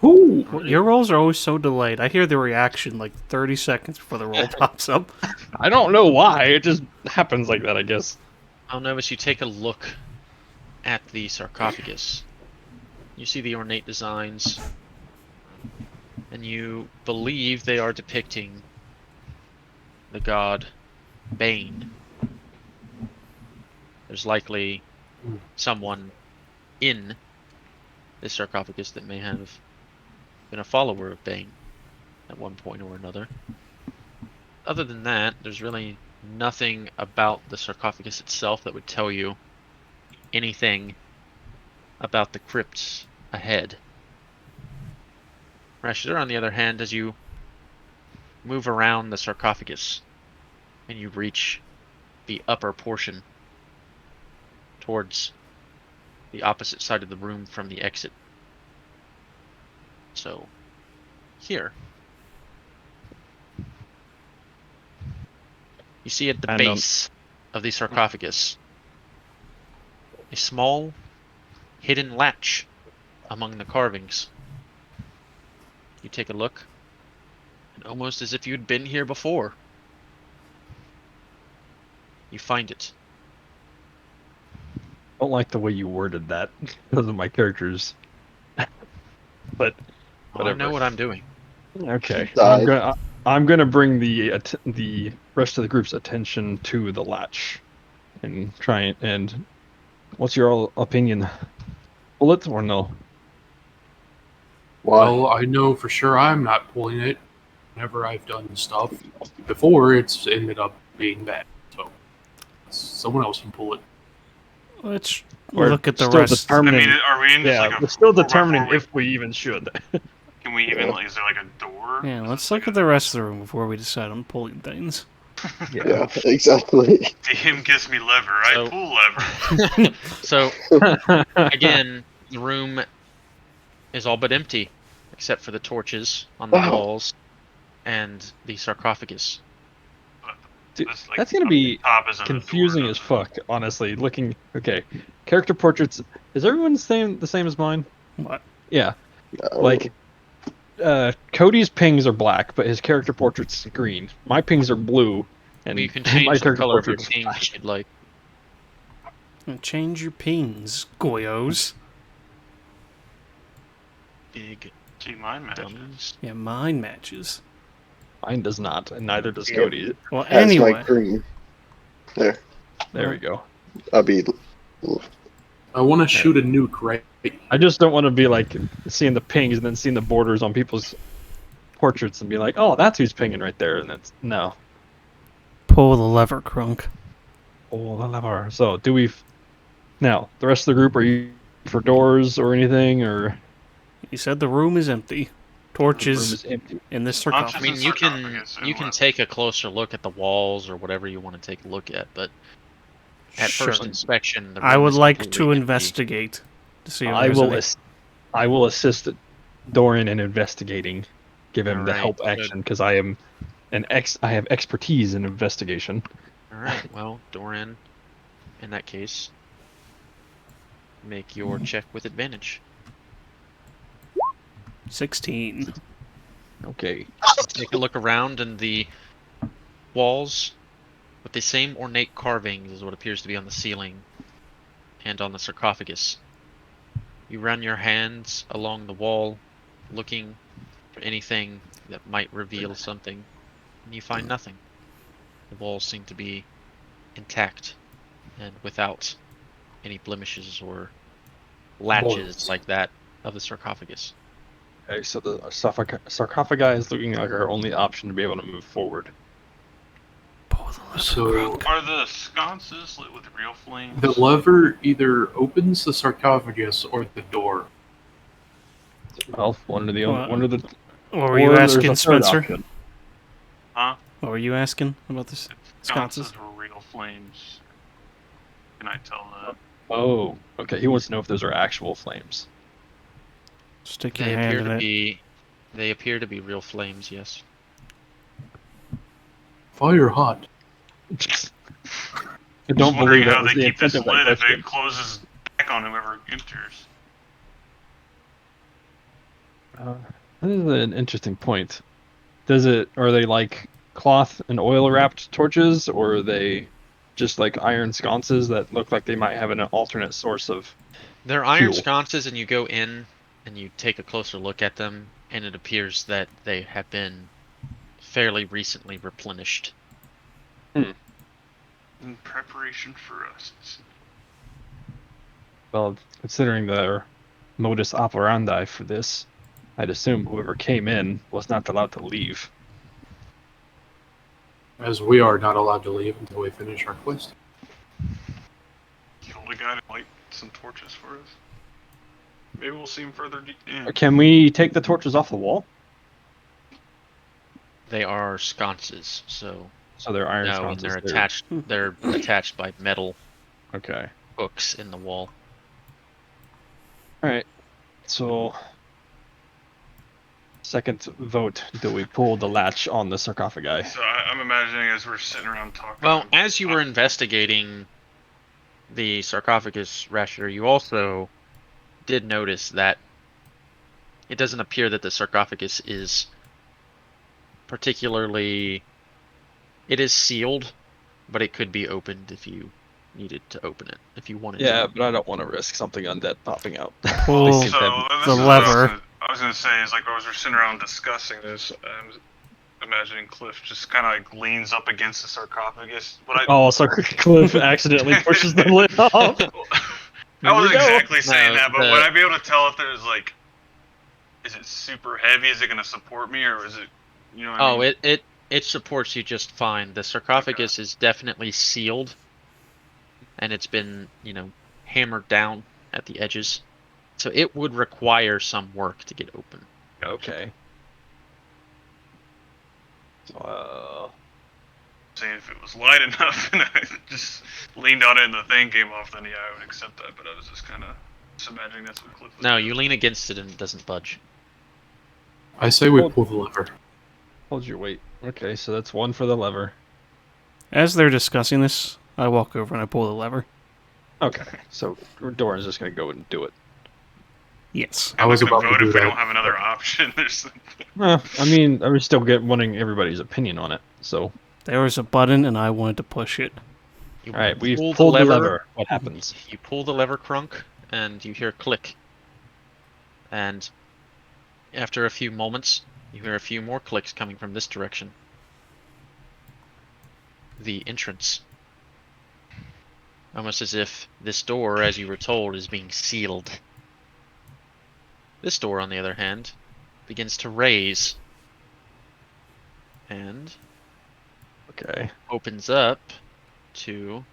Ooh. Your rolls are always so delayed. I hear the reaction like 30 seconds before the roll pops up. I don't know why. It just happens like that, I guess. Oh, Novus, you take a look at the sarcophagus. You see the ornate designs, and you believe they are depicting the god Bane. There's likely someone in this sarcophagus that may have been a follower of Bane at one point or another. Other than that, there's really nothing about the sarcophagus itself that would tell you anything about the crypts ahead. Rashider, on the other hand, as you move around the sarcophagus and you reach the upper portion towards the opposite side of the room from the exit. So, here. You see at the base of the sarcophagus a small hidden latch among the carvings. You take a look, and almost as if you'd been here before, You find it. I don't like the way you worded that because of my characters. But Well, I know what I'm doing. okay, Died. I'm gonna bring the rest of the group's attention to the latch and try and what's your opinion? Bullet or no? Why? Well, I know for sure I'm not pulling it. Whenever I've done stuff before, it's ended up being bad. So someone else can pull it. Let's We're look at the still rest. determining. I mean, are we in just Yeah, like a we're still 4x4 determining with- if we even should. Can we even? Like, is there like a door? Yeah, Is let's this look like at the rest of the room before we decide on pulling things. Yeah, exactly. DM gives me lever. I So- pull lever. So, again, the room is all but empty, except for the torches on the Wow. walls and the sarcophagus. Dude, This, like, that's gonna up be top isn't a door, confusing though. as fuck. Honestly, looking okay, character portraits. Is everyone the same as mine? What? Yeah, like Cody's pings are black, but his character portrait's green. My pings are blue, and You can my change the character color of your portrait's ping black. if you'd like. Change your pings, goyos. Big See, mine matches. dummies. Yeah, mine matches. Mine does not, and neither does Yeah. Cody. Well, As anyway. my green. There. There we go. I'll be. I want to shoot a nuke, right? I just don't want to be like seeing the pings and then seeing the borders on people's portraits and be like, oh, that's who's pinging right there, and that's no. Pull the lever, Crunk. Oh, the lever. So, do we? Now, the rest of the group, are you for doors or anything, or You said the room is empty. the room Torches is empty? in this Conscious- sarcophagus. I mean, It's a you can sarcophagus and you can what? take a closer look at the walls or whatever you want to take a look at, but at first Sure. inspection, the I room would is like completely to empty. investigate to see if I there's will. any- I will assist Dorian in investigating. Give him the Alright, help good. action because I am I have expertise in investigation. All right. Well, Doran, in that case, make your check with advantage. 16. Okay. Take a look around, and the walls with the same ornate carvings as what appears to be on the ceiling and on the sarcophagus. You run your hands along the wall, looking for anything that might reveal something, and you find nothing. The walls seem to be intact and without any blemishes or latches Bolts. like that of the sarcophagus. Okay, so the sarcophagi is looking like our only option to be able to move forward. Pull the lever, So Crunk. Are the sconces lit with real flames? the lever either opens the sarcophagus or the door. Well, one of the Well, one of the. What were you or there's a asking, third Spencer? option. Huh? What were you asking about this? Sconces? Sconces were real flames. Can I tell that? Oh, okay. He wants to know if those are actual flames. Stick your They hand appear in to it. be they appear to be real flames, yes. Fire hot. I Just don't wondering believe that how was they the keep this intent of that lit if question. it closes back on whoever enters. That is an interesting point. Are they like cloth and oil wrapped torches, or are they just like iron sconces that look like they might have an alternate source of? They're iron Fuel. sconces, and you go in and you take a closer look at them, and it appears that they have been fairly recently replenished. In preparation for us. Well, considering their modus operandi for this, I'd assume whoever came in was not allowed to leave. As we are not allowed to leave until we finish our quest. Kill the guy to light some torches for us. Maybe we'll see him further in. Can we take the torches off the wall? They are sconces, so So they're iron no, and sconces. they're attached. They're attached by metal Okay. hooks in the wall. All right. So, second vote: do we pull the latch on the sarcophagi? So I'm imagining as we're sitting around talking. Well, as you were investigating the sarcophagus, Rasher, you also did notice that it doesn't appear that the sarcophagus is particularly. It is sealed, but it could be opened if you needed to open it, if you wanted Yeah, to. but I don't want to risk something undead popping out. Pull They seem to have- this the is what lever. I was gonna say is like as we're sitting around discussing this, I'm imagining Cliff just kind of like leans up against the sarcophagus. Oh, so Cliff accidentally pushes the lid off. I wasn't go. exactly saying No, that, but would I be able to tell if there's like, is it super heavy? Is it gonna support me, or is it, you know? What I mean? It supports you just fine. The sarcophagus is definitely sealed, and it's been, hammered down at the edges. So it would require some work to get open. Okay. So, Saying if it was light enough and I just leaned on it and the thing came off, then yeah, I would accept that. But I was just kind of imagining that's what Cliff was No, doing. you lean against it and it doesn't budge. I say we pull the lever. hold your weight. Okay, so that's 1 for the lever. As they're discussing this, I walk over and I pull the lever. Okay, so Doran's just gonna go and do it. Yes. I was I'm not about gonna to vote do if we that. don't have another option. There's I mean, I was still wanting everybody's opinion on it. So, There was a button and I wanted to push it. You all right, we've pull pulled the lever. What happens? You pull the lever, Crunk, and you hear a click. And after a few moments, you hear a few more clicks coming from this direction. The entrance. Almost as if this door, as you were told, is being sealed. This door, on the other hand, begins to raise. And Okay. opens up to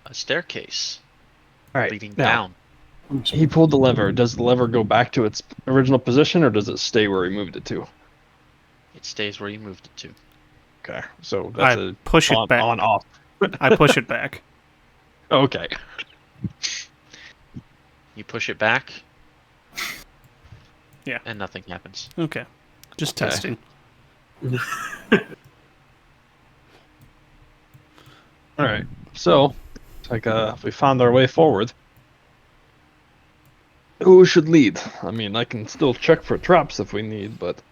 a staircase All right. leading now, down. he pulled the lever. Does the lever go back to its original position, or does it stay where he moved it to? It stays where you moved it to. Okay, so that's I push it back. on off. I push it back. Okay. You push it back. Yeah. And nothing happens. Okay. Just Okay. testing. All right. So, it's like we found our way forward. Who should lead? I mean, I can still check for traps if we need, but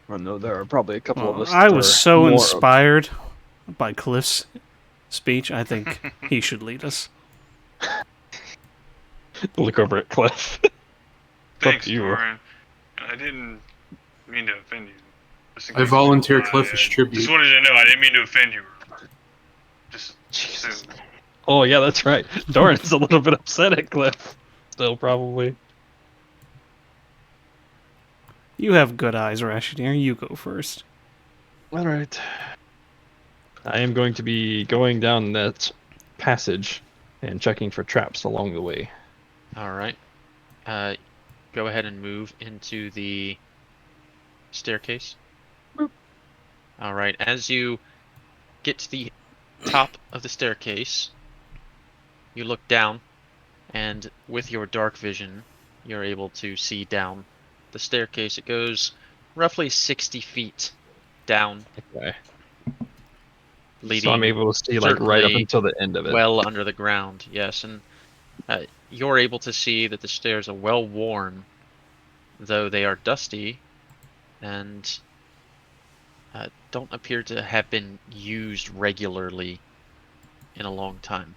I know there are probably a couple of Well, us. I that was are so more- inspired by Cliff's speech. I think he should lead us. Look over at Cliff. Thanks, you. Doran. And I didn't mean to offend you. Just in I case volunteer you- Cliff as tribute. Just wanted you to know I didn't mean to offend you. Just Jesus. soon. Oh yeah, that's right. Doran's a little bit upset at Cliff. Still probably. You have good eyes, Rashidir. You go first. All right. I am going to be going down that passage and checking for traps along the way. Alright. Go ahead and move into the staircase. Alright, as you get to the top of the staircase, you look down, and with your dark vision, you're able to see down the staircase. It goes roughly 60 feet down, Okay. leading So I'm able to see like right up certainly until the end of it. well under the ground. Yes, and you're able to see that the stairs are well worn, though they are dusty, and don't appear to have been used regularly in a long time.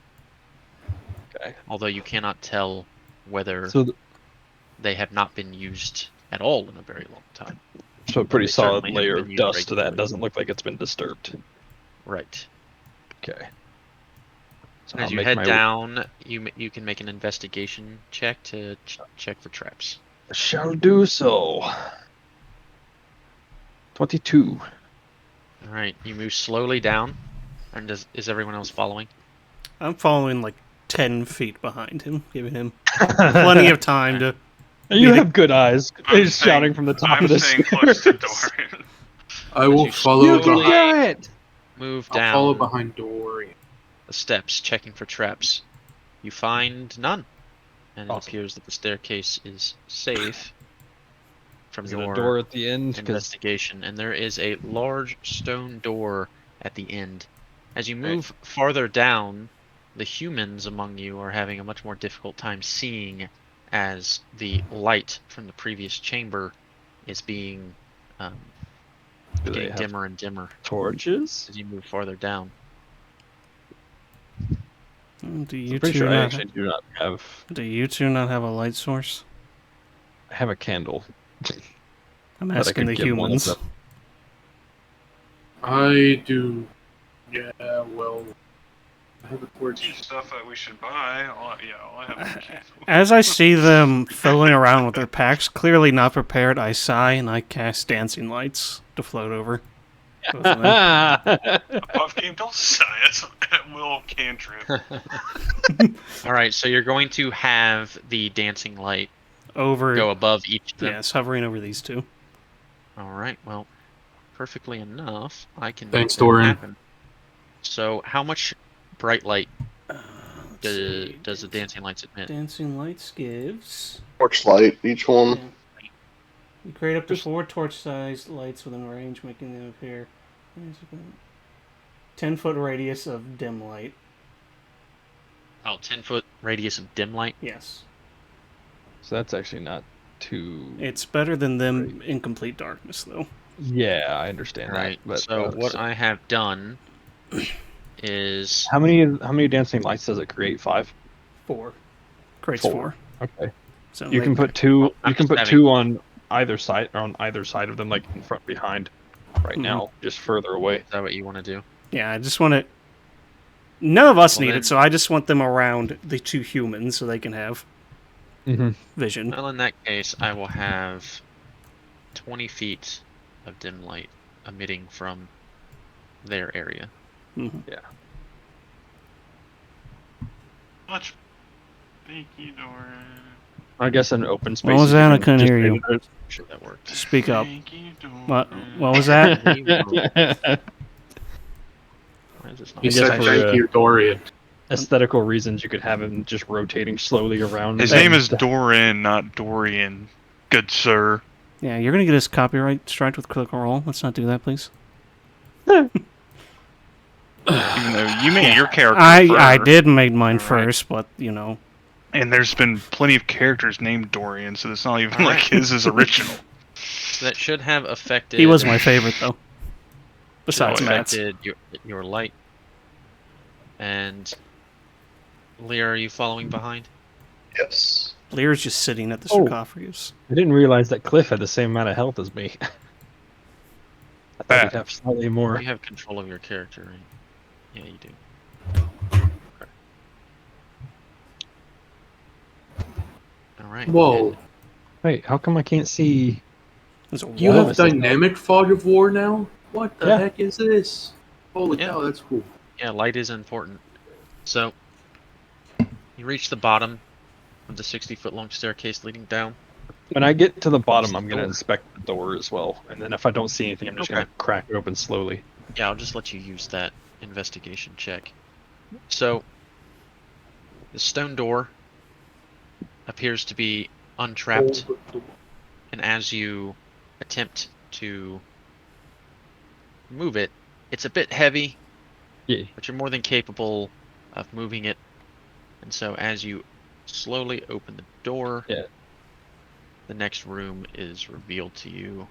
Okay. Although you cannot tell whether So, they have not been used at all in a very long time. so a pretty They solid certainly layer haven't of been used dust that regularly. doesn't look like it's been disturbed. Right. Okay. So As I'll you make head my- down, you can make an investigation check to check for traps. Shall do so. 22. All right, you move slowly down, and is everyone else following? I'm following like 10 feet behind him, giving him plenty of time to. You have good eyes. I'm He's shouting from the top I'm of the staying close to stairs. Doran. I will you follow You can behind. it! Move I'll down follow behind Dorian. the steps, checking for traps. You find none, and it Awesome. appears that the staircase is safe from Is there your a door at the end? 'Cause investigation, and there is a large stone door at the end. As you move farther down, the humans among you are having a much more difficult time seeing, as the light from the previous chamber is being It's Do they getting have dimmer and dimmer torches? as you move farther down. Do you I'm pretty two sure I not? actually do not have. Do you two not have a light source? I have a candle. I'm But I asking could the give one of humans. them. I do. Yeah, well, I have a torch. Stuff that we should buy. All I have is keys. As I see them fiddling around with their packs, clearly not prepared, I sigh and I cast dancing lights to float over. Both of them. A puff game, don't sigh. That's at will cantrip. All right, so you're going to have the dancing light Over. go above each of them. Yes, hovering over these two. All right, well, perfectly enough, I can Thanks, make that Doran. happen. So, how much bright light See. does the dancing lights emit? Dancing lights gives. Torchlight, each one. Yeah. You create up to 4 torch-sized lights within range, making them appear. 10-foot radius of dim light. Oh, 10-foot radius of dim light? Yes. So that's actually not too. It's better than them in complete darkness, though. Yeah, I understand Right. that. But So what I have done is how many dancing lights does it create? 5. 4. Creates 4. 4. Okay. So You they- can put 2. I'm You can just put having- 2 on either side of them, like in front, behind. Right Mhm. now, just further away. Is that what you want to do? Yeah, I just want it. None of us Well, need then- it, so I just want them around the 2 humans so they can have Mm-hmm. vision. Well, in that case, I will have 20 feet of dim light emitting from their area. Mhm. Much. Thank you, Doran. I guess an open space. What was is that? I even couldn't just hear you. bigger. Sure, that worked. Speak up. Thank you, Doran. What was that? Why is this not He I said, guess for, "Thank you, Dorian." Aesthetical reasons, you could have him just rotating slowly around. His name is Doran, not Dorian. Good sir. Yeah, you're gonna get us copyright striked with Critical Role. Let's not do that, please. Even though you made your character I first, did make mine Alright. first, but you know. and there's been plenty of characters named Dorian, so it's not even like his is original. So that should have affected. He was my favorite, though. Besides should have Matt's. affected your light. And Lear, are you following behind? Yes. Lear's just sitting at the Oh. sarcophagus. I didn't realize that Cliff had the same amount of health as me. I thought he'd have slightly more. You have control of your character, right? Yeah, you do. Okay. All right. Whoa! Wait, how come I can't see? There's a You wall. have dynamic fog of war now? What the Yeah. heck is this? Holy Yeah. cow, that's cool. Yeah, light is important. So, you reach the bottom of the 60-foot long staircase leading down. When I get to the bottom, I'm the gonna door. inspect the door as well, and then if I don't see anything, I'm just Okay. gonna crack it open slowly. Yeah, I'll just let you use that investigation check. So, the stone door appears to be untrapped, and as you attempt to move it, it's a bit heavy, Yeah. but you're more than capable of moving it. And so as you slowly open the door, Yeah. the next room is revealed to you.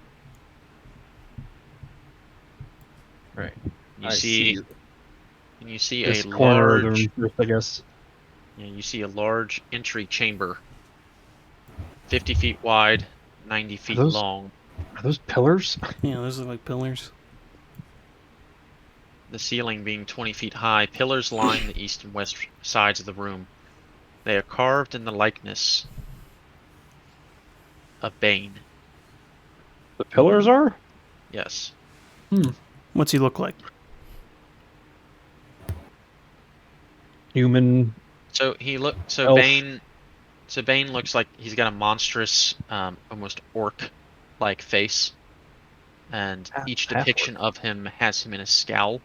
Right. You I see this a corner of the large, room first, I guess. yeah, you see a large entry chamber, 50 feet wide, 90 feet those- long. Are those pillars? Yeah, those are like pillars. The ceiling being 20 feet high, pillars line the east and west sides of the room. They are carved in the likeness of Bane. The pillars are? Yes. What's he look like? Human. So Elf. Bane looks like he's got a monstrous, almost orc-like face, and each half-orc. depiction of him has him in a scowl.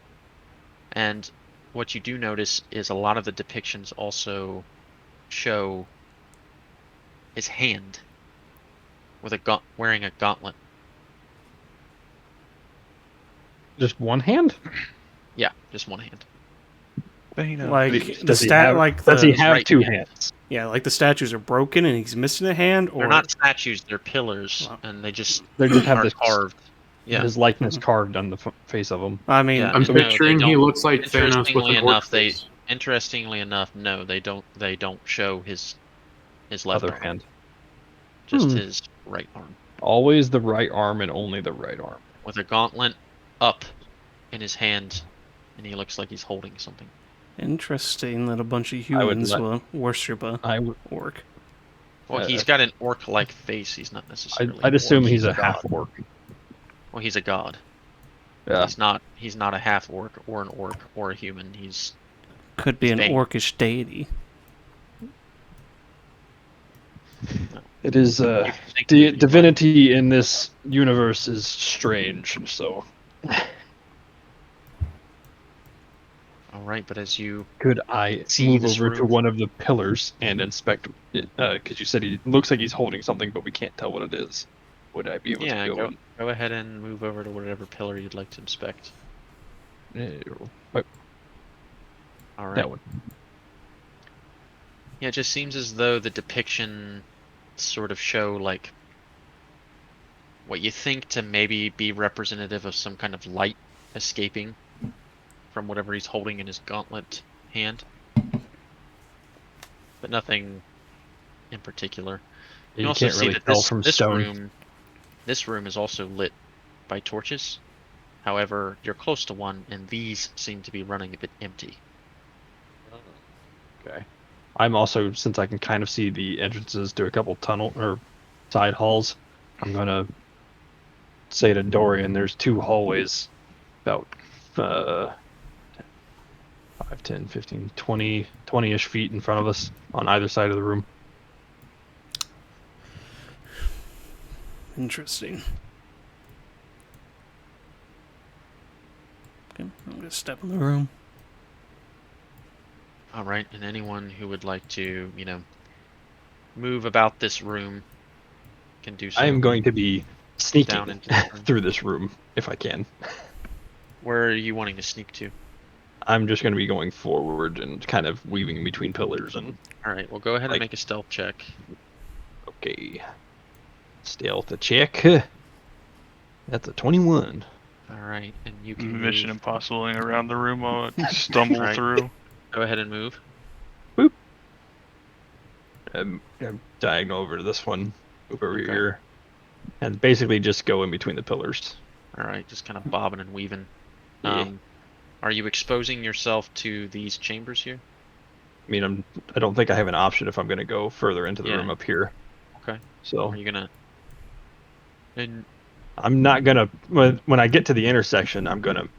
And what you do notice is a lot of the depictions also show his hand with wearing a gauntlet. Just one hand? Yeah, just one hand. Like the Does he stat, have, like does he the have right 2 hand. hands? yeah, like the statues are broken and he's missing a hand, or They're not statues; they're pillars, Wow. and they just They just have are this carved. Yeah. His likeness carved on the face of him. I mean, Yeah, I'm and no, they picturing he don't- looks like Thanos with Interestingly an orc enough, face. Interestingly enough, no, they don't show his left Other arm, hand. just his right arm, Always the right arm and only the right arm. with a gauntlet up in his hand, and he looks like he's holding something. interesting that a bunch of I would humans let- will worship a I would. orc. Well, he's got an orc-like face. He's not necessarily. I'd assume orc. he's a god. half orc. Well, he's a god. Yeah. He's not a half orc or an orc or a human. He's Could be an Bane. orcish deity. It is you think that he might- divinity in this universe is strange. So All right, but as you could I See move this over to room? one of the pillars and inspect it? Because you said he looks like he's holding something, but we can't tell what it is. Would I be able yeah, to go ahead and move over to whatever pillar you'd like to inspect. All right. That one. Yeah, it just seems as though the depiction sort of show like what you think to maybe be representative of some kind of light escaping from whatever he's holding in his gauntlet hand. But nothing in particular. You also can't see really that tell from stone. This room is also lit by torches. However, you're close to one, and these seem to be running a bit empty. Okay. I'm also, since I can kind of see the entrances to a couple tunnel or side halls, I'm gonna say to Dorian, there's 2 hallways about 5, 10, 15, 20, 20-ish feet in front of us on either side of the room. Interesting. Okay, I'm gonna step in the room. All right, and anyone who would like to, move about this room can do so. I am going to be Down sneaking into the room. through this room if I can. Where are you wanting to sneak to? I'm just going to be going forward and kind of weaving in between pillars and All right, well, go ahead Like- and make a stealth check. okay. Stealth check. That's a 21. All right, and you can Mission move. Impossible around the room while I stumble Right. through. Go ahead and move. I'm diagonal over to this one, move over Okay. here, and basically just go in between the pillars. All right, just kind of bobbing and weaving. Yeah. Are you exposing yourself to these chambers here? I mean, I don't think I have an option if I'm going to go further into the Yeah. room up here. Okay. So Are you gonna? And I'm not gonna. When I get to the intersection, I'm gonna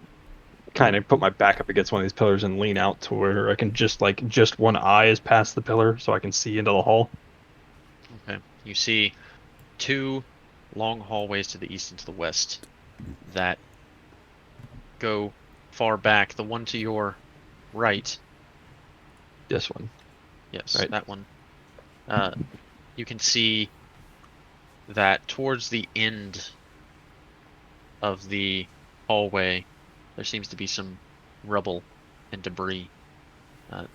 kind of put my back up against one of these pillars and lean out to where I can just one eye is past the pillar, so I can see into the hall. okay, you see 2 long hallways to the east and to the west that go far back. The one to your right, This one. yes, Right. that one. You can see that towards the end of the hallway, there seems to be some rubble and debris.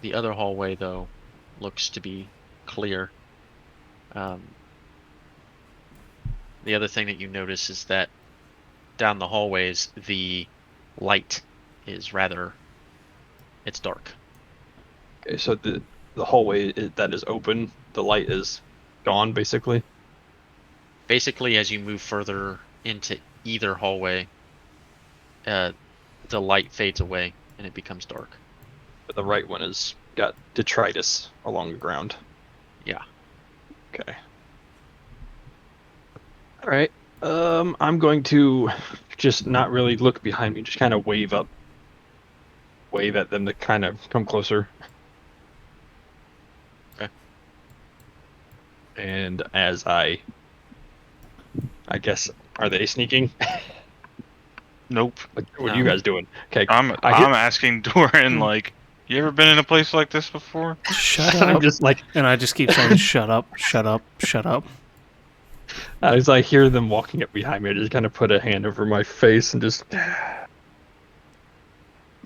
The other hallway, though, looks to be clear. The other thing that you notice is that down the hallways, the light is it's dark. Okay, so the hallway that is open, the light is gone basically. Basically, as you move further into either hallway, the light fades away and it becomes dark. But the right one has got detritus along the ground. Yeah. Okay. All right. I'm going to just not really look behind me, just kind of wave at them to kind of come closer. Okay. And as I guess, are they sneaking? Nope. What are No. you guys doing? Okay. I'm asking Doran, like, you ever been in a place like this before? Shut I'm up. just like, And I just keep saying, shut up, shut up, shut up. as I hear them walking up behind me, I just kind of put a hand over my face and just.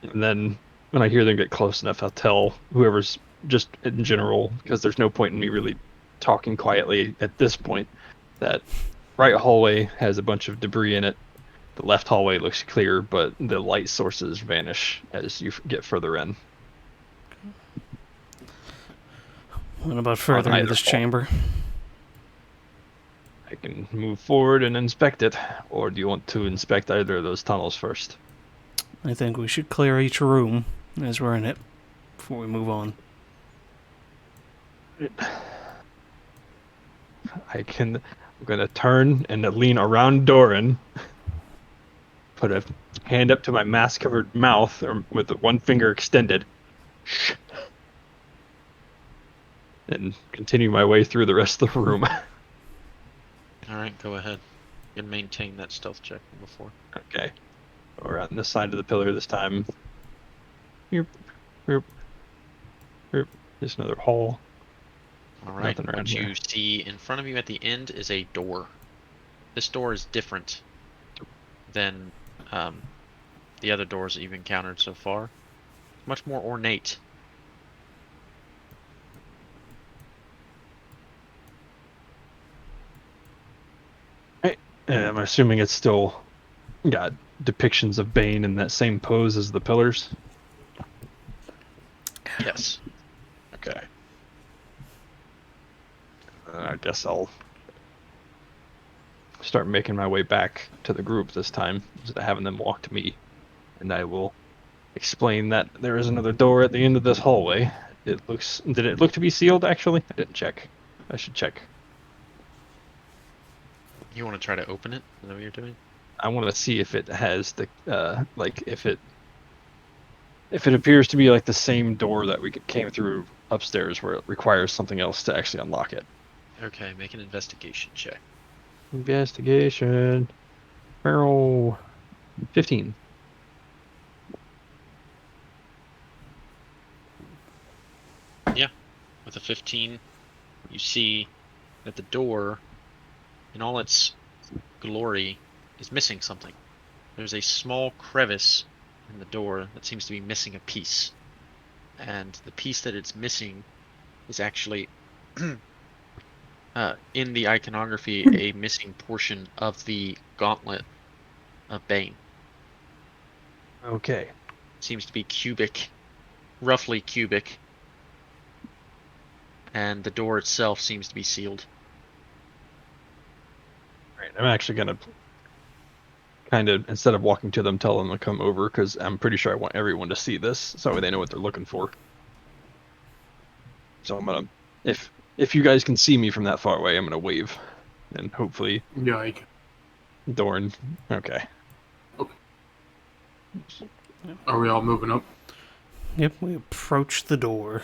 And then when I hear them get close enough, I'll tell whoever's just in general, because there's no point in me really talking quietly at this point, that right hallway has a bunch of debris in it. The left hallway looks clear, but the light sources vanish as you get further in. What about further into either this hall. chamber? I can move forward and inspect it, or do you want to inspect either of those tunnels first? I think we should clear each room as we're in it before we move on. I'm going to turn and lean around Doran, put a hand up to my mask-covered mouth, or with one finger extended, and continue my way through the rest of the room. Alright, go ahead. You can maintain that stealth check from before. Okay. We're on this side of the pillar this time. Here. There's another hall. Alright, Nothing around what here. you see in front of you at the end is a door. This door is different than the other doors that you've encountered so far. Much more ornate. And I'm assuming it's still got depictions of Bane in that same pose as the pillars. Yes. Okay. I guess I'll start making my way back to the group this time, instead of having them walk to me. And I will explain that there is another door at the end of this hallway. Did it look to be sealed, actually? I didn't check. I should check. You want to try to open it? Is that what you're doing? I want to see if it has the, if it appears to be like the same door that we came through upstairs, where it requires something else to actually unlock it. Okay, make an investigation check. Investigation. Barrel 15. With a 15, you see that the door, in all its glory, is missing something. There's a small crevice in the door that seems to be missing a piece. And the piece that it's missing is actually, in the iconography, a missing portion of the gauntlet of Bane. Okay. Seems to be cubic, roughly cubic. And the door itself seems to be sealed. Right. I'm actually going to kind of, instead of walking to them, tell them to come over, because I'm pretty sure I want everyone to see this, so they know what they're looking for. So I'm going to, if you guys can see me from that far away, I'm going to wave. And hopefully... Yeah, I can. Dorn. Okay. Are we all moving up? Yep, we approach the door.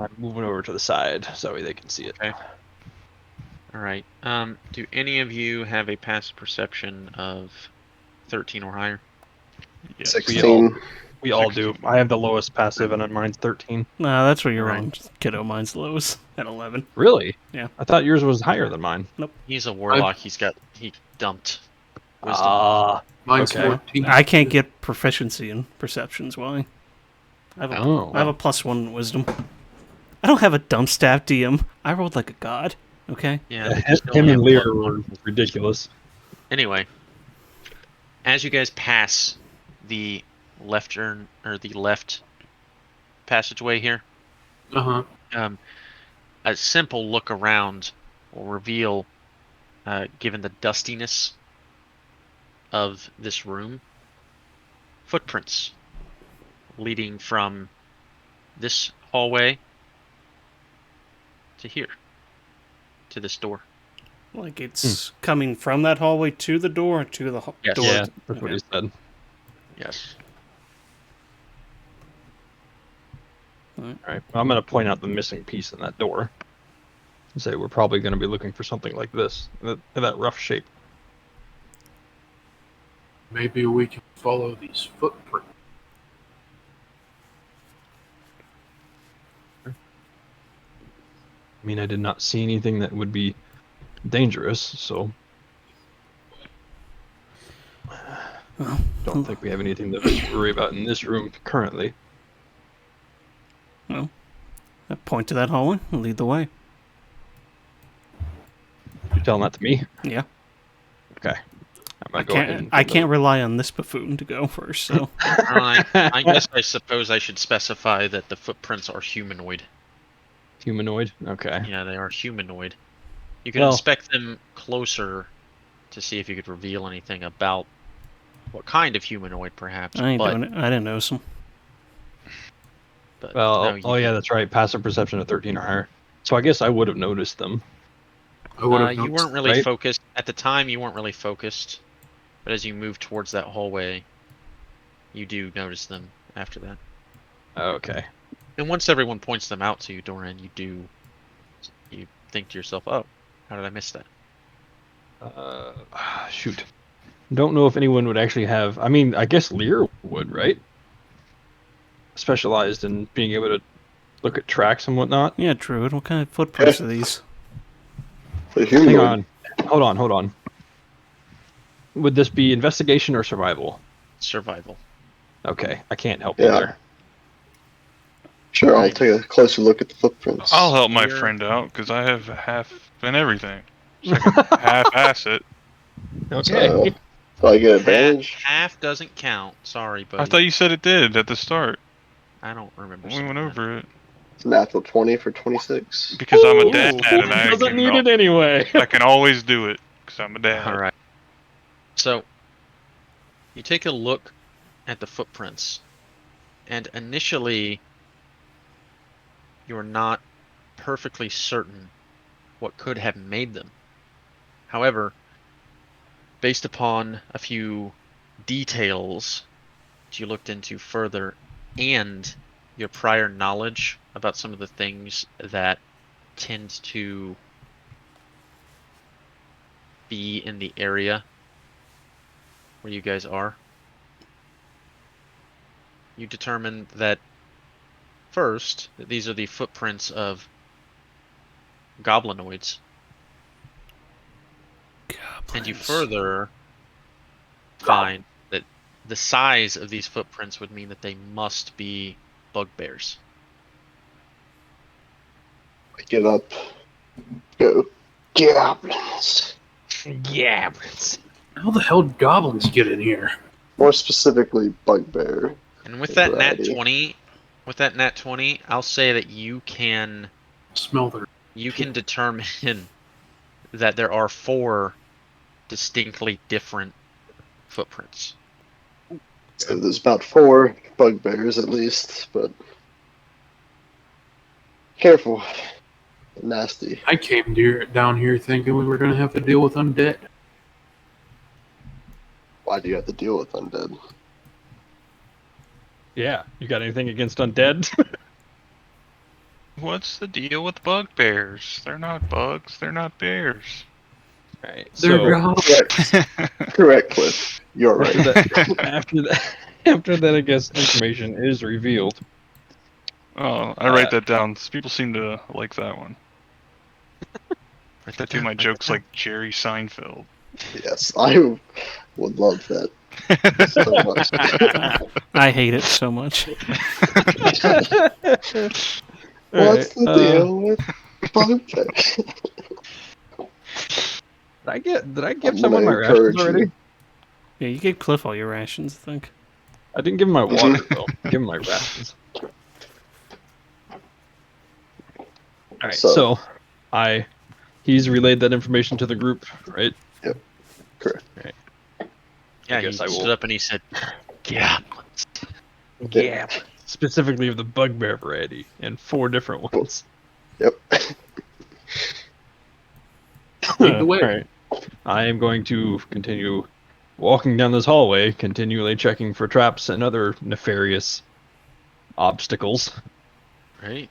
I'm moving over to the side so they can see it. Okay. Alright. Do any of you have a passive perception of 13 or higher? Yes. 16. We all do. I have the lowest passive, and mine's 13. Nah, that's where you're Right. wrong, kiddo. Mine's lowest at 11. Really? Yeah. I thought yours was higher than mine. He's a warlock. He dumped wisdom. Mine's Okay. 14. I can't get proficiency in perceptions. Why? I have a +1 in wisdom. I don't have a dump staff, DM. I rolled like a god. Okay. Yeah. they just only Him and have Lear one. were ridiculous. Anyway, as you guys pass the left turn or the left passageway here, Uh-huh. a simple look around will reveal, given the dustiness of this room, footprints leading from this hallway to here, to this door. Like it's coming from that hallway to the door, to the Yes. door. Yeah, that's what he said. Yes. Alright, well, I'm going to point out the missing piece in that door. And say we're probably going to be looking for something like this, that rough shape. Maybe we can follow these footprints. I mean, I did not see anything that would be dangerous, so... Don't think we have anything to worry about in this room currently. Well, I point to that hallway and lead the way. You're telling that to me? Yeah. Okay. I'm gonna go ahead and I can't rely on this buffoon to go first. So I guess I suppose I should specify that the footprints are humanoid. Humanoid. Okay. Yeah, they are humanoid. You can Well- inspect them closer to see if you could reveal anything about what kind of humanoid, perhaps. I ain't doing it. I didn't notice them. But Well, no, you oh yeah, didn't. that's right. Passive perception of 13 or higher. So I guess I would have noticed them. I would have You weren't really right? focused at the time. You weren't really focused, but as you move towards that hallway, you do notice them after that. Okay. And once everyone points them out to you, Doran, you think to yourself, "Oh, how did I miss that?" Shoot. Don't know if anyone would actually have. I mean, I guess Lear would, right? Specialized in being able to look at tracks and whatnot. Yeah, Druid. What kind of footprints are these? The Hang humanoid. on. Hold on. Would this be investigation or survival? Survival. Okay, I can't help you Yeah. there. Sure, I'll Right. take a closer look at the footprints. I'll help my Here. friend out because I have half and everything. So I can half-ass it. So, do I get advantage? Half doesn't count. Sorry, buddy. I thought you said it did at the start. I don't remember. We saying went that. over it It's a natural 20 for 26. because I'm a Ooh. dad and I Doesn't can, need it anyway. I can always do it because I'm a dad. All right. So, you take a look at the footprints, and initially, you're not perfectly certain what could have made them. However, based upon a few details that you looked into further, and your prior knowledge about some of the things that tend to be in the area where you guys are, you determine that first, that these are the footprints of goblinoids, and you further find that the size of these footprints would mean that they must be bugbears. I get up. Go. Goblins. Yeah. How the hell did goblins get in here? More specifically, bugbear. And with that nat Variety. 20, I'll say that you can Smell their. determine that there are 4 distinctly different footprints. So there's about 4 bugbears at least, but careful. Nasty. I came down here thinking we were going to have to deal with undead. Why do you have to deal with undead? Yeah. You got anything against undead? What's the deal with bugbears? They're not bugs. They're not bears. Right. They're So goblins. Correct, Cliff. You're right. after that, I guess information is revealed. Oh, I write that down. People seem to like that one. I do my jokes like Jerry Seinfeld. Yes, I would love that so much. I hate it so much. What's the deal with bugbears? Did I give I'm someone gonna my rations encourage already? you. Yeah, you gave Cliff all your rations, I think. I didn't give him my water though. Give him my rations. Alright, so he's relayed that information to the group, right? Yep. Correct. Right. Yeah, he guess I will- stood up and he said, "Goblins." Yeah. Specifically of the bugbear variety, and 4 different ones. Yep. Lead the way. Alright. I am going to continue walking down this hallway, continually checking for traps and other nefarious obstacles. Right.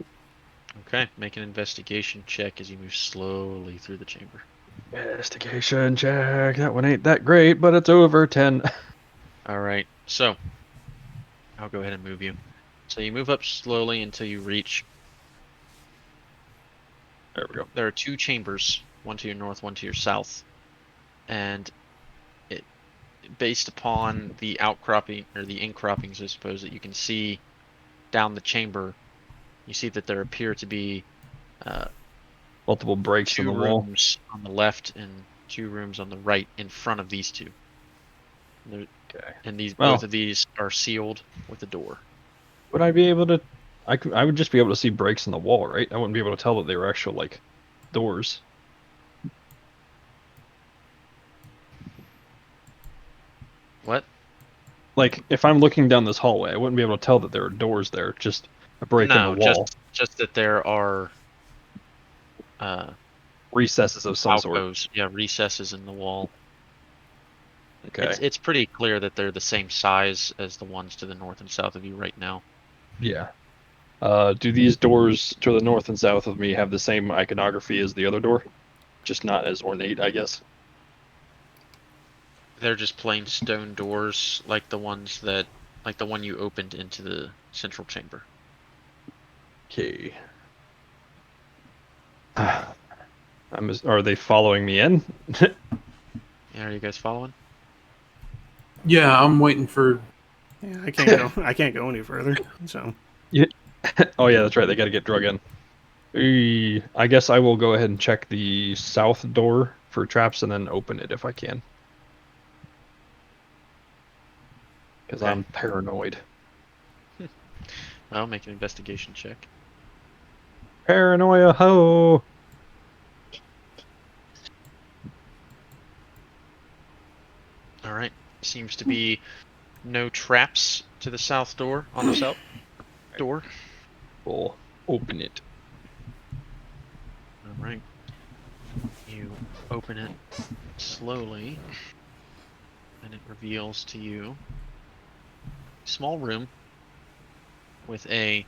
Okay, make an investigation check as you move slowly through the chamber. Investigation check. That one ain't that great, but it's over 10. All right, so I'll go ahead and move you. So you move up slowly until you reach. There we go. There are 2 chambers, one to your north, one to your south, and it, based upon the outcropping or the incroppings, I suppose, that you can see down the chamber, you see that there appear to be Multiple breaks in 2 the wall. rooms on the left and 2 rooms on the right in front of these 2. Okay. And Well- both of these are sealed with a door. Would I be able to? I would just be able to see breaks in the wall, right? I wouldn't be able to tell that they were actual like doors. What? Like if I'm looking down this hallway, I wouldn't be able to tell that there are doors there. Just a break in the wall, just that there are recesses of some sort. alcoves, yeah, recesses in the wall. Okay. It's pretty clear that they're the same size as the ones to the north and south of you right now. Yeah. Do these doors to the north and south of me have the same iconography as the other door? Just not as ornate, I guess. They're just plain stone doors, like the one you opened into the central chamber. Okay. Are they following me in? Yeah, are you guys following? Yeah, I'm waiting for. Yeah, I can't go. I can't go any further. So Oh yeah, that's right. They got to get drug in. I guess I will go ahead and check the south door for traps and then open it if I can. Because Okay. I'm paranoid. Well, make an investigation check. Paranoia ho! All right. Seems to be no traps to the south door on the south door. We'll open it. All right. You open it slowly, and it reveals to you a small room with a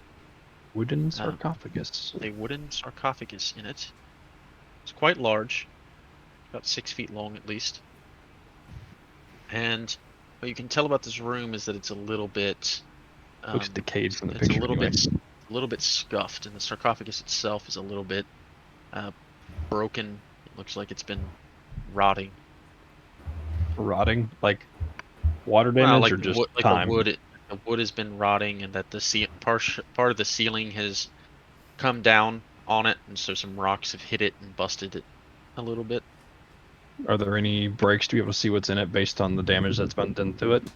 Wooden sarcophagus. wooden sarcophagus in it. It's quite large, about 6 feet long at least. And what you can tell about this room is that it's a little bit Looks decayed from the it's picture. a anyway. little bit scuffed, and the sarcophagus itself is a little bit broken. It looks like it's been rotting. Rotting, like water Well, damage like or just wood, like time. the wood has been rotting, and that the part of the ceiling has come down on it, and so some rocks have hit it and busted it a little bit. Are there any breaks to be able to see what's in it based on the damage that's been done to it? You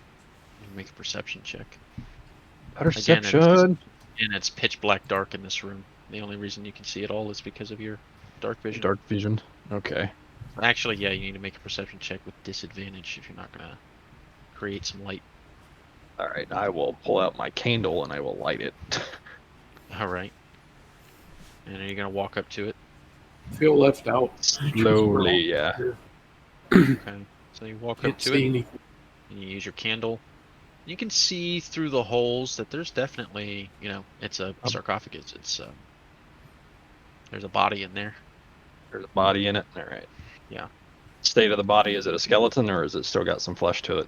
make a perception check. Perception. And it's pitch black dark in this room. The only reason you can see it all is because of your dark vision. Dark vision. Okay. Actually, yeah, you need to make a perception check with disadvantage if you're not gonna create some light. All right. I will pull out my candle and I will light it. All right. And are you gonna walk up to it? Feel left out. Slowly, yeah. Okay. So you walk up Can't to see it, anything. and you use your candle. You can see through the holes that there's definitely, it's a sarcophagus. It's there's a body in there. There's a body in it. All right. Yeah. State of the body, is it a skeleton or is it still got some flesh to it?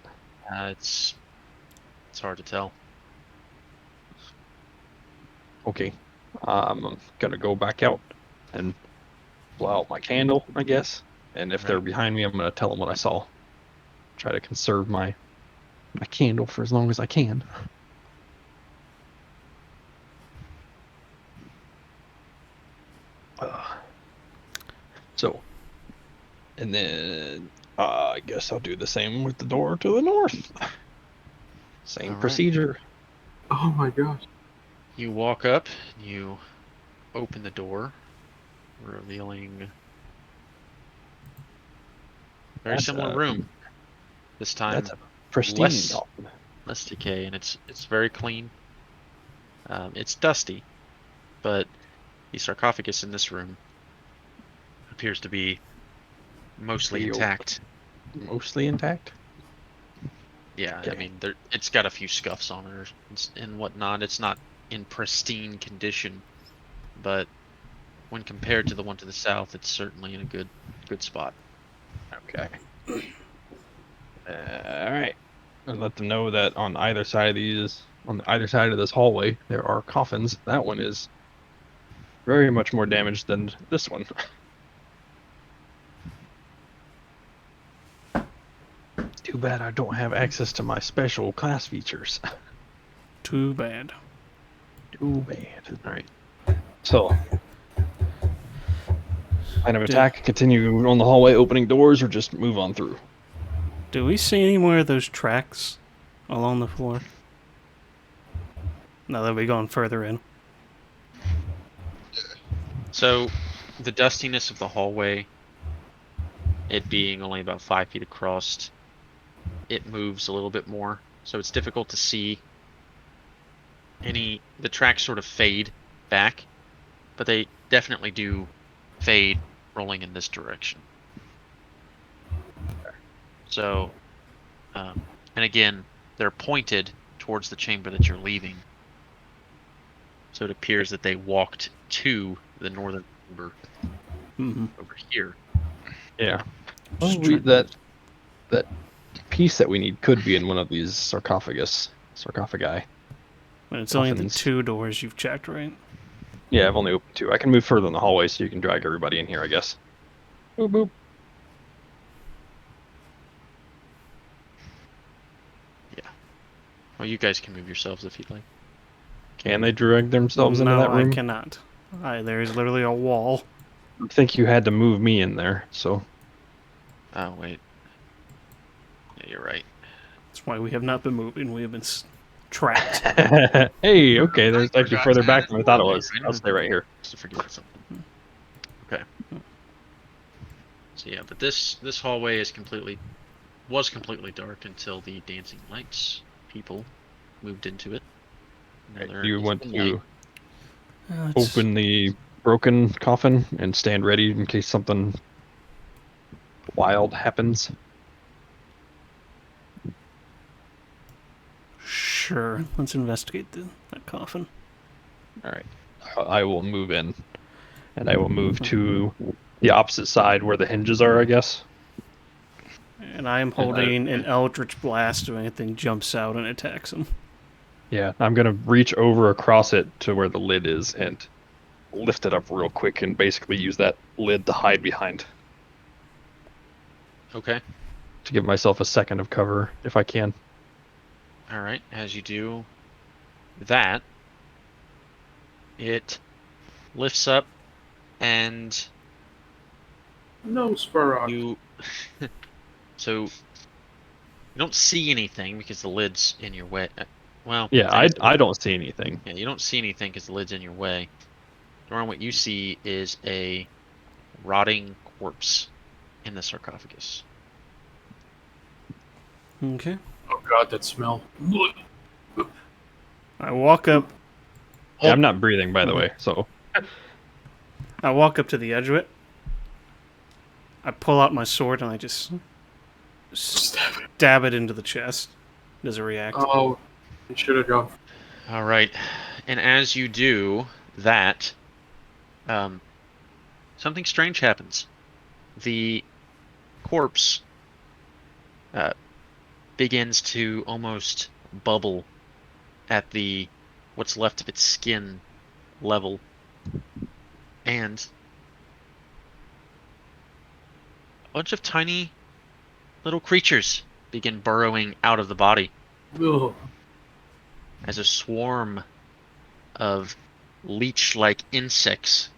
It's hard to tell. Okay. I'm gonna go back out and blow out my candle, I guess. And if they're behind me, I'm gonna tell them what I saw. Try to conserve my candle for as long as I can. And then I guess I'll do the same with the door to the north. Same All right. procedure. Oh my gosh. You walk up, you open the door, revealing a very That's similar room. This time, That's a pristine less coffin. less decay, and it's very clean. It's dusty, but the sarcophagus in this room appears to be mostly Pretty old. intact. Mostly intact? Yeah, Okay. I mean, it's got a few scuffs on it and whatnot. It's not in pristine condition, but when compared to the one to the south, it's certainly in a good spot. Okay. Alright. And let them know that on either side of this hallway, there are coffins. That one is very much more damaged than this one. Too bad I don't have access to my special class features. too bad. Too bad. Alright. So, line of attack, continue on the hallway opening doors, or just move on through? Do we see any more of those tracks along the floor? Now that we've gone further in. So, the dustiness of the hallway, it being only about 5 feet across, it moves a little bit more. So it's difficult to see the tracks sort of fade back, but they definitely do fade rolling in this direction. So, and again, they're pointed towards the chamber that you're leaving. So it appears that they walked to the northern chamber over here. Yeah. Well, that piece that we need could be in one of these sarcophagi. And it's only the Coffins. 2 doors you've checked, right? Yeah, I've only opened 2. I can move further in the hallway so you can drag everybody in here, I guess. Boop, boop. Yeah. Well, you guys can move yourselves if you'd like. Can they drag themselves into that room? No, I cannot. There is literally a wall. I think you had to move me in there, so... Oh, wait. Yeah, you're right. That's why we have not been moving. We have been trapped. Hey, okay, there's actually further back than I thought it was. I'll stay right here. Just to forget something. Okay. So yeah, but this hallway was completely dark until the dancing lights people moved into it. You want to It's- open the broken coffin and stand ready in case something wild happens? Sure. Let's investigate that coffin. Alright. I will move in. And I will move to the opposite side where the hinges are, I guess. And I am holding an Eldritch Blast if anything jumps out and attacks him. Yeah, I'm going to reach over across it to where the lid is and lift it up real quick and basically use that lid to hide behind. Okay. To give myself a second of cover if I can. Alright, as you do that, it lifts up and No, Sparrow. you... So, you don't see anything because the lid's in your way. Well, Yeah, I don't see anything. Yeah, you don't see anything because the lid's in your way. Doran, what you see is a rotting corpse in the sarcophagus. Okay. Oh god, that smell. I walk up. Yeah, I'm not breathing, by the way, so... I walk up to the edge of it. I pull out my sword and I just stab it into the chest. Does it react? Oh, you should have gone. Alright, and as you do that, something strange happens. The corpse begins to almost bubble at the what's left of its skin level, and a bunch of tiny little creatures begin burrowing out of the body Ugh. as a swarm of leech-like insects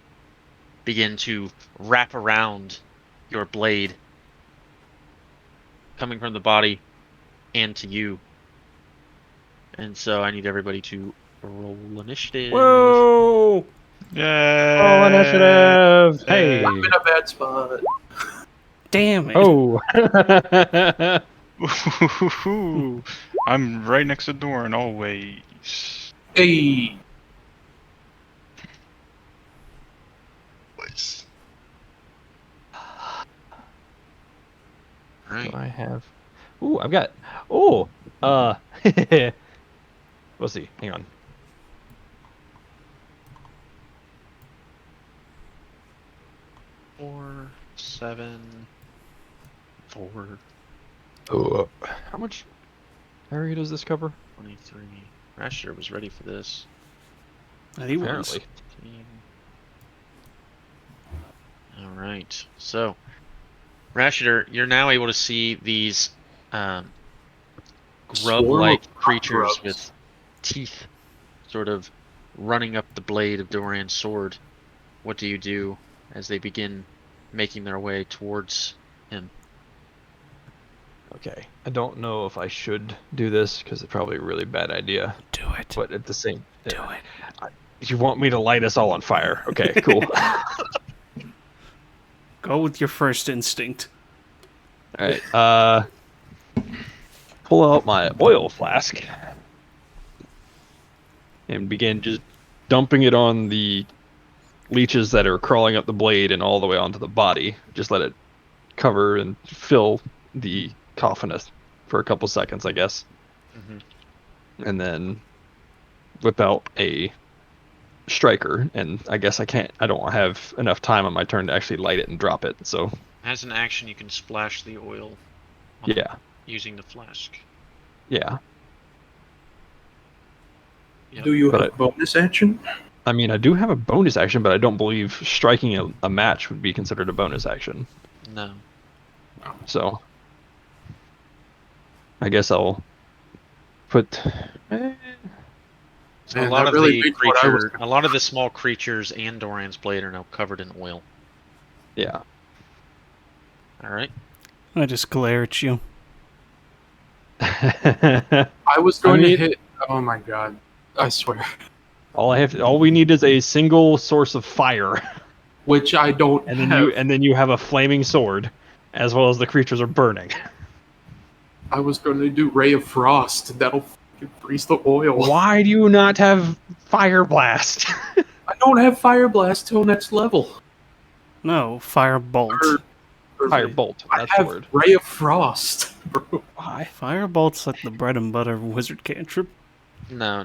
begin to wrap around your blade, coming from the body and to you. And so I need everybody to roll initiative. Whoa! Yay! Oh, initiative! Hey! I'm in a bad spot. Damn it. Oh! Ooh, I'm right next to Doran always. Hey! Nice. Right. I have... Ooh, I've got... Oh! We'll see. Hang on. Four, 7, 4, Oh. How much area does this cover? 23. Rasher was ready for this. He was. Apparently. 15. Alright, so Rasher, you're now able to see these grub-like creatures grubs. with teeth sort of running up the blade of Doran's sword. What do you do as they begin making their way towards him? Okay. I don't know if I should do this because it's probably a really bad idea. Do it. But at the same, Do it. You want me to light us all on fire? Okay, cool. Go with your first instinct. All right. Pull out my oil flask and begin just dumping it on the leeches that are crawling up the blade and all the way onto the body. Just let it cover and fill the coffin for a couple seconds, I guess. Mm-hmm. And then whip out a striker, and I guess I don't have enough time on my turn to actually light it and drop it, so... As an action, you can splash the oil using the flask. Yeah. Yep. Do you have a bonus action? I mean, I do have a bonus action, but I don't believe striking a match would be considered a bonus action. No. So, I guess I'll put... So Man, a lot that of really the beats what I was a lot of the small creatures and Doran's blade are now covered in oil. Yeah. All right. I just glare at you. I was going to hit... Oh my god. I swear. All we need is a single source of fire. Which I don't have. And then you have a flaming sword, as well as the creatures are burning. I was going to do Ray of Frost. That'll fucking freeze the oil. Why do you not have Fire Blast? I don't have Fire Blast till next level. No, Firebolt. Firebolt. I That's have the word. Ray of Frost. Bro. Why? Firebolt's like the bread and butter wizard cantrip. No.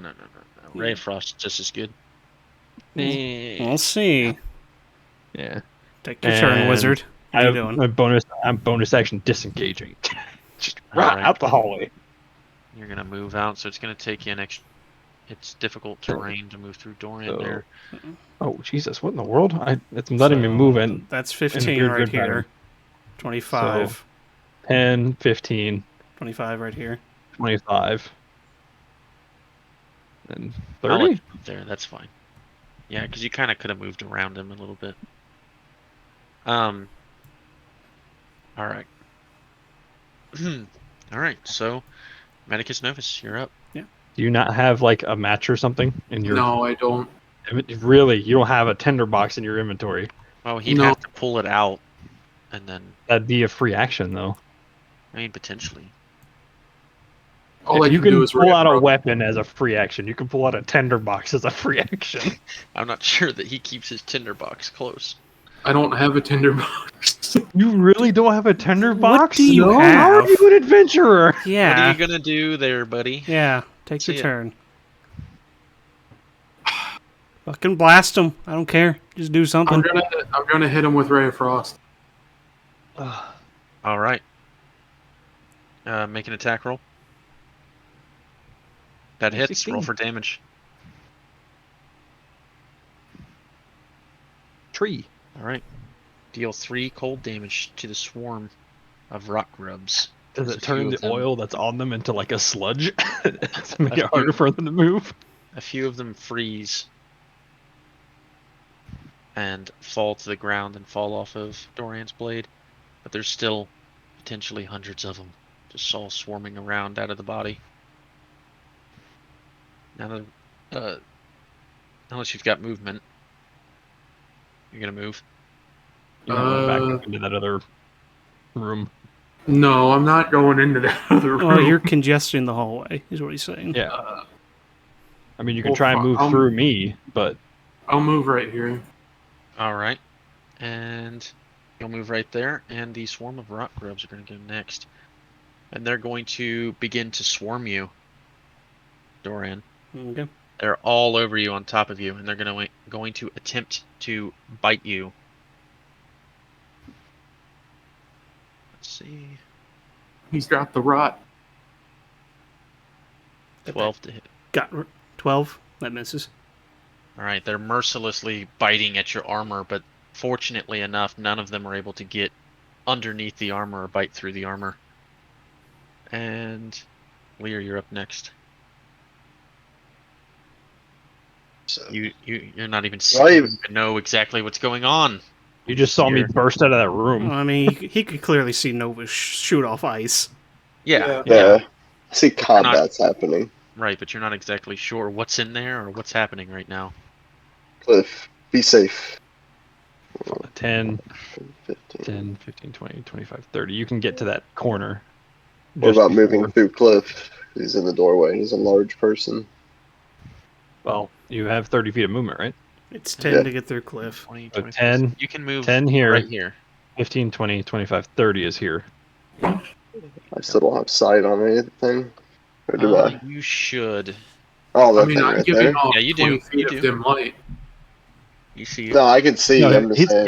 Ray of Frost just as good. We'll see. Yeah. Take your turn, wizard. How you doing? I'm bonus action disengaging. Just All right. out the hallway. You're gonna move out, so it's gonna take you an extra. It's difficult terrain to move through Dorian there. Oh Jesus! What in the world? It's letting me move in. That's 15 right here. 25. So, 10, 15. 25 right here. 25. And I'll let 30? you move there. That's fine. Yeah, because you kind of could have moved around him a little bit. All right. All right. So, Medicus Novus, you're up. Yeah. Do you not have like a match or something in your? No, I don't. Really, you don't have a tinderbox in your inventory. Oh, he'd have to pull it out, and then. That'd be a free action, though. I mean, potentially. All if I you can do can is pull out a weapon as a free action, you can pull out a tinderbox as a free action. I'm not sure that he keeps his tinderbox close. I don't have a tinderbox. You really don't have a tinderbox? What do you have? How are you an adventurer? Yeah. What are you gonna do there, buddy? Yeah. Take See your ya. turn. Fucking blast him. I don't care. Just do something. I'm gonna hit him with Ray of Frost. All right. Make an attack roll. That hits. 16. Roll for damage. Tree. All right. Deal 3 cold damage to the swarm of rock grubs. Does There's it a few turn of the them. oil that's on them into like a sludge to make A it few. harder for them to move? A few of them freeze and fall to the ground and fall off of Dorian's blade, but there's still potentially hundreds of them just all swarming around out of the body. Now that, unless you've got movement, you're gonna move. You know, back into that other room. No, I'm not going into that other room. Well, you're congesting the hallway, is what he's saying. Yeah. I mean, you can well, try and move I'll- through me, but I'll move right here. All right, and you'll move right there, and the swarm of rock grubs are gonna go next, and they're going to begin to swarm you, Dorian. Okay. They're all over you, on top of you, and they're going to attempt to bite you. Let's see. He's got the rot. 12 to hit. Got 12. That misses. All right, they're mercilessly biting at your armor, but fortunately enough, none of them are able to get underneath the armor or bite through the armor. And Lear, you're up next. So, You're not even Why you even- don't even know exactly what's going on. you just saw me Here. burst out of that room. Well, I mean, he could clearly see Nova shoot off ice. Yeah. Yeah. I see But you're not- combat's happening. Right, but you're not exactly sure what's in there or what's happening right now. Cliff, be safe. 10, 15. 10, 15, 20, 25, 30. You can get to that corner. What just about before- moving through Cliff? He's in the doorway. He's a large person. Well, you have 30 feet of movement, right? It's 10 Yeah. to get through Cliff. 20, So 25. 10, You can move 10 here, right here. 15, 20, 25, 30 is here. I still don't have sight on anything. Or do I? You should. Oh, that I mean, thing I'm right giving there. off Yeah, you do. 20 feet You of do. dim light. You see it. No, I can see. No, I'm just saying.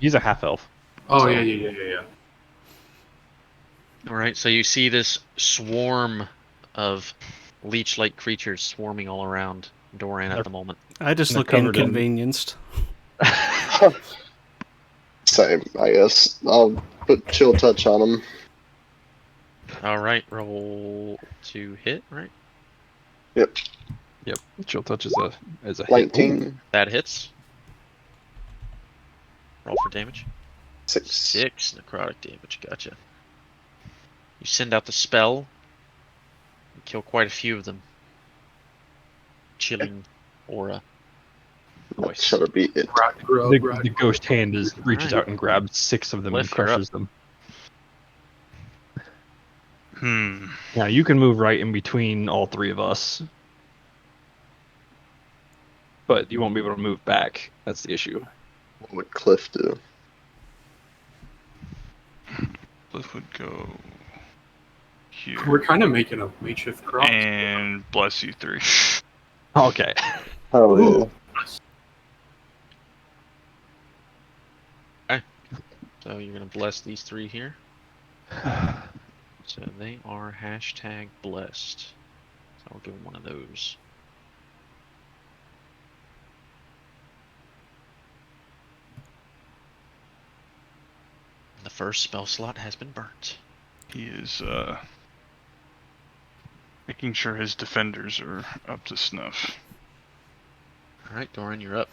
he's a half elf. Oh, So- yeah. All right, so you see this swarm of leech-like creatures swarming all around Doran at the moment. I just They're look covered in- inconvenienced. Same, I guess. I'll put chill touch on him. All right, roll to hit, right? Yep. Yep. Chill touch is a hit. 19. That hits. Roll for damage. 6. 6 necrotic damage, gotcha. You send out the spell, and kill quite a few of them. Chilling aura. That should be it. The ghost hand reaches Alright. out and grabs 6 of them Cliff, and you're crushes them. Hmm. Now you can move right in between all 3 of us, but you won't be able to move back. That's the issue. What would Cliff do? Cliff would go here. We're kind of making a makeshift cross. And bless you 3. Okay. Oh, yeah. Ooh. So you're gonna bless these 3 here. So they are hashtag blessed. So I'll give them one of those. The first spell slot has been burnt. He is making sure his defenders are up to snuff. Alright, Doran, you're up.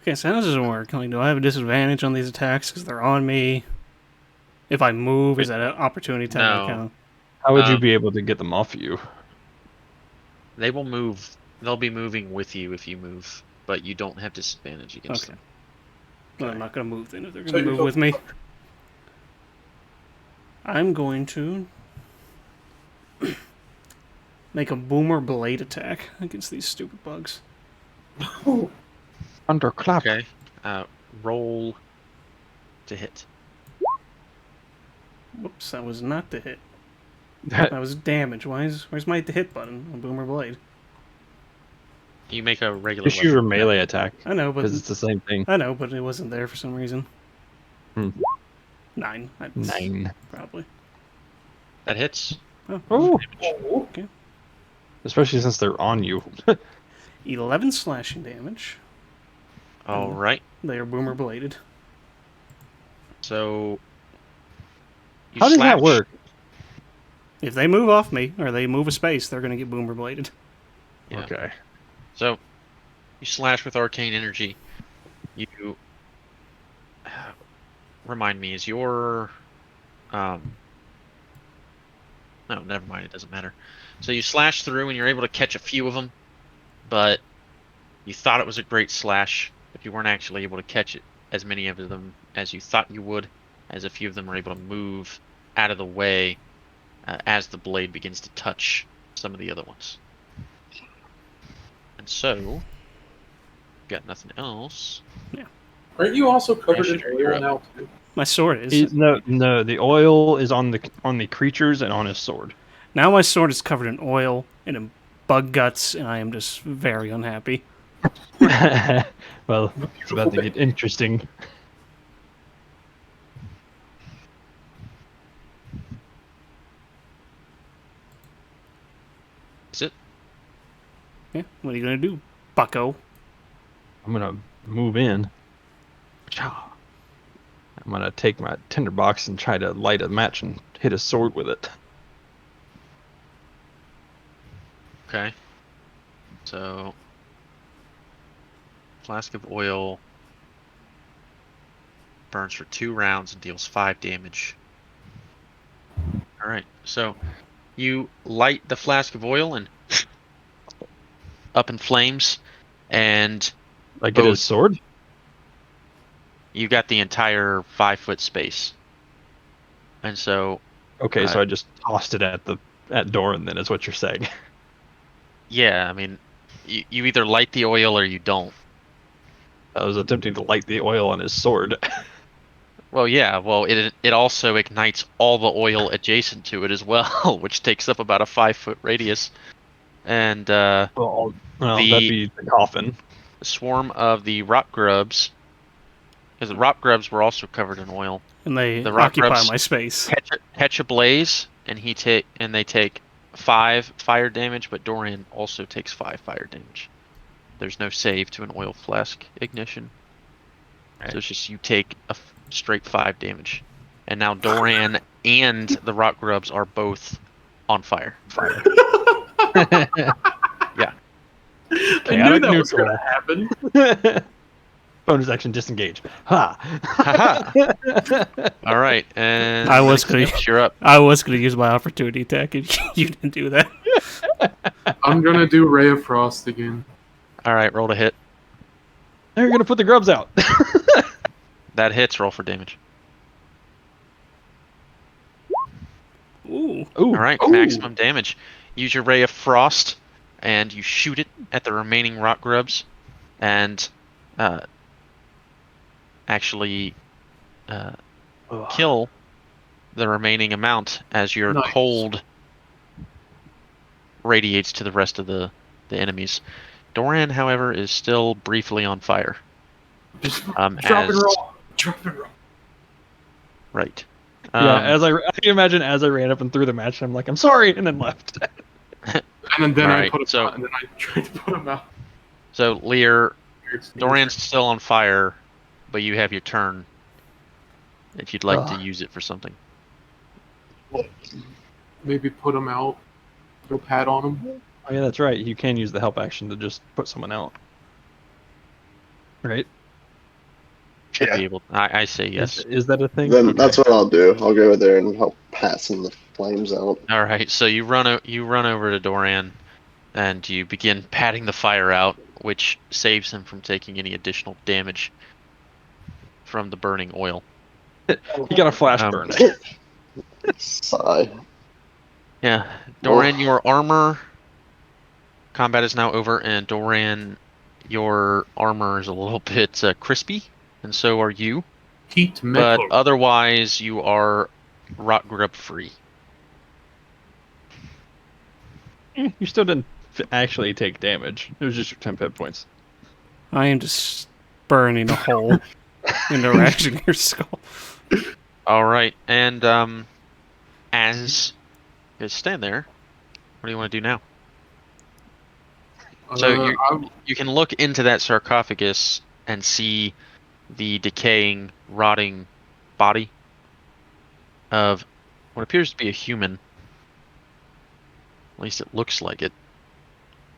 Okay, so how does this work? Like, do I have a disadvantage on these attacks because they're on me? If I move, is that an opportunity attack? No. Kind of... How would you Um, be able to get them off of you? They will move. They'll be moving with you if you move, but you don't have disadvantage against Okay. them. Well, I'm not going to move then if they're So going to you move with me. I'm going to make a boomer blade attack against these stupid bugs. Underclap. Okay. Roll to hit. Whoops, that was not the hit. That was damage. Where's my hit button on boomer blade? You make a regular. Just use your weapon melee attack, I know, but because it's the same thing. I know, but it wasn't there for some reason. Hmm. 9. 9. Probably. that hits. Oh. Oh, especially since they're on you. 11 slashing damage. All right. They are boomer bladed. So. You How does that slash- work? If they move off me or they move a space, they're going to get boomer bladed. Yeah. Okay. So, you slash with arcane energy. You remind me, is your no, never mind, it doesn't matter. So you slash through and you're able to catch a few of them, but you thought it was a great slash, but you weren't actually able to catch it as many of them as you thought you would, as a few of them were able to move out of the way as the blade begins to touch some of the other ones. And so, got nothing else. Aren't you also covered in Asher, you're oil up. now too? My sword is. No, the oil is on the creatures and on his sword. Now my sword is covered in oil and in bug guts, and I am just very unhappy. Well, it's about to get interesting. Is it? Yeah, what are you going to do, bucko? I'm gonna move in. I'm gonna take my tinderbox and try to light a match and hit a sword with it. Okay. So, flask of oil burns for 2 rounds and deals 5 damage. Alright, so You light the flask of oil and up in flames, and I get his sword. you got the entire 5-foot space. And so, Okay, so I just tossed it at Doran. Then is what you're saying. yeah, I mean, you either light the oil or you don't. I was attempting to light the oil on his sword. Well, yeah, well, it also ignites all the oil adjacent to it as well, which takes up about a 5-foot radius. And well, that'd be the coffin. The swarm of the rock grubs, because the rock grubs were also covered in oil, And they the rock occupy grubs my space. catch a blaze, and they take 5 fire damage, but Dorian also takes 5 fire damage. There's no save to an oil flask ignition. Right. So it's just you take a straight 5 damage. And now Dorian and the rock grubs are both on fire. Yeah. I knew that was going to happen. Bonus action disengage. Ha! Ha! All right, and I was you're up. I was gonna use my opportunity attack, and you didn't do that. I'm gonna do Ray of Frost again. All right, roll to hit. Now you're gonna put the grubs out. That hits. Roll for damage. Ooh. All right, maximum damage. Use your Ray of Frost, and you shoot it at the remaining rock grubs, and actually kill the remaining amount as your cold radiates to the rest of the enemies. Doran, however, is still briefly on fire. Just drop and roll. Drop and roll. Right. Yeah, I can imagine as I ran up and threw the match, I'm like, I'm sorry, and then left. And then I put him out, and then I tried to put him out. So, Lear, Doran's still on fire, but you have your turn if you'd like to use it for something. Maybe put him out. Go pat on him. Oh yeah, that's right. You can use the help action to just put someone out. Right? Should be able. I say yes. Is that a thing? Then that's what I'll do. I'll go there and help pat some of the flames out. All right. So you run over to Doran, and you begin patting the fire out, which saves him from taking any additional damage from the burning oil. You got a flash burn. Sigh. Yeah, Doran, your armor combat is now over, and Doran, your armor is a little bit crispy, and so are you. Heat metal. But otherwise, you are rock grub free. You still didn't actually take damage. It was just your 10 hit points. I am just burning a hole in the rack in your skull. All right, and as you guys stand there, what do you want to do now? So you can look into that sarcophagus and see the decaying, rotting body of what appears to be a human. At least it looks like it.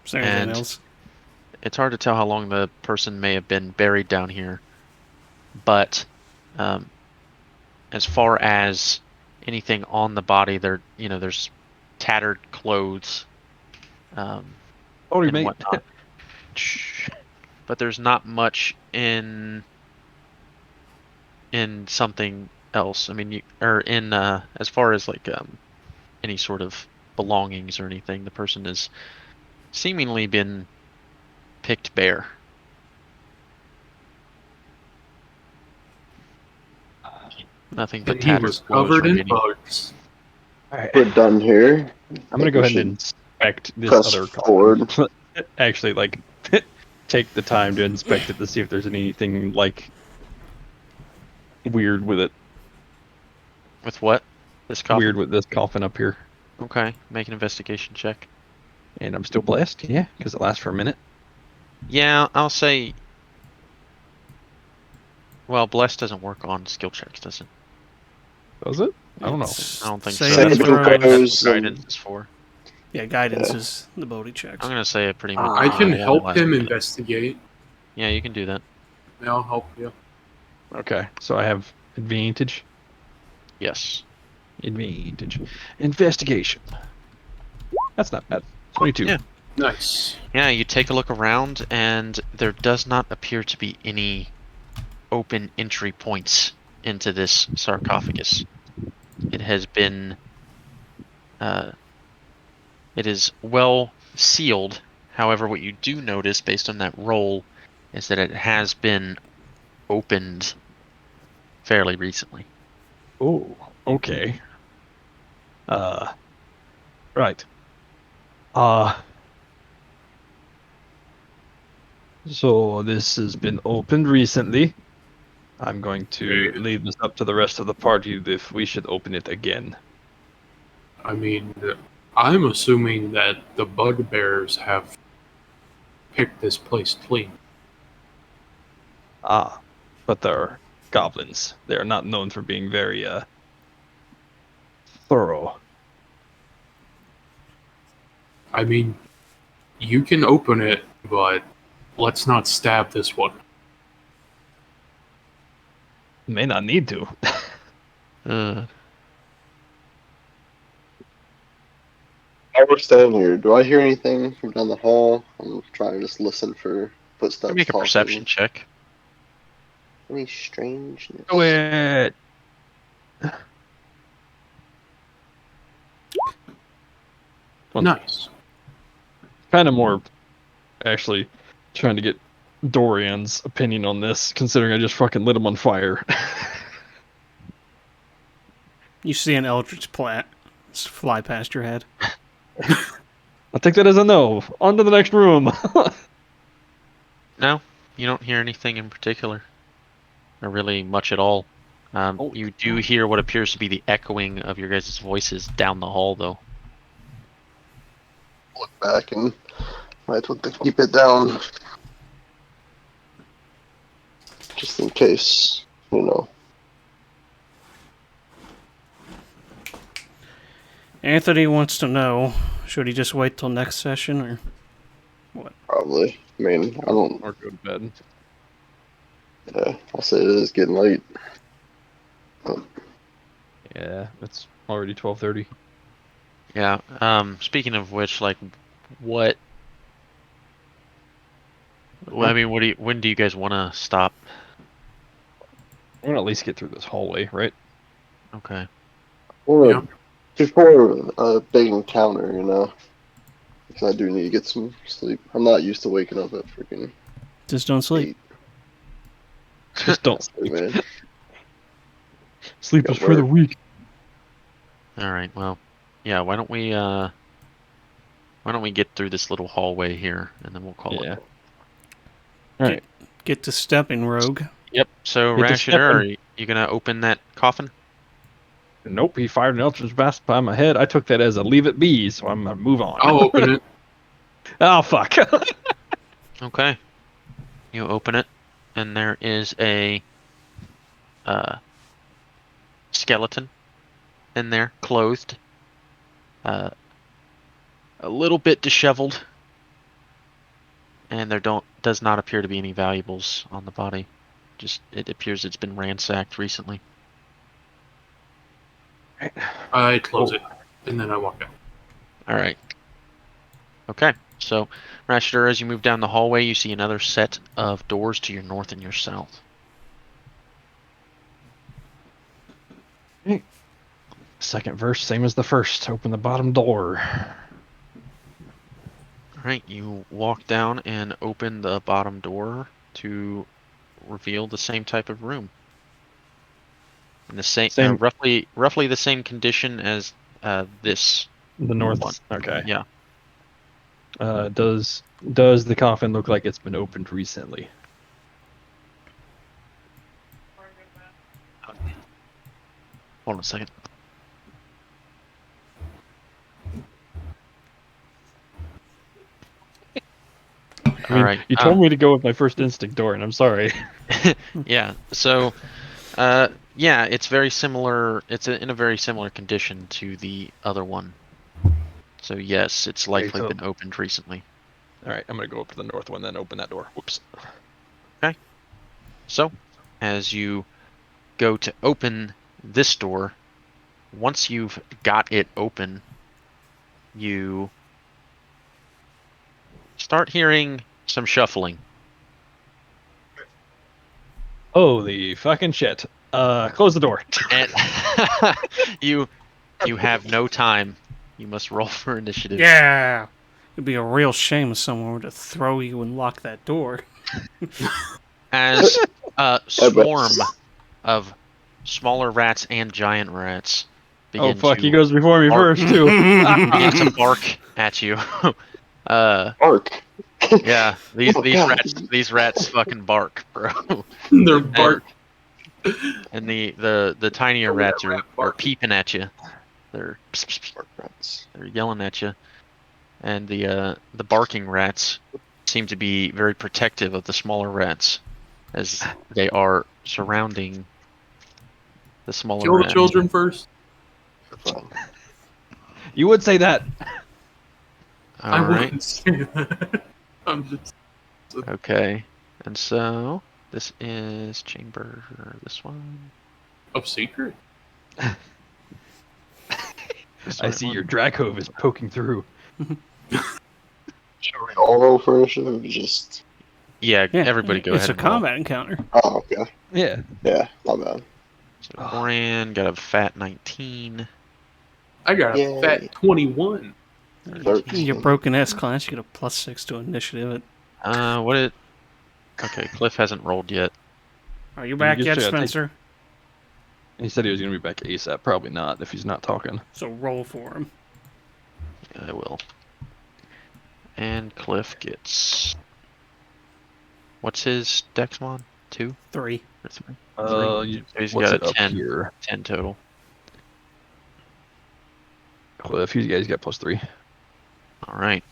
Is there anything else? It's hard to tell how long the person may have been buried down here, but as far as anything on the body, there's tattered clothes. And whatnot. But there's not much in something else. I mean, as far as like any sort of belongings or anything, the person has seemingly been picked bare. Nothing but he was covered in bugs. Alright. We're done here. I'm gonna go ahead and inspect this other forward. Actually, like, take the time to inspect it to see if there's anything like weird with it. With what? This coffin? Weird with this coffin up here. Okay, make an investigation check. And I'm still blessed, yeah, because it lasts for a minute. Yeah, I'll say. Well, blessed doesn't work on skill checks, does it? Does it? I don't know. I don't think Same so. as That's what guidance is for. Yeah, guidance is the Bodhi checks. I'm gonna say it pretty much. I can help him investigate. Yeah, you can do that. Yeah, I'll help you. Okay, so I have advantage. Yes. Advantage. Investigation. That's not bad. 22. Yeah. Nice. Yeah, you take a look around, and there does not appear to be any open entry points into this sarcophagus. It has been, it is well sealed. However, what you do notice, based on that roll, is that it has been opened fairly recently. Oh, okay. Right. So this has been opened recently. I'm going to Okay. leave this up to the rest of the party if we should open it again. I mean, I'm assuming that the bugbears have picked this place clean. Ah, but they're goblins. They are not known for being very thorough. I mean, you can open it, but let's not stab this one. May not need to. While we're standing here, do I hear anything from down the hall? I'm trying to just listen for footsteps. Make a talking. perception check. Any strangeness? Do it. Nice. Kind of more, actually, trying to get Dorian's opinion on this, considering I just fucking lit him on fire. You see an eldritch plant fly past your head. I'll take that as a no. On to the next room. No, you don't hear anything in particular, or really much at all. You do hear what appears to be the echoing of your guys' voices down the hall, though. Look back and might want to keep it down. Just in case, you know. Anthony wants to know, should he just wait till next session, or what? Probably. I mean, I don't. Or go to bed. Yeah, I'll say it is getting late. But Yeah, it's already 12:30. Yeah. Speaking of which, like, what? Well, I mean, when do you guys want to stop? I want to at least get through this hallway, right? Okay. well, Yeah. before a big encounter, you know. Because I do need to get some sleep. I'm not used to waking up at freaking Just don't sleep. 8. Just don't Hey, sleep. man. Sleep Got is for the work. weak. All right. Well, yeah. Why don't we get through this little hallway here, and then we'll call Yeah. it. All right. Get to stepping, rogue. Yep. So, Get to Rashider, are stepping. you gonna open that coffin? Nope, he fired an eldritch blast by my head. I took that as a leave it be, so I'm gonna move on. I'll open it. Oh fuck. Okay. You open it, and there is a skeleton in there, clothed, a little bit disheveled, and there does not appear to be any valuables on the body. Just it appears it's been ransacked recently. I close it, and then I walk out. All right. Okay. So, Rashider, as you move down the hallway, you see another set of doors to your north and your south. Second verse, same as the first. Open the bottom door. All right. You walk down and open the bottom door to reveal the same type of room. In the same. Roughly the same condition as this. The north one. Okay. Yeah. Does the coffin look like it's been opened recently? Hold on a second. I mean, Alright, you told me to go with my first instinct, Dorian. I'm sorry. Yeah. So, yeah, it's very similar. It's in a very similar condition to the other one. So yes, it's likely been opened recently. All right, I'm gonna go up to the north one, then open that door. Whoops. Okay. So, as you go to open this door, once you've got it open, you start hearing some shuffling. Holy fucking shit. Close the door. And you have no time. You must roll for initiative. Yeah! It'd be a real shame if someone were to throw you and lock that door. As a swarm of smaller rats and giant rats begin Oh fuck, to he goes before me bark- first too. begin to bark at you. Bark. Yeah, these Oh, God. these rats fucking bark, bro. They're bark. And the tinier rats are peeping at you. They're Bark rats. they're yelling at you, and the barking rats seem to be very protective of the smaller rats, as they are surrounding the smaller Kill the rats. children first. Fun. You would say that. I All right. wouldn't say that. I'm just. Okay. And so this is chamber. This one. Of secret? This I see one. your Dracove is poking through. Should we all roll for initiative? Just. Yeah, Yeah, everybody go it's ahead a and roll. combat encounter. Oh, okay. Yeah. Yeah, my bad. So Orion got a fat 19. I got a Yay. fat 21. 13. Your broken S class, you get a +6 to initiative. What did? Okay, Cliff hasn't rolled yet. Are you back just yet, gotta take- Spencer? He said he was going to be back ASAP. Probably not if he's not talking. So roll for him. Yeah, I will. And Cliff gets. What's his Dexmon? 2 3. or 3? Uh, Three. So he's what's got it a up 10. here? 10 total. Cliff, you guys got +3. All right.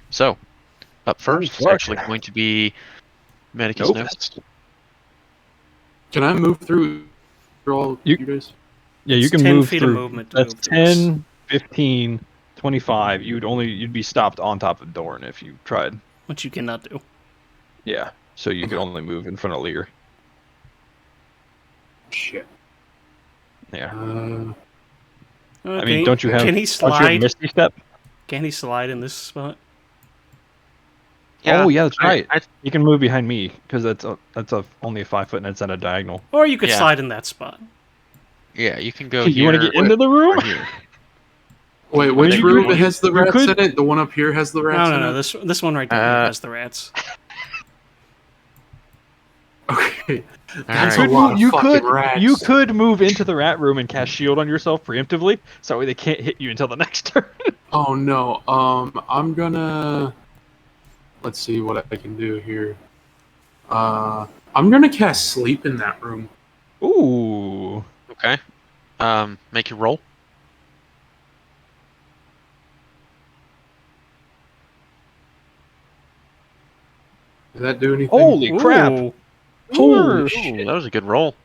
So, up first is fuck. actually going to be Medicus Nope. Novus. Can I move through all You- you guys? Yeah, you It's can 10 move feet through. of movement to That's move through this. 10, 15, 25. You'd be stopped on top of Dorn if you tried. Which you cannot do. Yeah, so you could only move in front of Lear. Shit. Yeah. Okay. I mean, don't you have? Can he Don't you have slide? Misty Step? Can he slide in this spot? Oh yeah, that's right. I- You can move behind me because that's only a 5 foot and it's at a diagonal. Or you could Yeah. slide in that spot. Yeah, you can go You here. want to get into the room? or here. Wait, Well, which you room could- has the you rats could- in it? The one up here has the rats No, in no, it? no. This one right there has the rats. Okay. All That's right. a lot of fucking rats. You could move into the rat room and cast shield on yourself preemptively, so that way they can't hit you until the next turn. Oh no. I'm gonna. Let's see what I can do here. I'm gonna cast sleep in that room. Ooh. Okay. Make your roll. Does that do anything? Holy crap! Ooh. Holy Ooh, shit. that was a good roll.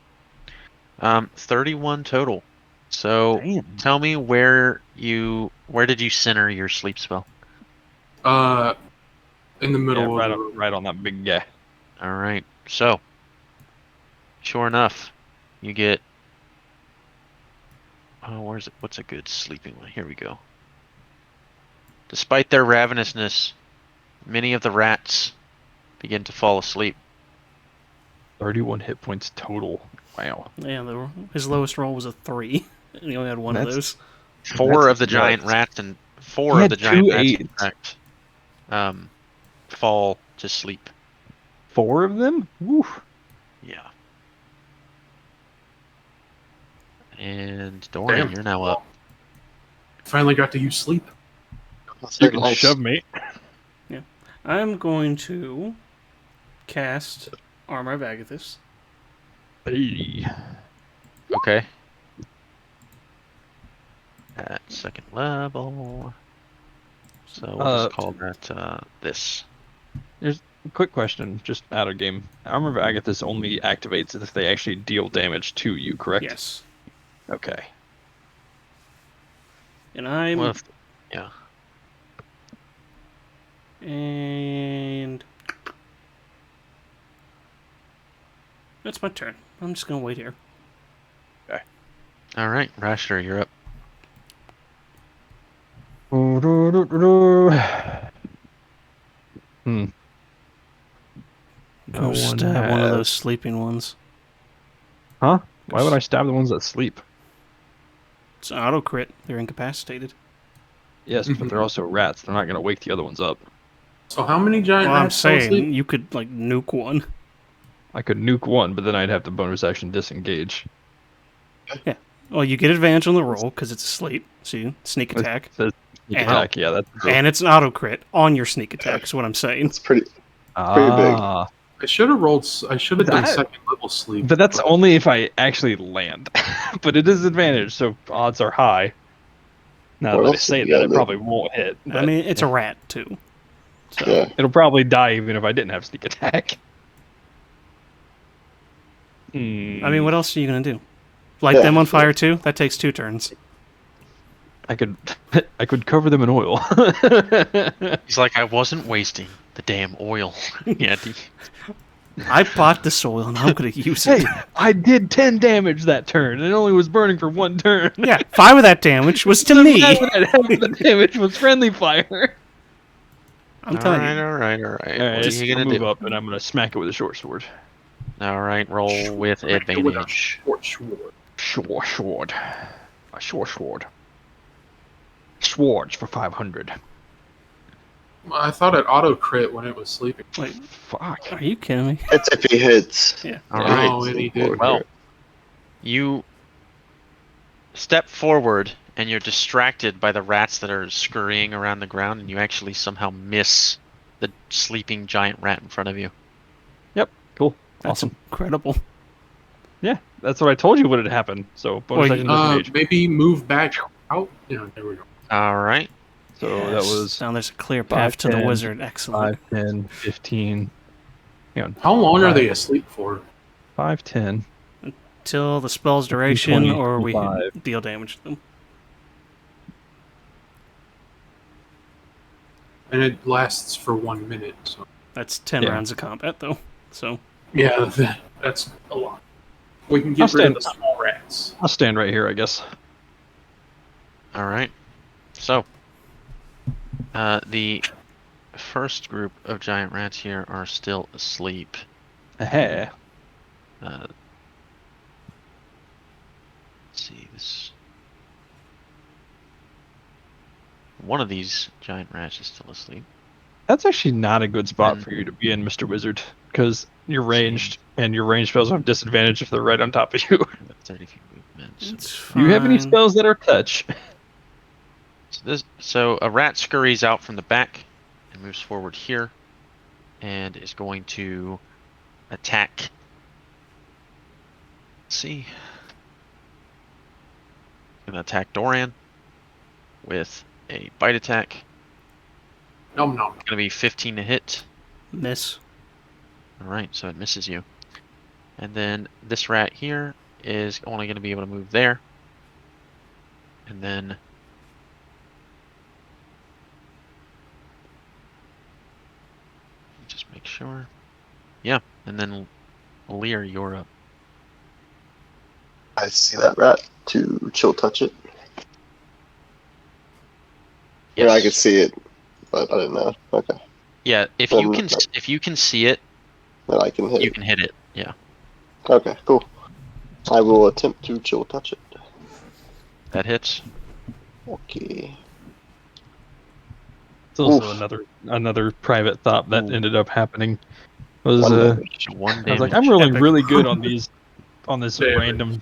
31 total. So Damn. tell me where did you center your sleep spell? In the middle Yeah, of the room. right on that big guy. All right. So, sure enough, you get. Oh, where's it? What's a good sleeping one? Here we go. Despite their ravenousness, many of the rats begin to fall asleep. 31 hit points total. Wow. Yeah, his lowest roll was a 3. And he only had one of That's- those. Four That's of the giant nuts. rats and He four of had the giant 2 rats in eights. fact, fall to sleep. 4 of them? Woo. Yeah. And Dorian, Damn. you're now up. Finally got to use sleep. That's You very can nice. shove me. I'm going to cast Armor of Agathis. Hey. Okay. At second level. So we'll just call that this. Quick question, just out of game. Armor of Agathis only activates if they actually deal damage to you, correct? Yes. Okay. And I'm... Well, yeah. And... That's my turn. I'm just going to wait here. All right, Rasher, you're up. No Go one stab one of has- those sleeping ones. Huh? Why would I stab the ones that sleep? It's an auto crit. They're incapacitated. Yes, but they're also rats. They're not going to wake the other ones up. So how many giant Well, I'm rats fell asleep? saying you could like nuke one. I could nuke one, but then I'd have to bonus action disengage. Well, you get advantage on the roll because it's asleep. So you sneak attack, It says sneak And- attack, yeah, that's true. and it's an auto crit on your sneak attack. Is what I'm saying. It's pretty big. Ah, I should have rolled. I should have done That- second level sleep. but that's only if I actually land. But it is advantage, so odds are high. Now What that I else say have you that, got it to probably won't hit. I but mean, it's a rat too. So Yeah. it'll probably die even if I didn't have sneak attack. I mean, what else are you gonna do? Light Yeah. them on fire too? That takes 2 turns. I could cover them in oil. He's like, I wasn't wasting the damn oil. Yeah, I bought the soil and I'm gonna use it. Hey, I did 10 damage that turn, and it only was burning for 1 turn. Yeah, 5 of that damage was to me. Half of the damage was friendly fire. I'm telling you. all right. All What right, are just you gonna move do? up, and I'm gonna smack it with a short sword. All right, roll with advantage. Short sword. A short sword. Swords for 500. I thought it auto crit when it was sleeping. Wait, Fuck. are you kidding me? It's if he hits. Yeah. All Yeah. right. Oh, and he did. Well, you step forward and you're distracted by the rats that are scurrying around the ground, and you actually somehow miss the sleeping giant rat in front of you. Cool. That's Awesome. incredible. Yeah, that's what I told you would have happened. So bonus Well, action disengage. Maybe move back out. Yeah, there we go. All right. So Yes. that was Now there's a clear path to the 10, wizard. Excellent. 5, 10, 15. Hang on. How long are they asleep for? 5, 10. Till the spell's duration 20, or we 25. deal damage to them. And it lasts for 1 minute. So That's 10 Yeah. rounds of combat though. So yeah, that's a lot. We can get I'll rid of stand- the small rats. I'll stand right here, I guess. All right. So, the first group of giant rats here are still asleep. Hey. Let's see this. One of these giant rats is still asleep. That's actually not a good spot And- for you to be in, Mr. Wizard, because you're ranged, and your ranged spells have disadvantage if they're right on top of you. 30 feet movement. So, it's Do you have any fine. spells that are touch? so a rat scurries out from the back and moves forward here, and is going to attack. Let's see. Gonna attack Doran with a bite attack. Nom nom. Gonna be 15 to hit. Miss. Alright, so it misses you. And then this rat here is only going to be able to move there. And then just make sure. Yeah, and then Lear, you're up. I see that rat to chill touch it. Yeah, I could see it, but I didn't know. Okay, Yeah, if you can see it, then I can hit you it. can hit it. Yeah. Okay, cool. I will attempt to chill touch it. That hits. Okay. It's also Oof. another private thought that Ooh. ended up happening. Was One uh, damage. One I was damage. like, I'm rolling Epic. really good on these, on this Damage. random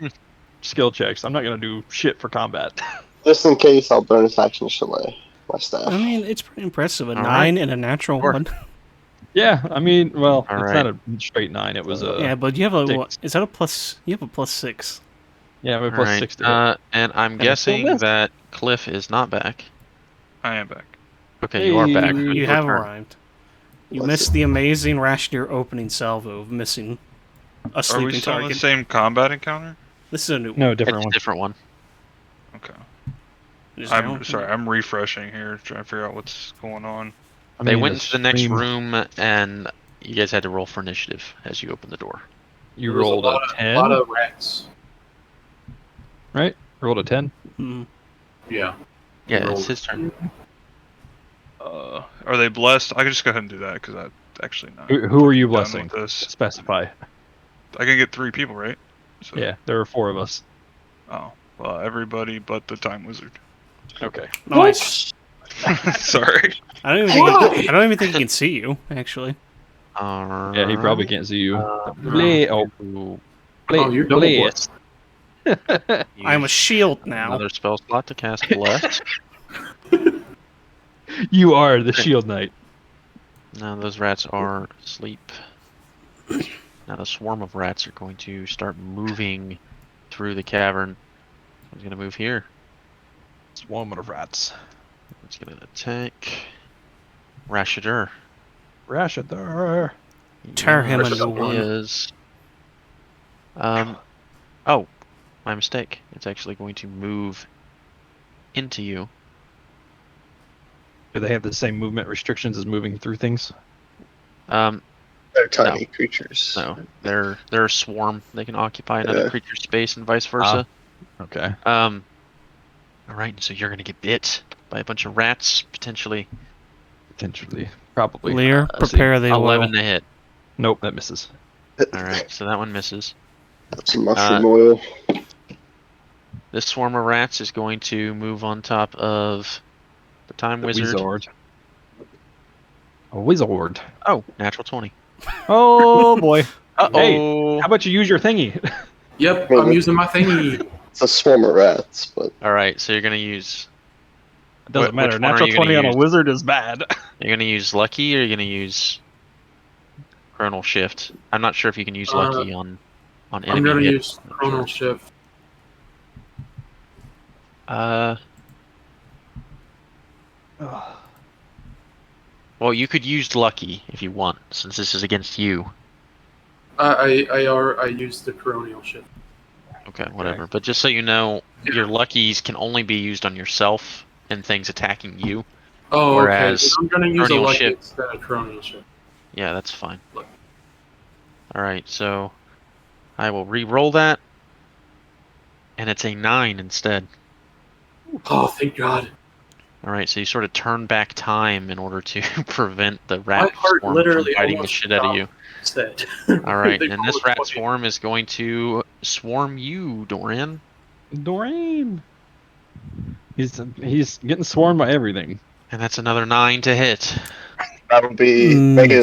skill checks. I'm not gonna do shit for combat. Just in case, I'll bonus action chalet my staff. I mean, it's pretty impressive. A All 9 and a natural Sure. 1. Yeah, I mean, well, All it's right. not a straight 9. It was a Yeah, but you have a six. what? Is that a plus? You have a plus 6. yeah, my All plus right, 6 to hit. and I'm And I still guessing missed. that Cliff is not back. I am back. Okay, you are back. Hey. Good You have return. arrived. You Let's missed see. the amazing Rashdir opening salvo of missing a Are we sleeping still in the target. same combat encounter? This is a new one. No, It's different a one. different one. Okay. Just I'm now. sorry. I'm refreshing here, trying to figure out what's going on. I They mean, went into the next stream, room, and you guys had to roll for initiative as you opened the door. You There was rolled a 10, lot of rats. right? Rolled a 10. Hmm. Yeah. Yeah, Roll. it's his turn. Are they blessed? I can just go ahead and do that because I'm actually not. Who are you done blessing? with this. Specify. I can get 3 people, right? So, Yeah, there are 4 of us. Oh, well, everybody but the time wizard. Okay. Nice. Sorry. I don't even think he can see you. Actually. Yeah, he probably can't see you. Oh, you're double blessed. I'm a shield now. Another spell slot to cast Bless. You are the shield knight. Now those rats are asleep. Now the swarm of rats are going to start moving through the cavern. One's going to move here. Swarm of rats. Let's get an attack. Rashadur. Rashadur. Tear him a new Yours one. Is, oh, my mistake. It's actually going to move into you. Do they have the same movement restrictions as moving through things? They're tiny creatures. No, they're a swarm. They can occupy another creature's space and vice versa. Okay. All right, so you're gonna get bit by a bunch of rats, potentially. Potentially, probably. Lear, prepare the 11 oil. to hit. Nope, that misses. All right, so that one misses. That's some mushroom oil. This swarm of rats is going to move on top of the time wizard. A wizard. Oh, natural 20. Oh boy. Uh-oh. Hey, how about you use your thingy? Yep, I'm using my thingy. It's a swarm of rats, but All right, so you're gonna use. It doesn't matter. Which one are Natural you gonna 20 on a use? wizard is bad. You're gonna use lucky, or you're gonna use chronal shift. I'm not sure if you can use lucky on enemy. I'm gonna hit. use chronal shift. Well, you could use lucky if you want, since this is against you. I used the coronal shift. Okay, whatever. But just so you know, your luckies can only be used on yourself and things attacking you. Oh, Whereas okay. I'm gonna use a coronal lucky shift- instead of coronal shift. Yeah, that's fine. Look. Alright, so I will re-roll that. And it's a 9 instead. Oh, thank God. Alright, so you sort of turn back time in order to prevent the My rat heart swarm literally from biting the almost shit out of you. Instead. Alright, They and call this it rat fucking- swarm is going to swarm you, Dorian. Dorian. He's getting swarmed by everything. And that's another 9 to hit. that would be make a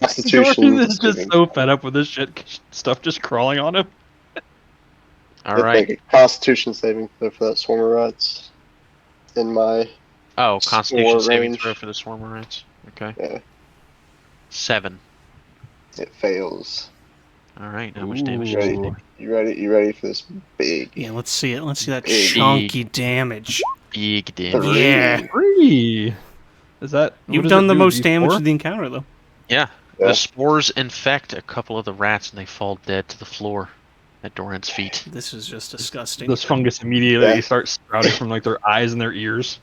Constitution. Dorian is just saving. so fed up with this shit stuff just crawling on him. Alright. Make a Constitution saving throw for that swarm of rats. In my Oh, Constitution saving range. throw for the swarm of rats. Okay. Yeah. 7. It fails. Alright, how much damage You does it ready? take? You ready for this big? Yeah, let's see it. Let's see that Big. chunky damage. Big damage. Yeah. 3. Is that? You've what does done it the do, most damage D4? of the encounter, though. Yeah. Yeah. The spores infect a couple of the rats and they fall dead to the floor at Doran's feet. This is just disgusting. This fungus immediately Yeah. starts sprouting from like their eyes and their ears.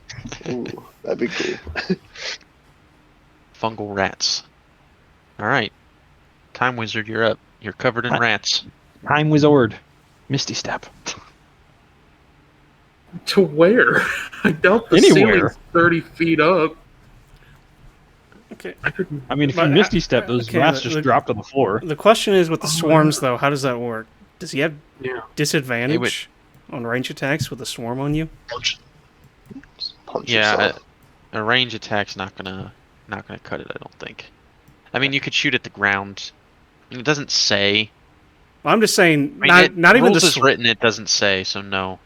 Ooh, that'd be cool. Fungal rats. Alright. Time Wizard, you're up. You're covered in rats. Time wizard. Misty step. To where? I doubt the Anywhere. ceiling's 30 feet up. Okay. I mean, if But, you misty step, those okay, rats just drop to the floor. The question is with the swarms, though, how does that work? Does he have Yeah. disadvantage on range attacks with a swarm on you? Punch Yeah, yourself. a range attack's not gonna cut it, I don't think. I mean, you could shoot at the ground. It doesn't say. I'm just saying, I mean, not even the rules is swarm. written. It doesn't say, so no.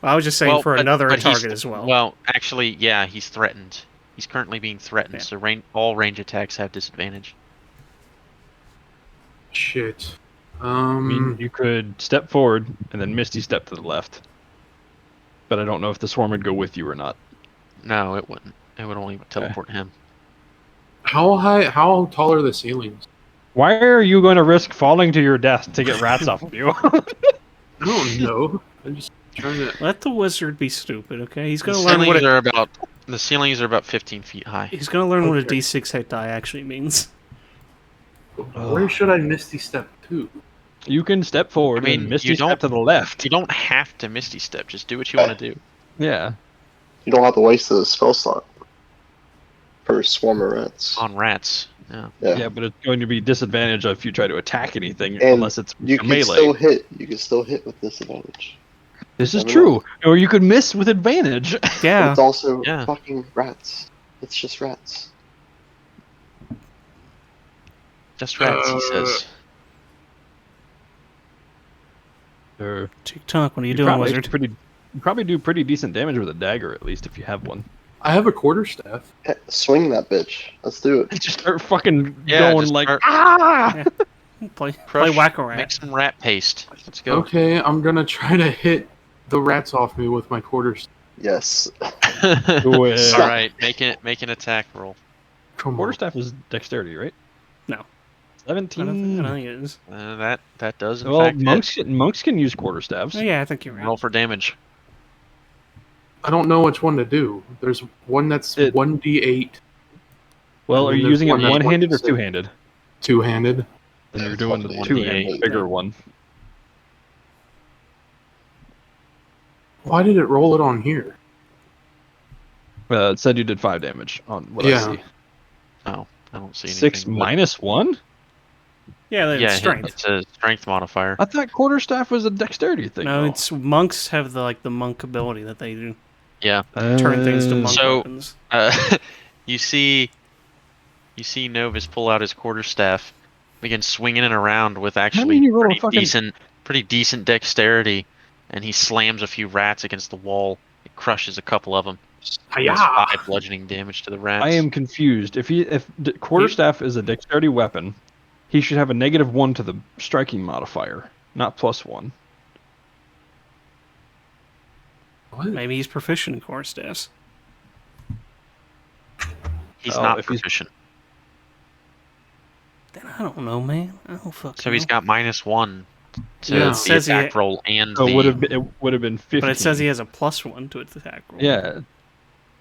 I was just saying Well, for but- another but he's- target as well. Well, actually, yeah, he's threatened. He's currently being threatened, Yeah. so all range attacks have disadvantage. Shit. I mean, you could step forward and then misty step to the left. But I don't know if the swarm would go with you or not. No, it wouldn't. It would only teleport him. How tall are the ceilings? Why are you going to risk falling to your death to get rats off of you? I don't know. I'm just trying to. Let the wizard be stupid, okay? He's The gonna learn what ceilings are about 15 feet high. he's gonna learn what a Okay. D6 hit die actually means. Where should I misty step to? You can step forward I mean, and misty you don't- step to the left. You don't have to Misty Step. Just do what you want to do. Yeah. You don't have to waste the spell slot. per swarm of rats. On rats. Yeah. Yeah, but it's going to be disadvantage if you try to attack anything, And unless it's you can melee. still hit. You can still hit with disadvantage. This is Never true. know. Or you could miss with advantage. But Yeah. it's also Yeah. fucking rats. It's just rats. Just rats, he says. Or TikTok, what are you you doing, probably wizard? you probably do pretty decent damage with a dagger, at least if you have one. I have a quarterstaff. Hey, swing that bitch. Let's do it. Just start fucking Yeah, going just like start- ah. Play Crush, whack-a-rat. make some rat paste. Let's go. Okay, I'm gonna try to hit the rats off me with my quarterstaff. Yes. Do it. All right, make an attack roll. Come on. Quarterstaff is dexterity, right? No. I 17. don't think it is. That does in Well, fact hit. monks can use quarterstaffs. Oh, yeah, I think you're right. Roll for damage. I don't know which one to do. There's one that's 1d8. Well, And are then you there's using it one that's one-handed or 1d6. two-handed? Two-handed. Then you're doing the 1d8. two-handed, bigger one. Why did it roll it on here? It said you did 5 damage on what Yeah. I see. Oh, I don't see anything. 6 but- minus 1? Yeah, that's Yeah, strength. it's a strength modifier. I thought quarterstaff was a dexterity thing. No, though. it's monks have the monk ability that they do. Yeah. Turn things to monk So- weapons. You see Novus pull out his quarterstaff, begin swinging it around with actually you roll a fucking- pretty decent dexterity, and he slams a few rats against the wall. It crushes a couple of them. Does Hi-ya! 5 bludgeoning damage to the rats. I am confused. If quarterstaff is a dexterity weapon, he should have a -1 to the striking modifier, not +1. What? Maybe he's proficient in quarterstaffs. He's Oh, not if he's- proficient, Then I don't know, man. I don't fucking so he's know. got -1 to Yeah. It the says he- attack roll and So the. it would have been 15. But it says he has a +1 to its attack roll. Yeah,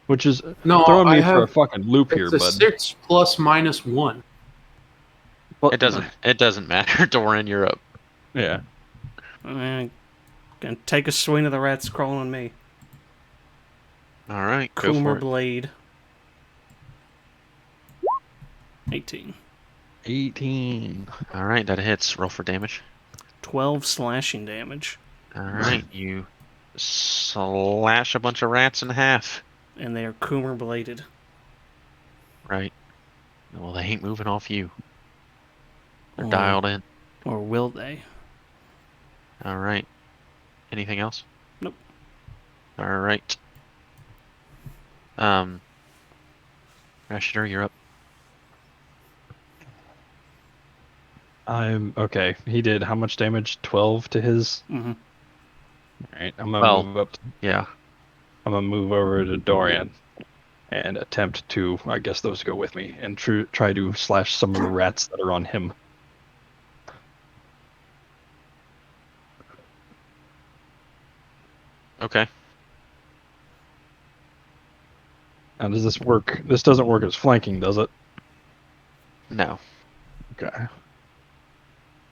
which is No, throwing I me for have- a fucking loop here, It's a bud. 6 plus -1. But- It doesn't matter. Doran, you're up. Yeah. I'm gonna take a swing of the rats crawling on me. All right, go for Coomer it. Blade. 18. 18. All right, that hits. Roll for damage. 12 slashing damage. All right, you slash a bunch of rats in half. And they are Coomer Bladed. Right. Well, they ain't moving off you. They're Oh. dialed in. Or will they? All right. Anything else? Nope. All right. Rashidar, you're up. I'm okay. He did how much damage? 12 to his. Mm-hmm. All right, I'm gonna Well- move up. Yeah. I'm gonna move over to Dorian and attempt to. I guess those go with me and try to slash some of the rats that are on him. Okay. Now, does this work? This doesn't work as flanking, does it? No. Okay.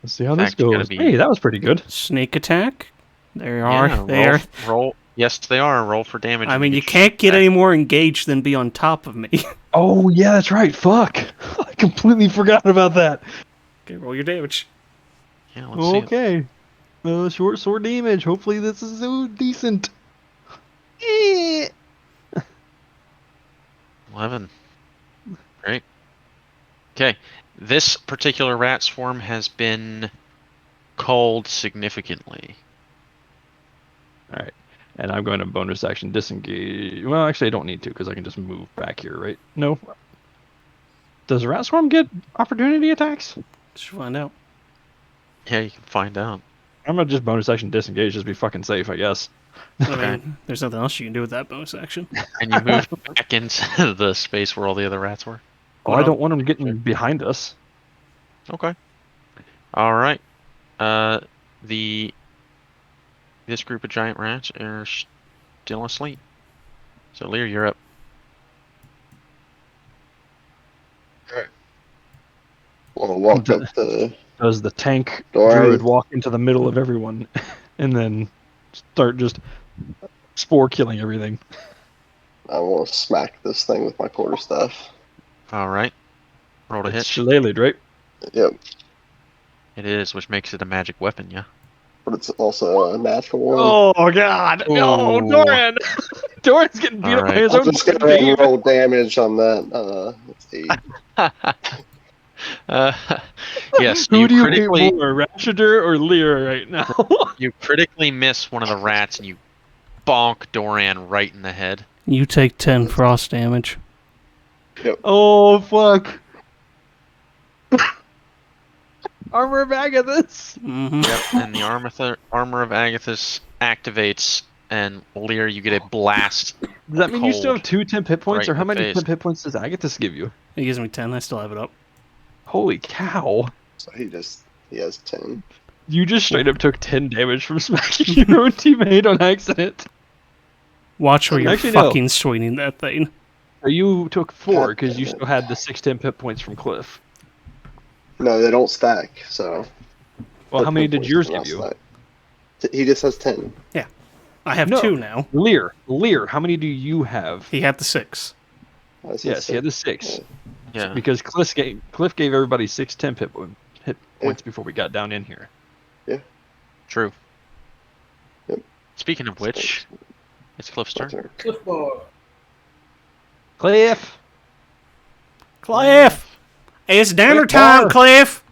Let's see how In this fact, you gotta goes. be- Hey, that was pretty good. Sneak attack. They are. Yeah, they are. roll. Yes, they are. Roll for damage. I and mean, you get can't get back. any more engaged than be on top of me. Oh yeah, that's right. Fuck, I completely forgot about that. Okay, roll your damage. Yeah, let's see. Okay. Short sword damage. Hopefully this is so decent. 11. Great. Okay. This particular rat swarm has been culled significantly. All right. And I'm going to bonus action disengage. Well, actually, I don't need to because I can just move back here, right? No. Does Rat Swarm get opportunity attacks? Should find out. Yeah, you can find out. I'm going to just bonus action disengage, just be fucking safe, I guess. I mean, there's nothing else you can do with that bonus action. And you move back into the space where all the other rats were. Oh, I don't want them getting behind us. Okay. All right. This group of giant rats are still asleep. So Lear, you're up. Want to walk up to Does the tank Dorian. druid walk into the middle of everyone and then start just spore killing everything? I want to smack this thing with my quarterstaff. All right. Roll to It's hit. shillelagh, right? Yep. It is, which makes it a magic weapon, yeah. But it's also a natural one. Oh god! No, Ooh. Doran! Doran's getting beat up by Alright. his I'm own just gonna team. roll damage on that. It's 8. Yes, Who you do you hate critically more, Rashider or Lear right now? you critically miss one of the rats and you bonk Doran right in the head. You take 10 frost damage. Oh fuck! Armor of Agathis. Mm-hmm. Yep, and the armor of Agathis activates, and Lear, you get a blast. Does that mean you still have Cold. 2 temp hit points, Right or in how the many face. temp hit points does Agathis give you? It gives me 10. I still have it up. Holy cow! So he has 10. You just straight up took 10 damage from smacking your own teammate on accident. Watch where you're Actually, no. fucking swinging that thing. Or you took 4 God because you damn it. still had the 6 temp hit points from Cliff. No, they don't stack. So. Well, how many did Points yours do not give you? stack. He just has 10. I have No. 2 now. Lear, how many do you have? He had the 6. Yes, he had the 6. Yeah. Because Cliff gave everybody 6 temp hit points before we got down in here. True. Yep. Speaking of which, it's Cliff's turn. Cliff! Cliff! It's dinner Cliff time, Bar. Cliff!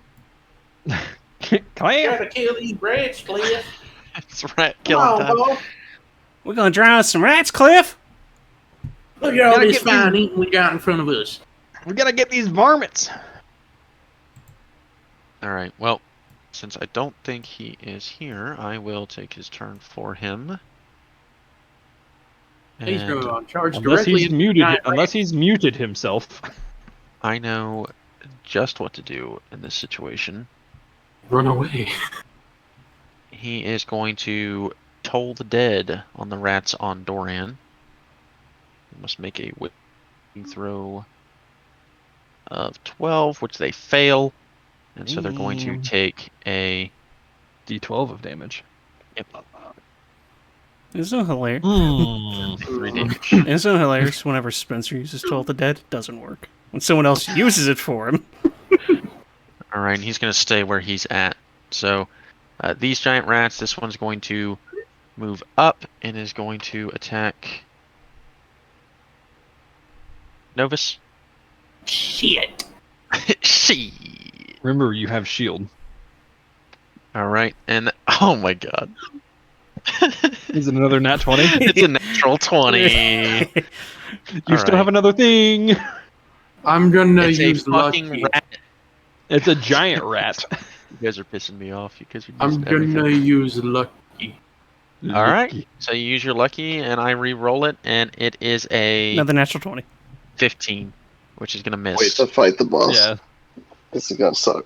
Cliff! kill these rats, Cliff. It's rat killing time. boy. We're gonna drown some rats, Cliff! Look at all Gotta this get these- fine eating we got in front of us. We gotta get these varmints! Alright, well, since I don't think he is here, I will take his turn for him. He's And going to charge Unless directly he's into muted, the giant unless he's muted himself. I know just what to do in this situation. Run away. He is going to toll the dead on the rats on Doran. He must make a whipping throw of 12, which they fail. And so they're going to take a D12 of damage. Isn't it hilarious? 3 damage. Isn't it hilarious whenever Spencer uses Toll the Dead? It doesn't work. When someone else uses it for him. Alright, he's going to stay where he's at. So, these giant rats, this one's going to move up and is going to attack Novus. Shit. She. Remember, you have shield. Alright, and oh my god. Is it another nat 20? It's a natural 20. You still have another thing. I'm gonna It's a use fucking lucky. rat. It's a giant rat. You guys are pissing me off because you're I'm using gonna everything. use lucky. Alright, so you use your lucky and I re-roll it and it is a Another natural 20. 15, which is gonna miss. Wait to fight the boss. Yeah. This is gonna suck.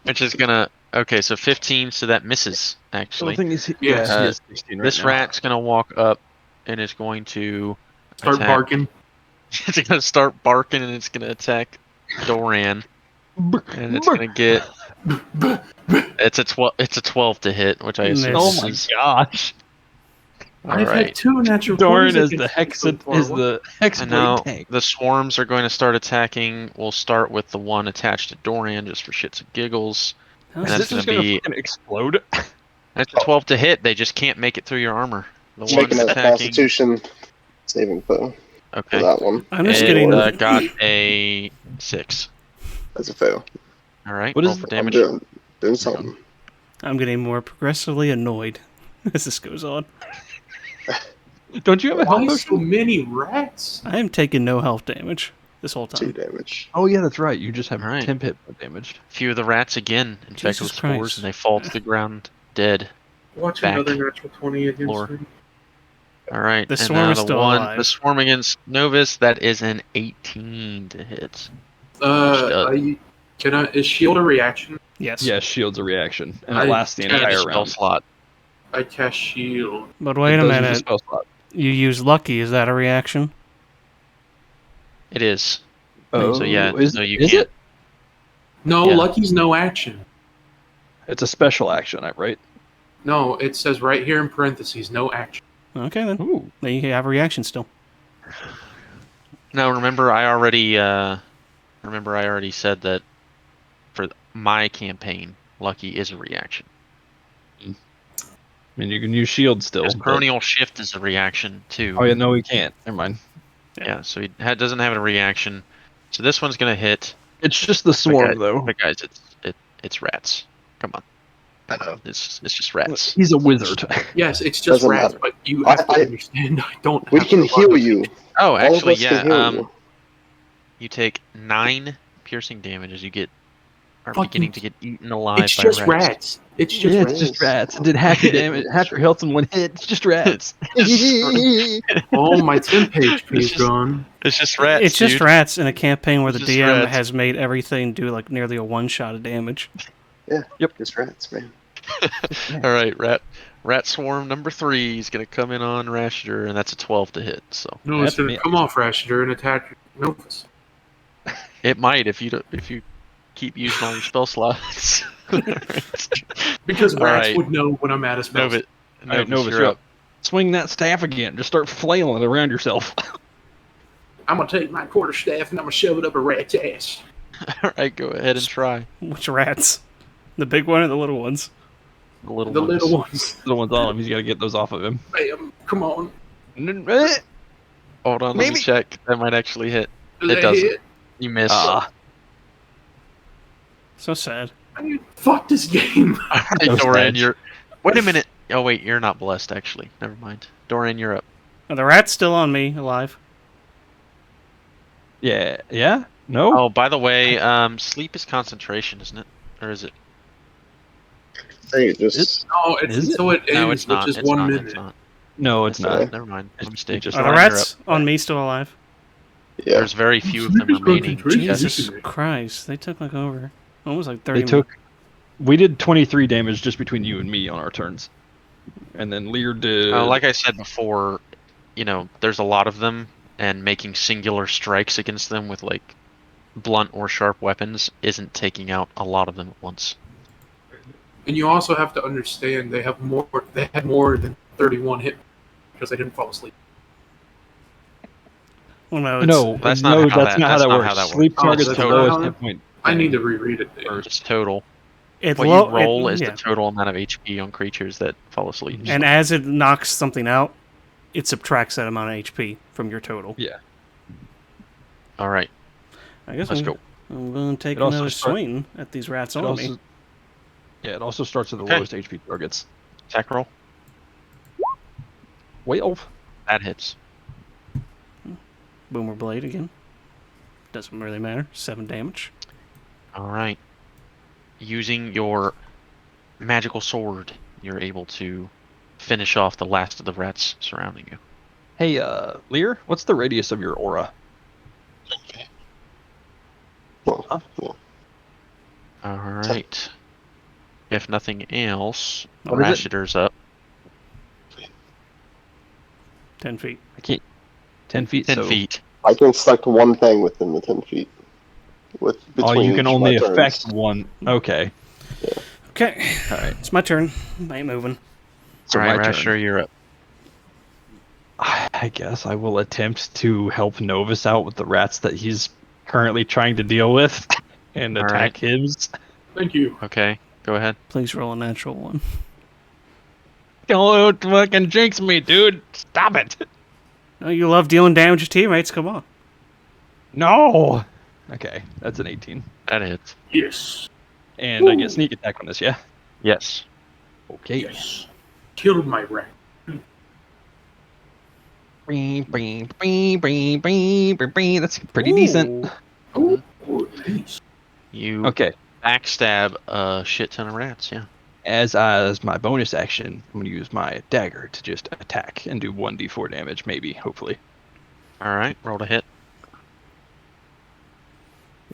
Which is gonna okay, so 15, so that misses actually. Yes. he has 16 right This now. rat's gonna walk up and is going to Start attack. barking. It's gonna start barking and it's gonna attack Doran. And it's gonna get it's a 12 to hit, which I assume Oh Miss. my is gosh. I've Alright. had 2 natural Doran 20s is the against me so hexed far. is the I hexblade know tank. the swarms are going to start attacking. We'll start with the one attached to Doran just for shits and giggles. How And Is is that's this just gonna gonna be fucking explode? that's a 12 to hit. They just can't make it through your armor. The Make one another attacking. Constitution saving throw for Okay. that one. I'm just It getting. got a 6. That's a fail. All right. What Roll is- for I'm damage. doing something. I'm getting more progressively annoyed as this goes on. Don't you have a Why health so potion? many rats? I am taking no health damage this whole 2 time. damage. Oh yeah, that's right. You just have Alright. 10 hit damage. A few of the rats again infected Jesus with spores Christ. and they fall to the ground dead. Watch Back. another natural 20 against Floor. me. All right. The and swarm now is the still one, alive. the swarm against Novus, that is an 18 to hit. Is shield a reaction? Yes. Yeah, shield's a reaction, and it I lasts the can't And a entire spell round. slot. I cast shield. But wait It a does use minute. spell slot. You use lucky. Is that a reaction? It is. Oh, So yeah, is, so you is can't. it? No, Yeah. lucky's no action. It's a special action, right? No, it says right here in parentheses, no action. Okay then. Ooh. Then you have a reaction still. No, remember I already Remember, I already said that for my campaign, lucky is a reaction. I mean, you can use shield still. His but- Perennial Shift is a reaction too. Oh yeah, no, we can't. Never mind. Yeah, so he doesn't have a reaction. So this one's gonna hit. It's just the swarm, though. But guys, it's rats. Come on. I know. It's just rats. He's a wizard. Yes, it's just Doesn't rats, matter. but you have to understand. I don't. We have can to heal run. you. Oh, All of actually, us can yeah. heal you. You take 9 piercing damage as you are Fucking- beginning to get eaten alive It's by just rats. rats. It's just Yeah, rats. it's just rats. It did half your damage, half your health in one hit. It's just rats. Oh, my temp HP It's is just- gone. It's just rats. It's just dude. rats in a campaign where It's the just DM rats. has made everything do like nearly a one-shot of damage. Yeah. Yep. Just rats, man. All right, rat swarm number 3 is gonna come in on Rashider, and that's a 12 to hit. So No, it's That's gonna come off Rashider and attack Novus. it might if you keep using all your spell slots. Because All rats right. would know when I'm out of spells. Novus, All right, Novus, you're up. Swing that staff again. Just start flailing it around yourself. I'm gonna take my quarterstaff and I'm gonna shove it up a rat's ass. All right, go ahead and try. Which rats? The big one or the little ones? The little The ones. little ones. The ones on him. He's got to get those off of him. Bam! Come on. Hold on, let Maybe. me check. That might actually hit. Does It that doesn't. hit? You missed. So sad. Fuck this game. All right, No Dorian, stats. you're. Wait a minute. Oh wait, you're not blessed actually. Never mind. Dorian, you're up. Are the rats still on me, alive? Yeah. Yeah? No? Oh, by the way, sleep is concentration, isn't it? Or is it? I think it just. No, it's so it ends, No, it's not. which is It's 1 not. minute. It's not. No, it's not. Never mind. It's a mistake. just- Are the Dorian, you're rats up. on me still alive? Yeah. There's very few of them Sleep is remaining. concentration. Jesus Christ, they took like over almost like 30 They took. We did 23 damage just between you and me on our turns. And then Lear did. Like I said before, there's a lot of them, and making singular strikes against them with like blunt or sharp weapons isn't taking out a lot of them at once. And you also have to understand they have more. They had more than 31 hit because they didn't fall asleep. Well, no, it's, No, That's no, not how that's that- not how that's that not works. how that works. Sleep Oh, targets that's the not lowest how- hit point. I need to reread it. Then. It's total. it What lo- you roll it- is yeah. the total amount of HP on creatures that fall asleep. And as it knocks something out, it subtracts that amount of HP from your total. Yeah. All right, I guess let's I'm, go. I'm going to take It also another start- swing at these rats It on also, me. yeah, it also starts with the Okay. lowest HP targets. Attack roll. 12. That hits. Boomer blade again. Doesn't really matter. 7 damage. All right. Using your magical sword, you're able to finish off the last of the rats surrounding you. Hey, Lear, what's the radius of your aura? Well, All right. If nothing else, What is it? Rashider's up. 10 feet. I can't. 10 feet. 10 so, feet. I can select one thing within the 10 feet. Oh, you can each of only my turns. affect one. Okay. Okay. All right. It's my turn. I ain't moving. So All right, my turn. Rashider, you're up. I guess I will attempt to help Novus out with the rats that he's currently trying to deal with and All attack him. Thank you. Okay, go ahead. Please roll a natural one. Don't fucking jinx me, dude. Stop it. Oh, you love dealing damage to teammates. Come on. No. Okay, that's an 18. That hits. Yes. And I get sneak attack on this, yeah? Yes. Okay. Yes. Killed my rat. That's pretty decent. Oh, nice. You Okay. backstab a shit ton of rats, yeah. As my bonus action, I'm going to use my dagger to just attack and do 1d4 damage, maybe, hopefully, All right, roll to hit.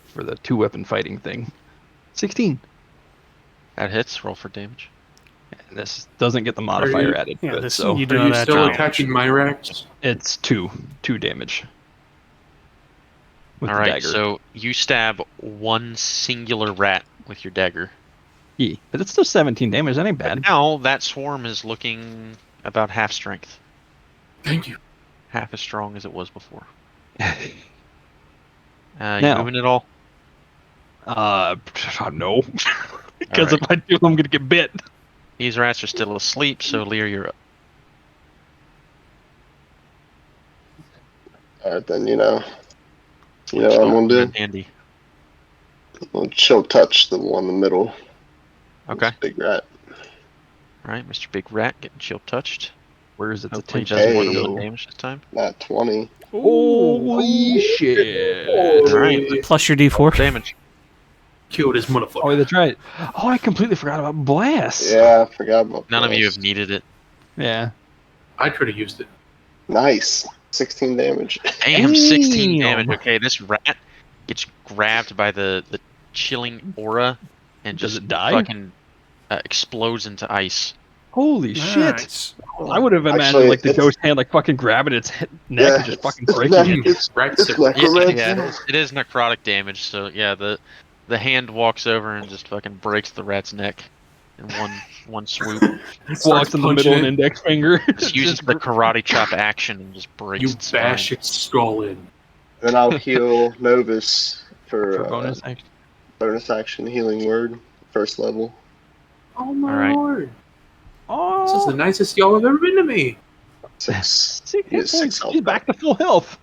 for the 2-weapon fighting thing. 16. That hits. Roll for damage. And this doesn't get the modifier you- added Yeah, to it, this so you do Are not you add still damage. attacking my rats? it's 2 damage. With All the right, dagger. so you stab one singular rat with your dagger. Yeah, but it's still 17 damage. That ain't bad. Now that swarm is looking about half strength, Thank you. half as strong as it was before. You Now- moving at all? No. Because if I do, I'm gonna get bit. These rats are still asleep, so Lear, you're up. Alright, then, you know what I'm gonna do? Andy. I'll chill touch the one in the middle. Okay. This big rat. Alright, Mr. Big Rat getting chill touched. Where is it? Hopefully he The does more than Hey. 1 damage this time. Not 20. Holy shit! Alright, Plus your D4. damage. Kill this motherfucker. Oh, that's right. Oh, I completely forgot about Blast. Yeah, I forgot about None of you this. have needed it. Yeah. I could have used it. Nice. 16 damage. Damn, 16 Damn. damage. Okay, this rat gets grabbed by the chilling aura and Does just it die? fucking explodes into ice. Holy shit! Nice. I would have imagined Actually, like the it's- ghost hand like fucking grabbing its neck and just fucking breaking neck. it. It's Rats are- necromancy. It is necrotic damage, so yeah, the hand walks over and just fucking breaks the rat's neck in one swoop. Walks in the middle and index finger. Just uses the karate chop action and just breaks You its bash spine. its skull in. Then I'll heal Novus for bonus action. bonus action healing word, first level. Oh my Alright. lord. This is the nicest y'all have ever been to me. 6. See, He has 6 health. He's back to full health.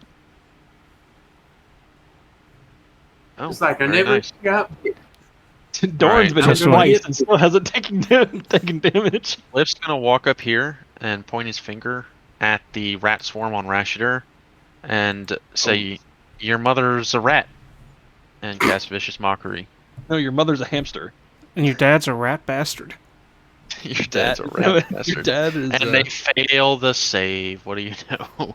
Oh, It's like I very never nice. got bit. Doran's been hit just twice wait. and still hasn't taken damage. Cliff's gonna walk up here and point his finger at the rat swarm on Rashider and say, "Your mother's a rat," and cast Vicious Mockery. No, your mother's a hamster. And your dad's a rat bastard. Your dad's a No, rat your bastard. dad is. And they fail the save. What do you know?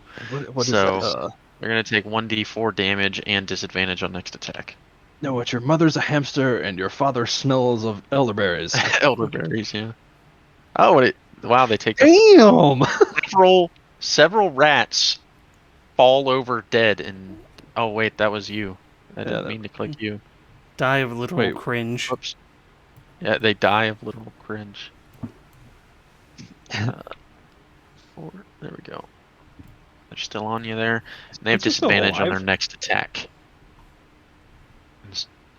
What is so- that? They're gonna take 1d4 damage and disadvantage on next attack. No, it's your mother's a hamster and your father smells of elderberries. Elderberries, yeah. Oh, wow! They take Damn! several rats fall over dead, and oh wait, that was you. I didn't mean to click you. Die of literal Wait. cringe. Oops. Yeah, they die of literal cringe. 4. There we go. They're still on you there. And they have Is he still disadvantage on their alive? next attack.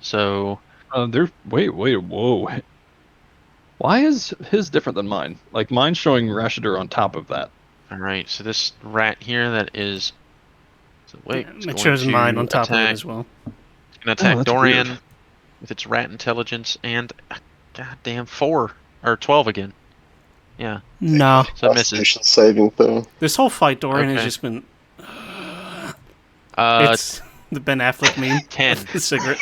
So Whoa. Why is his different than mine? Like, mine's showing Rashider on top of that. Alright, so this rat here that is... So wait, it's It going shows to mine on top of it attack- as well. It's going to attack that's Dorian weird. with its rat intelligence and... goddamn 4. Or 12 again. Yeah, No. so it misses. Constitution saving throw. This whole fight, Dorian, has Okay. just been... Uh, It's the Ben Affleck meme. 10. The cigarette.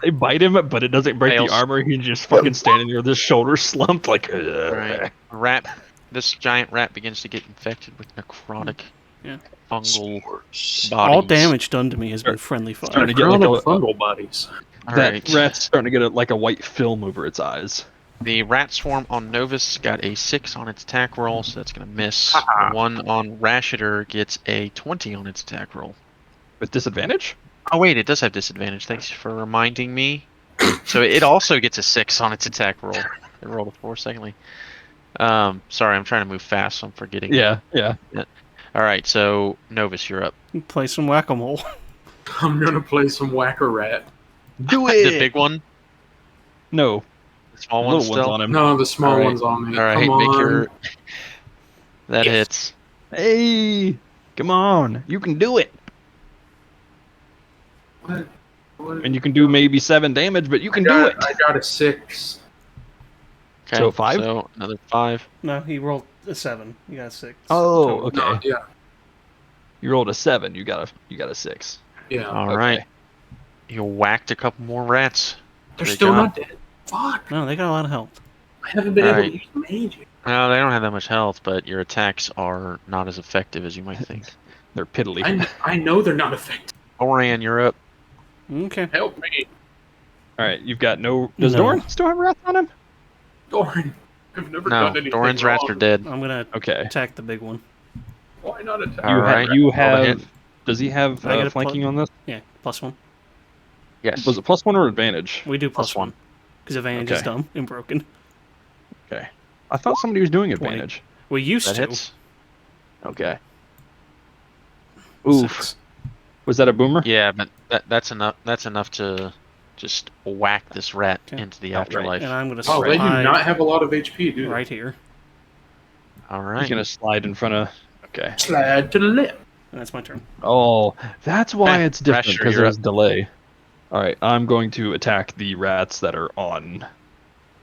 They bite him, but it doesn't break Fails. the armor. He's just fucking standing there with his shoulders slumped like. Alright. This giant rat begins to get infected with necrotic Yeah. fungal bodies. All damage done to me has been friendly fire. Starting to get like Grown-up a fungal bodies. that Alright. rat's starting to get like a white film over its eyes. The rat swarm on Novus got a 6 on its attack roll, so that's going to miss. The one on Rashider gets a 20 on its attack roll. With disadvantage? Oh wait, it does have disadvantage. Thanks for reminding me. So it also gets a 6 on its attack roll. It rolled a 4 secondly. Sorry, I'm trying to move fast, so I'm forgetting. Yeah. Alright, so Novus, you're up. Play some whack-a-mole. I'm gonna play some whacker rat. Do The big one? No. The small Little one still? one's on him. No, the small Alright. one's on me. Alright, Come make on. your... That Yes. hits. Hey, come on, you can do it. What? And you can do maybe 7 damage, but you can do it. I got a 6. Okay, So 5? So another 5. No, he rolled a 7. You got a 6. Oh, okay. No, yeah. You rolled a 7. You got a 6. Yeah. Alright. You whacked a couple more rats. They're Good still job. not dead. Fuck. No, they got a lot of health. I haven't been able Alright. to use mage yet. No, they don't have that much health, but your attacks are not as effective as you might think. They're piddly. I know they're not effective. Orion, you're up. Okay. Help me. All right, you've got no. Does No. Doran still have wrath on him? Doran. I've never No, done anything Doran's rats wrong. are dead. I'm going to Okay. attack the big one. Why not attack? All right. You Roll the hit. have. Does he have I get a flanking on this? Yeah, +1. Yes. Was it +1 or advantage? We do Plus +1. Because advantage is Okay. dumb and broken. Okay. I thought somebody was doing 20. advantage. We used That to. hits? Okay. Oof. 6. Was that a boomer? Yeah, but that's enough. That's enough to just whack this rat Okay. into the Outright. afterlife. And I'm going to Oh, they do slide not have a lot of HP, do they? right here. All He's right. gonna slide in front of. Okay. Slide to the left. And that's my turn. Oh, that's why Eh, it's different Rasher, because you're there's delay. All right, I'm going to attack the rats that are on.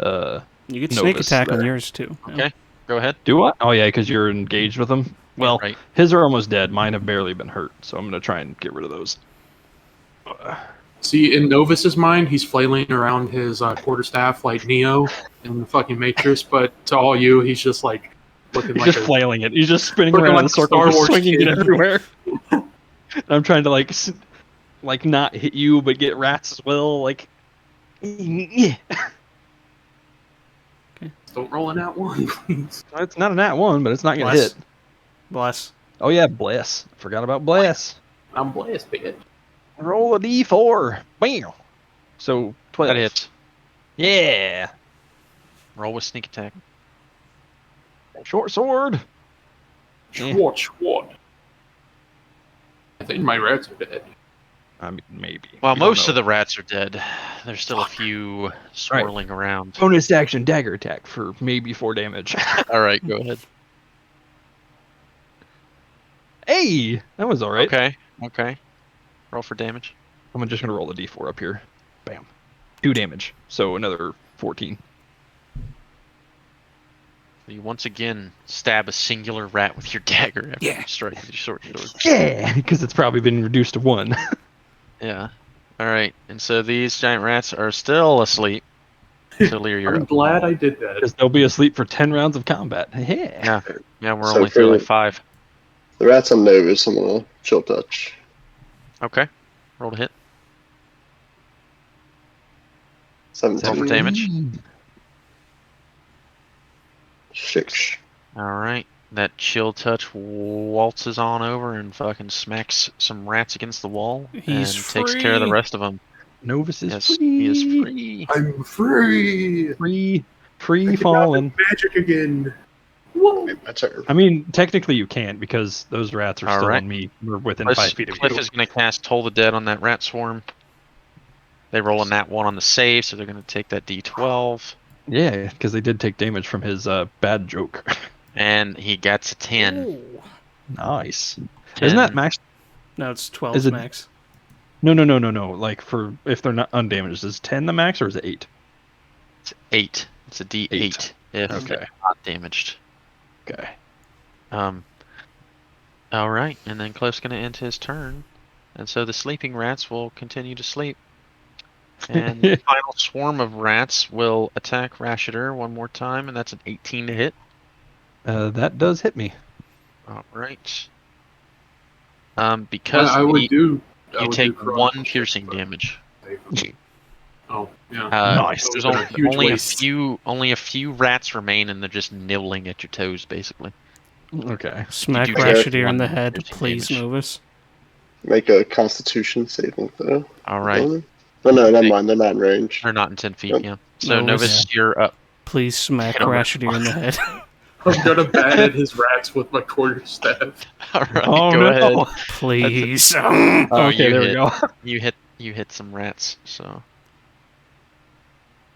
You get sneak Novus attack on there. yours too. Yeah. Okay. Go ahead. Do what? Oh yeah, because you're engaged with them. Well, Right. his are almost dead. Mine have barely been hurt, so I'm gonna try and get rid of those. See, in Novus's mind, he's flailing around his quarterstaff like Neo in the fucking Matrix, but to all you, he's just like looking He's like just flailing it. He's just spinning looking around like in a circles, Star just Wars swinging kid. it everywhere. And I'm trying to like not hit you, but get rats as well. Like, yeah. Don't roll an out one, please. It's not a nat one, but it's not gonna Bless. hit. Bless. Oh yeah, bless. Forgot about bless. I'm blessed, bitch. Roll a d4. Bam. So 12. That hits. Yeah. Roll with sneak attack. Short sword. Schwart. I think my rats are dead. I mean, maybe. Well, We don't most know. of the rats are dead. There's still a few swirling around. Bonus action dagger attack for maybe 4 damage. All right, go ahead. Hey, that was all right. Okay. Roll for damage. I'm just gonna roll a d4 up here. Bam. 2 damage. So another 14. You once again stab a singular rat with your dagger after you strike with your short sword. Yeah, because it's probably been reduced to 1. Yeah. All right, and so these giant rats are still asleep. So Lear, you're I'm up. glad I did that. Because they'll be asleep for 10 rounds of combat. Yeah. Yeah, we're So only through for- like 5. The rats on Novus, I'm gonna chill touch. Okay. Roll to hit. 17. Roll for damage. 6. All right. That chill touch waltzes on over and fucking smacks some rats against the wall He's and takes care of the free. rest of them. Novus is Yes, free. he is free. I'm free. Free I can falling. now do magic again. Whoa. My turn. I mean, technically you can't because those rats are All still right. on me. We're within Cliff, 5 feet of Cliff you. is going to cast Toll the Dead on that rat swarm. They roll a nat 1 on the save, so they're going to take that d12. Yeah, because they did take damage from his bad joke. And he gets a 10. Ooh. Nice. 10. Isn't that max? No, it's 12 Is it- max. No. Like for if they're not undamaged, is 10 the max or is it 8? It's 8. It's a d8 8. if Okay. they're not damaged. Okay. All right, and then Cliff's going to end his turn. And so the sleeping rats will continue to sleep. And the final swarm of rats will attack Rashider one more time, and that's an 18 to hit. That does hit me. All right. Because I would do. I you would take do cross- 1 piercing damage. Oh, yeah. Nice. There's Those are only, huge only a wastes. few rats remain, and they're just nibbling at your toes, basically. Okay. Smack do Rashidir one in the head, piercing please, damage. Novus. Make a Constitution saving throw. All right. Oh no, never mind. They're not in range. They're not in 10 feet, Yep. yeah. So Novus. Novus, you're up. Please smack Hit him. Rashidir in the head. I'm gonna bat at his rats with my quarterstaff. All right, Oh go no. ahead. Please. Oh, Okay, you there we hit. go. You hit some rats, so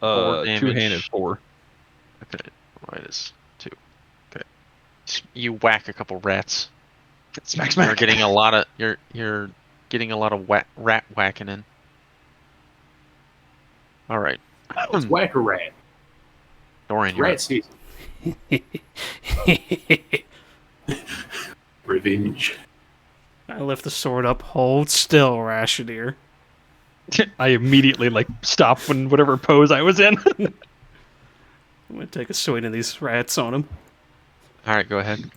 2-handed 4. okay. Minus 2. Okay. You whack a couple rats. Smack, You're getting a lot of you're getting a lot of rat whacking in. All right. Let's whack a rat. Dorian, you're up. Rat season. Revenge. I lift the sword up. Hold still, Rashidir. I immediately stopped when whatever pose I was in. I'm gonna take a swing of these rats on him. All right, go ahead.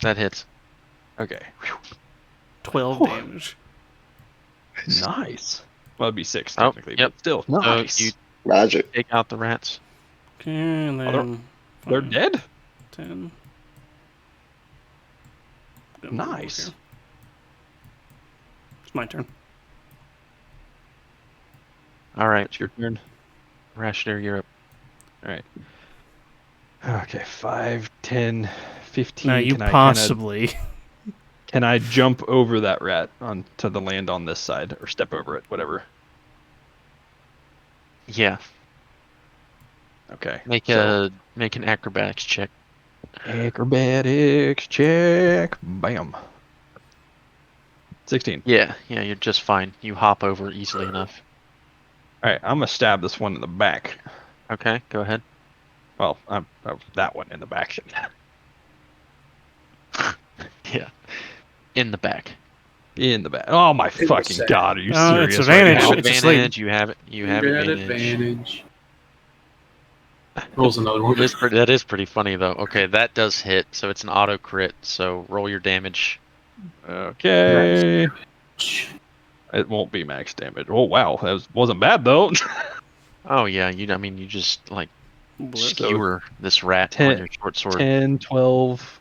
That hits. Okay. 12 damage. Nice. Well, it'd be 6 Oh, technically, yep. but still So nice. you Magic. take out the rats. Okay, and then They're dead. 10. Nice. Okay. It's my turn. All right, It's your turn. Rashidir, you're up. All right. Okay, 5, 10, 15. Now you Can I possibly. can I jump over that rat onto the land on this side, or step over it, whatever? Yeah. Okay. Make so, an acrobatics check. acrobatics check. Bam. 16. Yeah, you're just fine. You hop over easily enough. All right, I'm gonna stab this one in the back. Okay, go ahead. Well, that one in the back. Yeah. In the back. In the back. Oh my the fucking sack. god! Are you Oh, serious? it's right advantage. now? It's asleep. You have You got advantage. advantage. Rolls another one. That is pretty funny though. Okay, that does hit, so it's an auto crit. So roll your damage. Okay. It won't be max damage. Oh wow, that wasn't bad though. Oh yeah, you just like Blip. skewer this rat 10 on your short sword. 10, 12.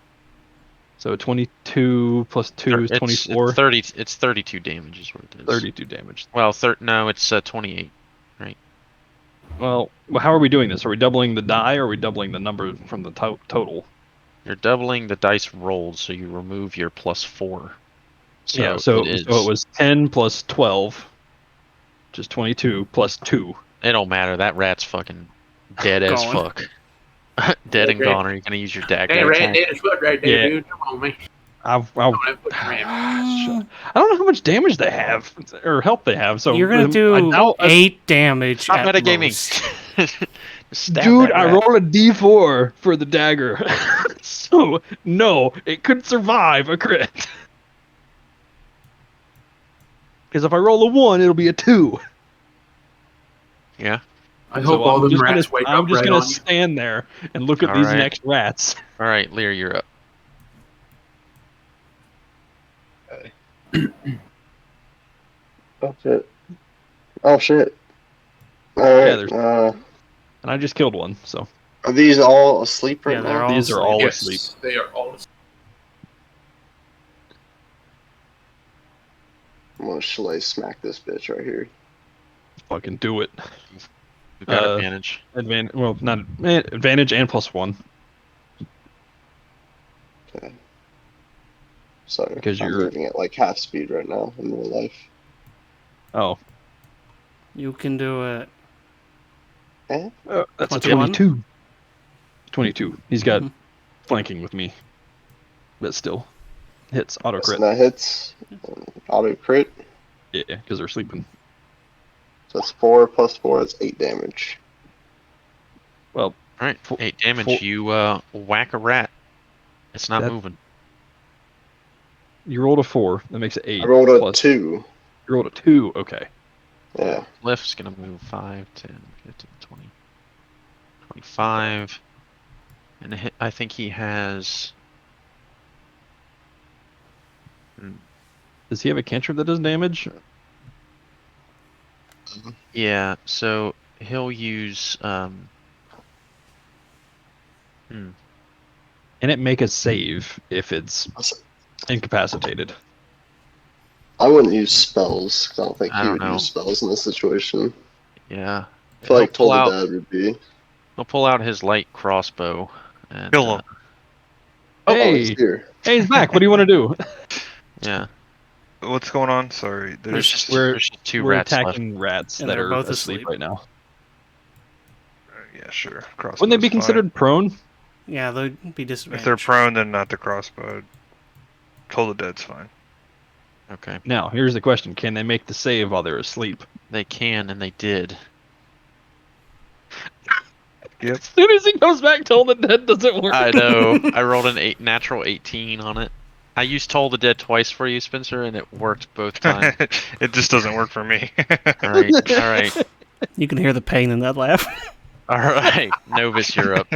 So 22 plus 2 is 24. It's 32 damage is what it is. 32 damage. Well, no, it's 28. Well, how are we doing this? Are we doubling the die, or are we doubling the number from the total? You're doubling the dice rolled, so you remove your +4. So yeah, so it was 10 plus 12, which is 22 plus 2. It don't matter. That rat's fucking dead as Gone. fuck. Dead and gone. Are you gonna use your dagger? That rat attack? dead as fuck right there, Yeah. dude. Come on, man. I don't know how much damage they have or health they have. So You're gonna do 8 damage. Stop at metagaming. most. Dude, I rolled a d4 for the dagger. So, no, it could survive a crit. Because if I roll a 1, it'll be a 2. Yeah. I hope all them rats wake I'm up just right gonna on you. stand there and look at these Alright. next rats. All right, Lear, you're up. Oh shit. Oh shit. Yeah, Alright, And I just killed one, so. are these all asleep right Yeah, they're now? all These are all Yes, asleep. they are all asleep. I'm gonna Shalay smack this bitch right here. Fucking do it. You got advantage. Advantage. Well, not advantage and +1. Okay. Sorry, Because I'm you're- moving at like half speed right now in real life. Oh. You can do it. That's a 21? 22. 22. He's got Mhm. flanking with me. But still. Hits. Auto crit. And that hits. Auto crit. Yeah, because they're sleeping. So that's 4 plus 4, that's 8 damage. Well, All right, 8 damage. 4. You whack a rat. It's not That- moving. You rolled a 4. That makes it 8. I rolled a plus- 2. You rolled a 2. Okay. Yeah. Cliff's gonna move 5, 10, 15, 20, 25. And I think he has. Does he have a cantrip that does damage? Yeah, so he'll use. Can it make a save if it's incapacitated? I wouldn't use spells, because I don't think I he don't would know. use spells in this situation. Yeah. I feel like He'll pull Told out- the Dad would be. He'll pull out his light crossbow. And, Kill him. Oh, Hey! he's here. Hey, he's back. What do you want to do? Yeah. What's going on? Sorry. There's just, we're- there's just 2 We're rats left. attacking rats And that they're are both asleep asleep. right now. Yeah, sure. Crossbow's Wouldn't they be fine. considered prone? Yeah, they'd be If disadvantaged. they're prone, then not the crossbow. Toll the Dead's fine. Okay. Now, here's the question. Can they make the save while they're asleep? They can, and they did. Yep. As soon as he comes back, Toll the Dead doesn't work. I know. I rolled an natural 18 on it. I used Toll the Dead twice for you, Spencer, and it worked both times. It just doesn't work for me. Alright, alright. You can hear the pain in that laugh. Alright, Novus, you're up.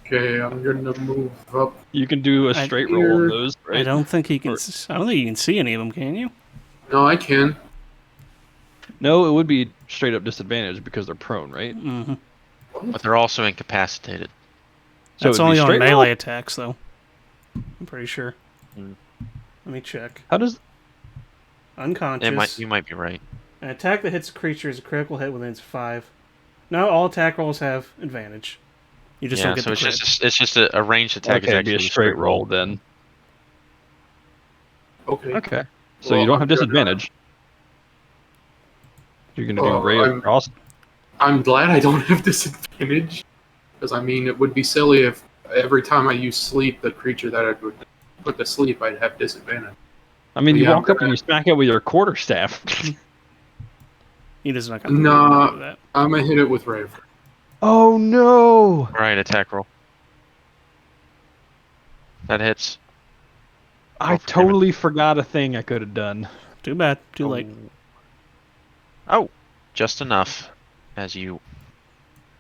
Okay, I'm gonna move up. You can do a I- straight roll on those, right? I don't think he can. Or- I don't think you can see any of them. Can you? No, I can. No, it would be straight up disadvantage because they're prone, right? Mm-hmm. But they're also incapacitated. So That's it'd be only on straight melee roll? attacks, though. I'm pretty sure. Mm. Let me check. How does? Unconscious. You might be right. An attack that hits a creature is a critical hit within its 5. No, all attack rolls have advantage. You just Yeah, don't get so the it's crit. just a ranged attack. Okay, is it'd be actually a straight roll then. Okay. Okay. So Well, you don't have I'm gonna- disadvantage. You're gonna do Oh, ray of I'm- frost. I'm glad I don't have disadvantage. Because, I mean, it would be silly if every time I use sleep, the creature that I would put to sleep, I'd have disadvantage. I mean, you Yeah, walk up and you smack it with your quarterstaff. He does not got the Nah. ability to do that. I'm going to hit it with Rave. Oh no! Alright, attack roll. That hits. I Roll for totally forgot a thing I could have done. Too bad. Too late. Oh, just enough as you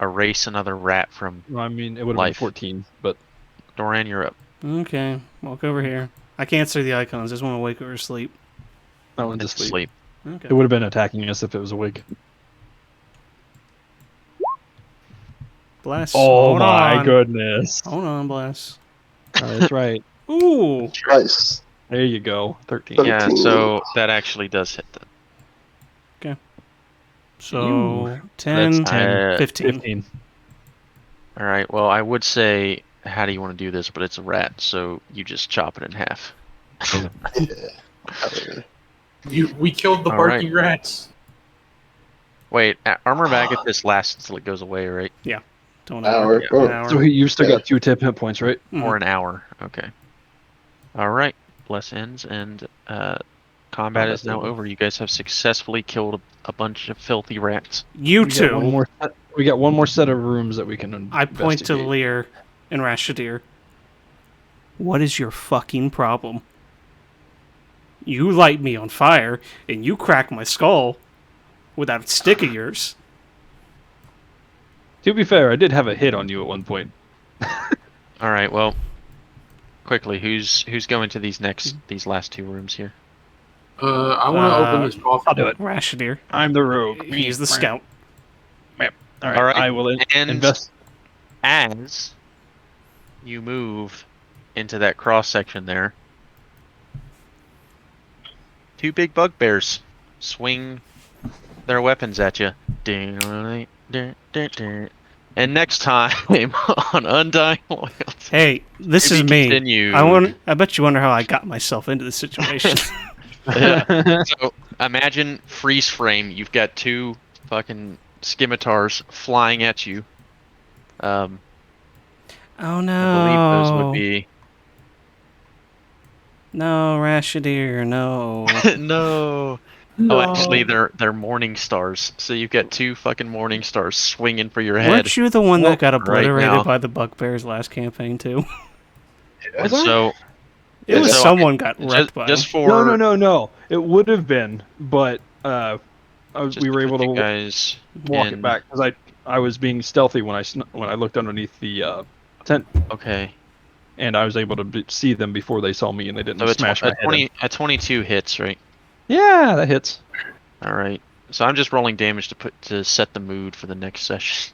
erase another rat from Well, I mean, it would have been Life. 14, but Doran. You're up. Okay, walk over here. I can't see the icons. I just want to wake her asleep. that one's It's asleep. asleep. Okay. It would have been attacking us if it was awake. Bless. Oh Hold my on. goodness! Hold on, Bless. That's right. Ooh. Nice. There you go. 13. Yeah, 13. so that actually does hit them. So 10, That's 10. 15. 15. All right. Well, I would say, how do you want to do this? But it's a rat, so you just chop it in half. We killed the All barking rats. Wait, armor Agathis lasts until it goes away, right? Don't Hour. An Oh. hour. So you've still Okay. got 2 hit points, right? Mhm. Or an hour. Okay. All right. Bless ends, and combat is now over. You guys have successfully killed a bunch of filthy rats. You We got one two. more. We got one more set of rooms that we can. I point to investigate. Lear and Rashadir. What is your fucking problem? You light me on fire, and you crack my skull with that stick of yours. To be fair, I did have a hit on you at one point. All right. Well, quickly, who's going to these last 2 rooms here? I want to open this coffin. I'll do it. Rashadir. I'm the rogue. He's the scout. All right. All right, I will and invest. As you move into that cross section there, 2 big bugbears swing their weapons at you. And next time on Undying Loyalty. Hey, this to is be me. continued. I bet you wonder how I got myself into this situation. Yeah. So imagine freeze frame. You've got 2 fucking scimitars flying at you. Oh I no. believe those would be. No, Rashadir, no. No. Oh, actually, they're morning stars. So you've got 2 fucking morning stars swinging for your head. Weren't you the one that got Right obliterated now. by the bugbears last campaign too? And so It was so- someone got wrecked by just them. for No. It would have been, but just we were to able put to you guys walk in- it back because I was being stealthy when I looked underneath the tent, Okay. and I was able to see them before they saw me, and they didn't So smash my head in. a 22 hits, right? Yeah, that hits. All right. So I'm just rolling damage to set the mood for the next session.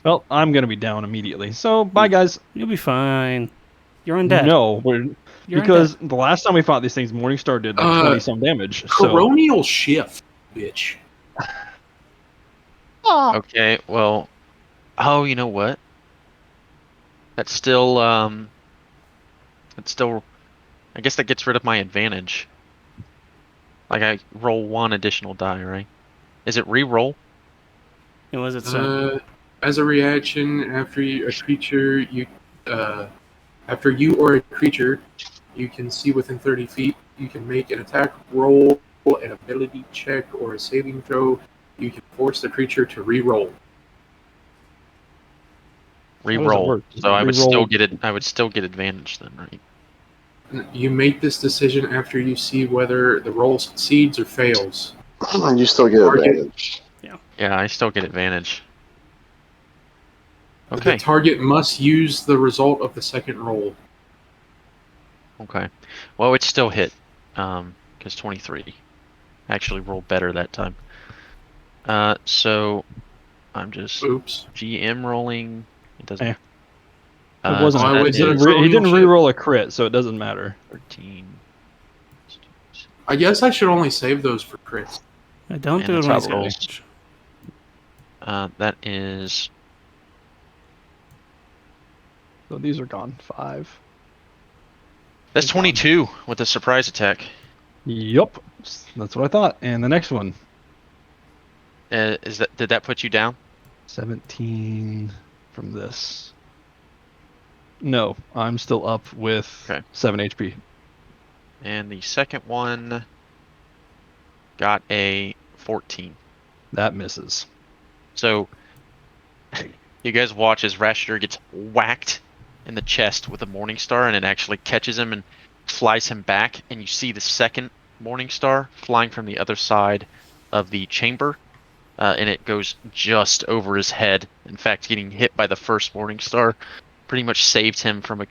Well, I'm gonna be down immediately. So bye, guys. You'll be fine. You're undead. No, You're because the last time we fought these things, Morningstar did like 20 some damage. So Coronial shift, bitch. Okay. Well. Oh, you know what? That's still I guess that gets rid of my advantage. Like I roll 1 additional die, right? Is it re-roll? It was it so? As a reaction, after you or a creature you can see within 30 feet, you can make an attack roll, an ability check, or a saving throw. You can force the creature to re-roll. Re-roll. work? So I would Re-roll. still get it. I would still get advantage then, right? You make this decision after you see whether the roll succeeds or fails. You still get advantage. Yeah, I still get advantage. The Okay. target must use the result of the second roll. Okay. Well, it still hit. Because 23. I actually rolled better that time. So I'm just Oops. GM rolling. It doesn't. Eh. It wasn't. so I that was he in is a- didn't re-roll a crit, so it doesn't matter. 13. I guess I should only save those for crits. I don't And do it it's when it's probably- damage. That is. So these are gone. 5. That's 22 with a surprise attack. Yup. That's what I thought. And the next one. Did that put you down? 17 from this. No, I'm still up with Okay. 7 HP. And the second one got a 14. That misses. So you guys watch as Rashider gets whacked in the chest with a Morning Star, and it actually catches him and flies him back. And you see the second Morning Star flying from the other side of the chamber, and it goes just over his head. In fact, getting hit by the first Morning Star pretty much saved him from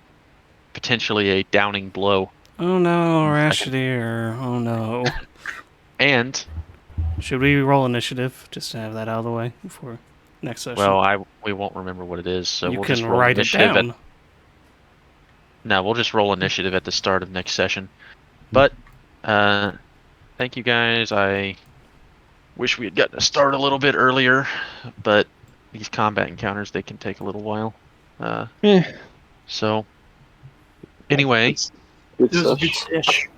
potentially a downing blow. Oh no, Rashider. Oh no. And should we roll initiative just to have that out of the way before next session? well, we won't remember what it is, so you we'll can just roll write it initiative. down. No, we'll just roll initiative at the start of next session. But thank you guys. I wish we had gotten to start a little bit earlier, but these combat encounters, they can take a little while. So anyway, Good It was a stuff. good session.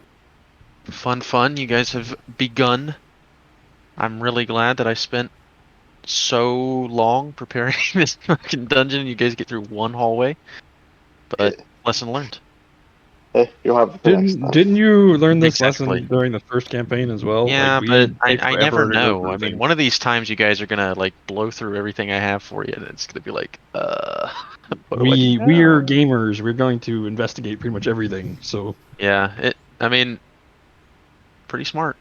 fun. You guys have begun. I'm really glad that I spent so long preparing this fucking dungeon. You guys get through one hallway, but lesson learned. Hey, you'll have it the next time. Didn't you learn this Exactly. lesson during the first campaign as well? Yeah, Like, but take I forever never to go know. through I mean, things. one of these times you guys are gonna like blow through everything I have for you, and it's gonna be like, what do I do now? We're gamers. We're going to investigate pretty much everything. So Yeah, I mean, pretty smart.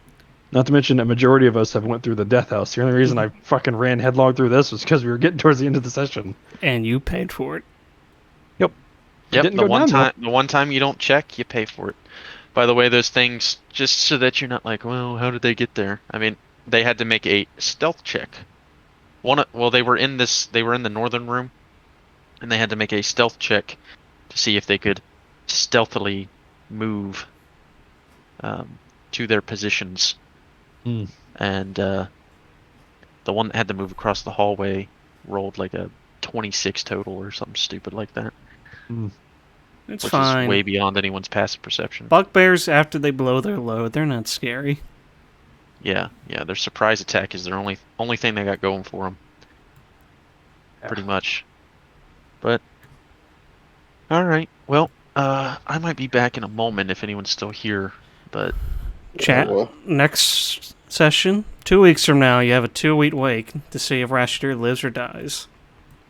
not to mention a majority of us have went through the death house. The only reason I fucking ran headlong through this was because we were getting towards the end of the session. And you paid for it. Yep, didn't the go one down, though. time, the one time you don't check, you pay for it. By the way, those things, just so that you're not like, well, how did they get there? I mean, they had to make a stealth check. They were in the northern room, and they had to make a stealth check to see if they could stealthily move to their positions. And the one that had to move across the hallway rolled like a 26 total or something stupid like that. It's which fine. is way beyond anyone's passive perception. Bugbears, after they blow their load, they're not scary. Yeah, their surprise attack is their only thing they got going for them. Pretty much. But all right, well, I might be back in a moment if anyone's still here. But Chat, next session, 2 weeks from now, you have a 2-week wait to see if Rashider lives or dies.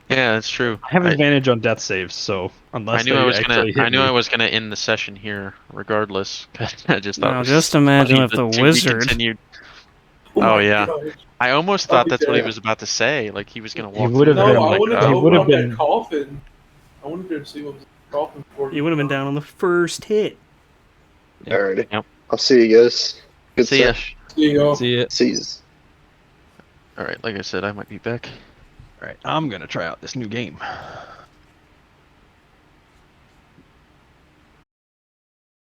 Yeah, that's true. I have advantage on death saves, so unless I knew they I was actually gonna. hit me. I was gonna end the session here, regardless. I just thought. Now, it was just imagine funny if the to be wizard- continued. Oh Oh my yeah, God. I almost I'll thought be that's what he dead. was about to say. Like he was gonna He walk. would have through No, there, been- I like, wanted to he open would have up that been- coffin. I wanted to see what was in the coffin for You would have been down on the first hit. Alrighty. Yep. I'll see you guys. Good See ya. sesh. See y'all. See it. Seas. All right, like I said, I might be back. All right, I'm gonna try out this new game.